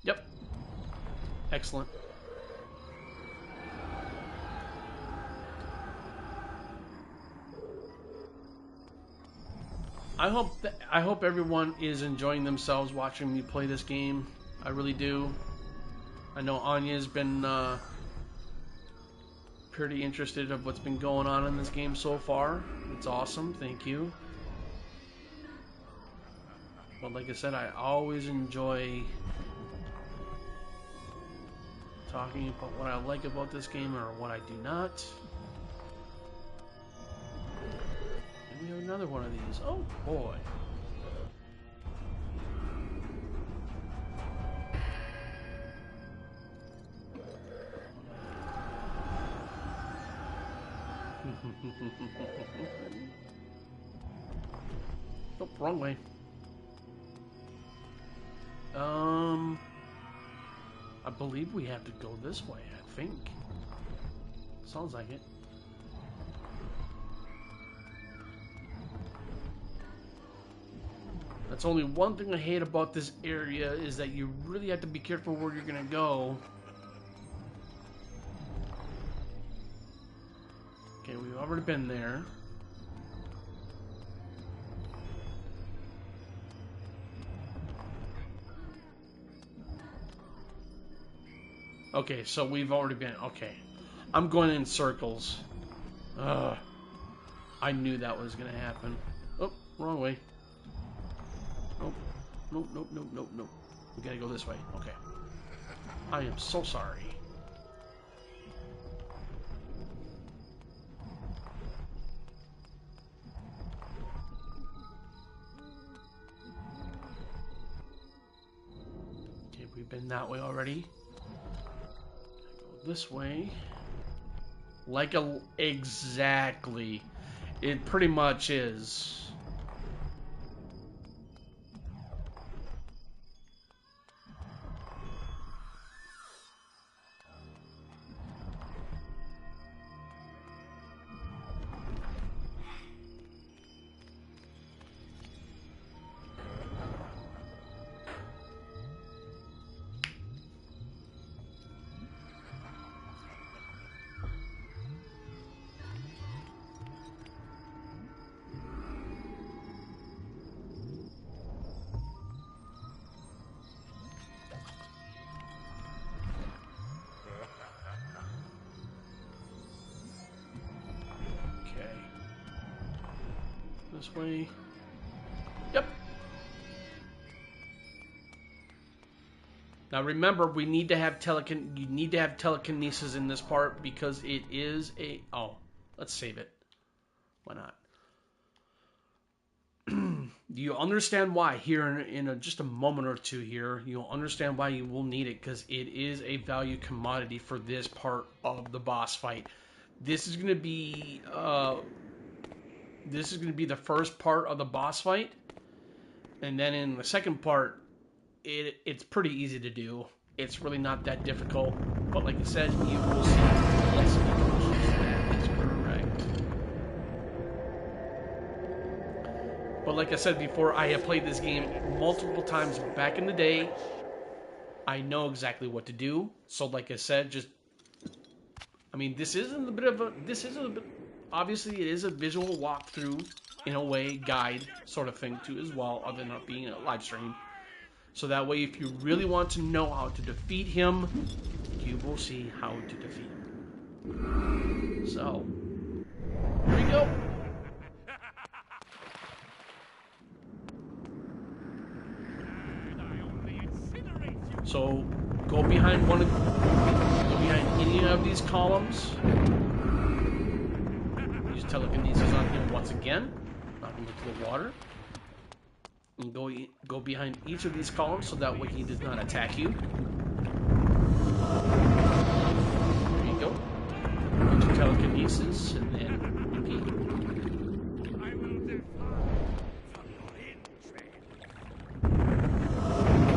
Yep. Excellent. I hope everyone is enjoying themselves watching me play this game. I really do. I know Anya's been pretty interested of what's been going on in this game so far. It's awesome. Thank you. But like I said, I always enjoy talking about what I like about this game or what I do not. And we have another one of these. Oh boy. Oh, wrong way. I believe we have to go this way, I think. Sounds like it. That's only one thing I hate about this area is that you really have to be careful where you're gonna go. Okay, we've already been there. Okay, so we've already been... Okay. I'm going in circles. I knew that was going to happen. Oh, wrong way. Nope. Nope, nope, nope, nope, nope. We gotta go this way. Okay. I am so sorry. Okay, we've been that way already. This way. Like exactly. It pretty much is. This way. Yep. Now remember, we need to have you need to have telekinesis in this part because it is a... Oh, let's save it. Why not? You understand why here in just a moment or two here. You'll understand why you will need it because it is a value commodity for this part of the boss fight. This is going to be the first part of the boss fight, and then in the second part, it's pretty easy to do. It's really not that difficult, but like I said, you will see. Yes, that is correct. But like I said before, I have played this game multiple times back in the day. I know exactly what to do. So like I said, this isn't a bit. Obviously, it is a visual walkthrough in a way, guide sort of thing too as well, other than not being a live stream. So that way, if you really want to know how to defeat him, you will see how to defeat him. So, here we go. So, go behind any of these columns. Use telekinesis on him once again. Knock him into the water. And go behind each of these columns so that way he does not attack you. There you go. Use your telekinesis and then repeat.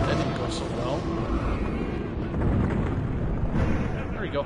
That didn't go so well. There we go.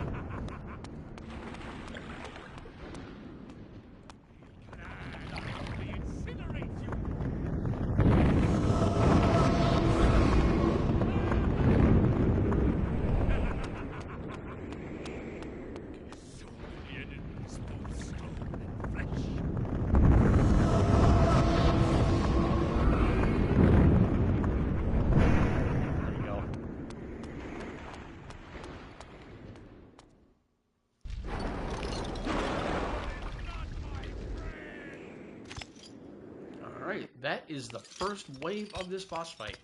That is the first wave of this boss fight.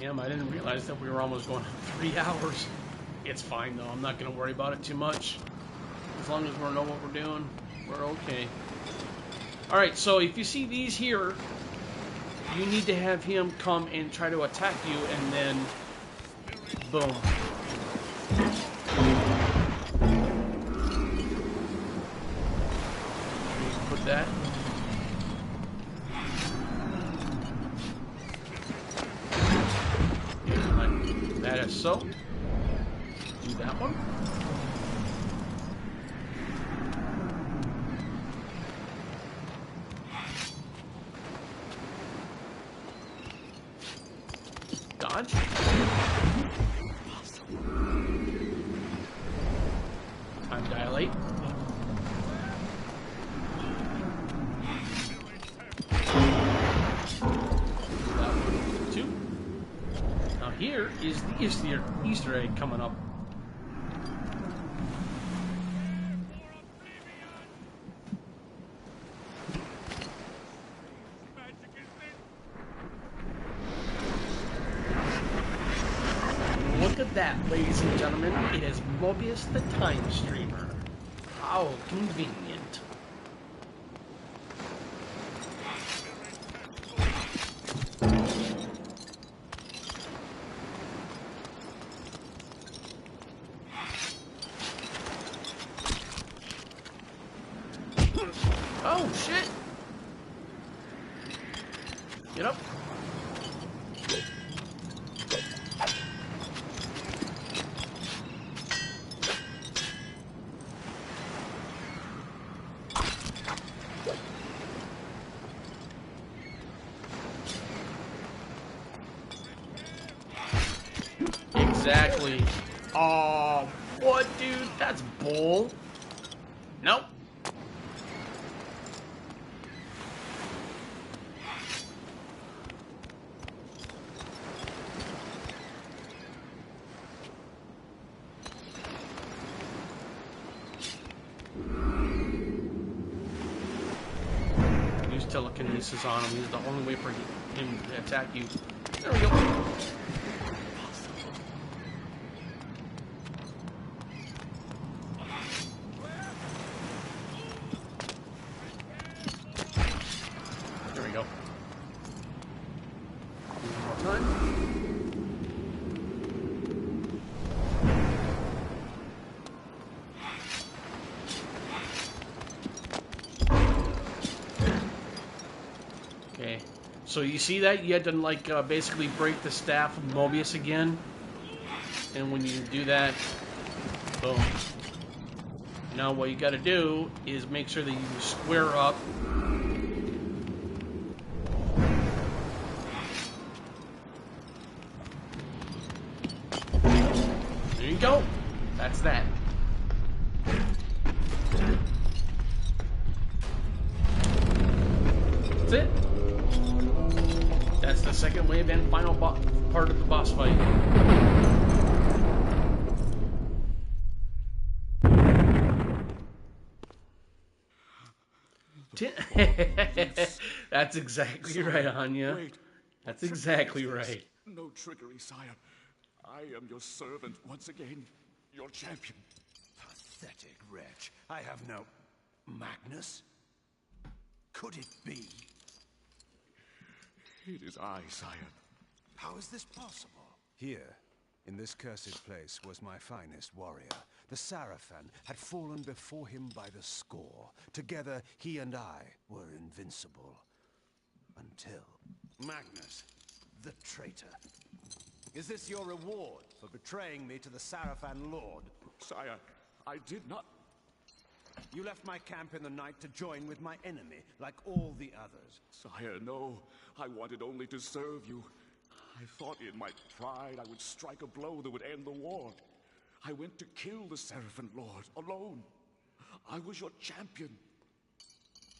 Damn, I didn't realize that we were almost going 3 hours. It's fine though, I'm not going to worry about it too much. As long as we know what we're doing, we're okay. Alright, so if you see these here, you need to have him come and try to attack you, and then boom. Put that. That is so. Do that one. Dodge. Time dilate. That one, 2. Now here is the Easter egg coming up. Look at that, ladies and gentlemen. It is Mobius the Time Streamer. How convenient. Oh, shit! Get up. exactly. Oh, what, dude? That's bull. Nope. Use telekinesis on him. He's the only way for him to attack you. There we go. There we go. One more time. Okay, so you see that? You had to, like, basically break the staff of Mobius again. And when you do that, boom. Now what you gotta do is make sure that you square up. There you go. That's that. That's it. That's the second wave and final part of the boss fight. That's exactly right, Anya. Wait. That's exactly right. No trickery, sire. I am your servant once again, your champion. Pathetic wretch. I have no... Magnus? Could it be? It is I, sire. How is this possible? Here, in this cursed place, was my finest warrior. The Sarafan had fallen before him by the score. Together, he and I were invincible. Until... Magnus, the traitor. Is this your reward for betraying me to the Sarafan Lord? Sire, I did not... You left my camp in the night to join with my enemy, like all the others. Sire, no. I wanted only to serve you. I thought in my pride I would strike a blow that would end the war. I went to kill the Seraphim Lord, alone. I was your champion.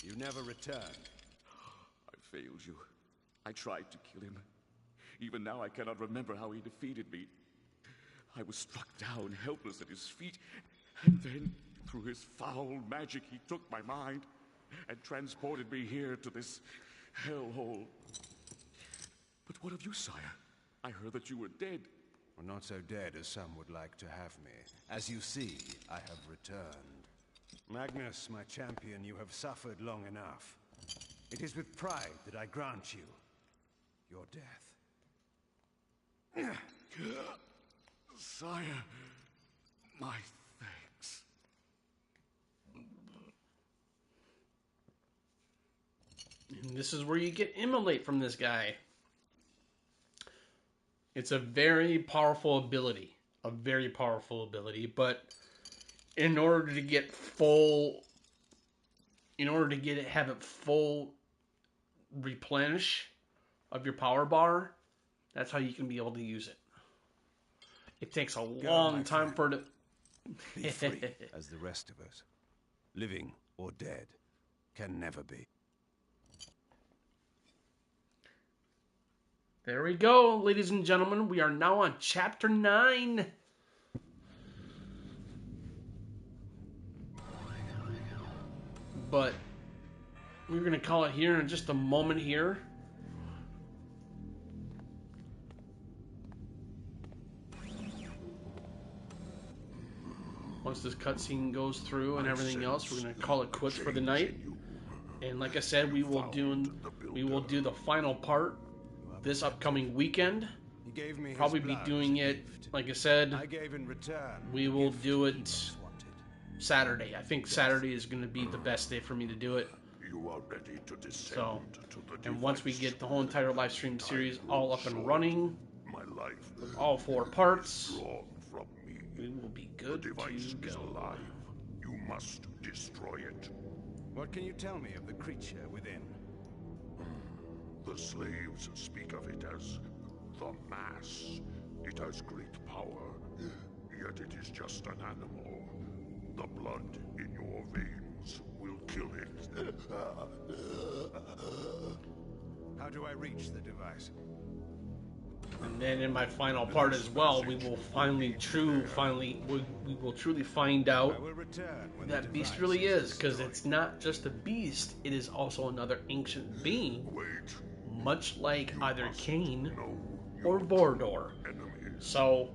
You never returned. I failed you. I tried to kill him. Even now I cannot remember how he defeated me. I was struck down, helpless at his feet, and then, through his foul magic, he took my mind and transported me here to this hellhole. But what of you, sire? I heard that you were dead. Well, not so dead as some would like to have me. As you see, I have returned. Magnus, my champion, you have suffered long enough. It is with pride that I grant you your death. Sire, my thanks. And this is where you get immolate from this guy. It's a very powerful ability. A very powerful ability, but in order to get full... In order to get it, have it full replenish of your power bar, that's how you can be able to use it. It takes a long time for it to... Be free, as the rest of us. Living or dead can never be. There we go, ladies and gentlemen. We are now on Chapter 9. But we're going to call it here in just a moment here. Once this cutscene goes through and everything else, we're going to call it quits for the night. And like I said, we will do the final part this upcoming weekend. Probably be doing it, like I said, we will do it Saturday. I think Saturday is going to be the best day for me to do it. You are ready to descend So, to the and once we device, get the whole entire live stream series all up and running, my life with all 4 parts, drawn from me. we will be good The device to is go. alive. You must destroy it. What can you tell me of the creature within? The slaves speak of it as the Mass. It has great power, yet it is just an animal. The blood in your veins will kill it. How do I reach the device? And then in my final part as well, we will we will truly find out I will return when that the beast device really is, because destroyed. it's not just a beast, it is also another ancient being, Wait, much like either must Cain know or your Vordor. enemies. So,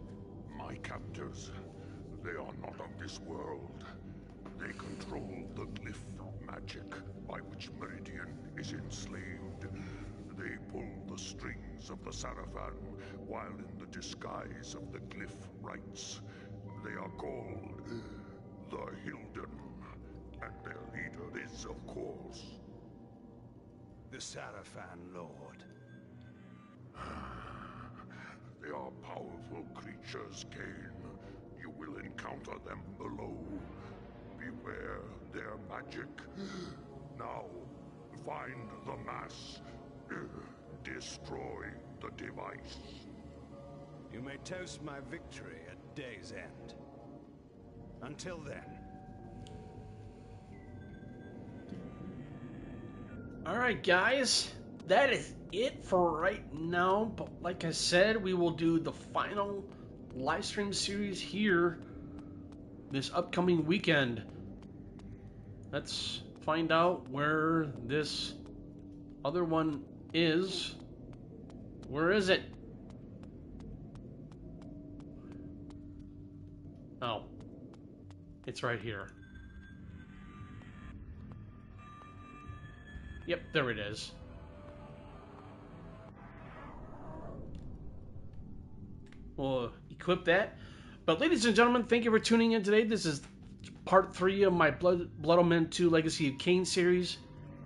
My captors, they are not of this world. They control the glyph magic by which Meridian is enslaved. They pull the strings of the Sarafan while in the disguise of the glyph rites. They are called the Hilden, and their leader is, of course, The Sarafan Lord. They are powerful creatures, Cain. You will encounter them below. Beware their magic. Now, find the mass. Destroy the device. You may toast my victory at day's end. Until then. alright guys, that is it for right now, but like I said, we will do the final live stream series here this upcoming weekend. Let's find out where this other one is. Where is it? Oh, it's right here. Yep, there it is. We'll equip that. But ladies and gentlemen, thank you for tuning in today. This is part 3 of my Blood Omen 2 Legacy of Kain series.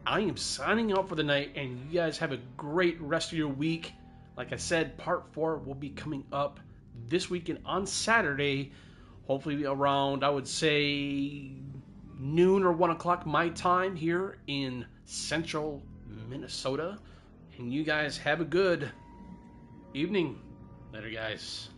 I am signing out for the night, and you guys have a great rest of your week. Like I said, part 4 will be coming up this weekend on Saturday, hopefully around, I would say, noon or 1 o'clock my time here in central Minnesota. And you guys have a good evening. Later, guys.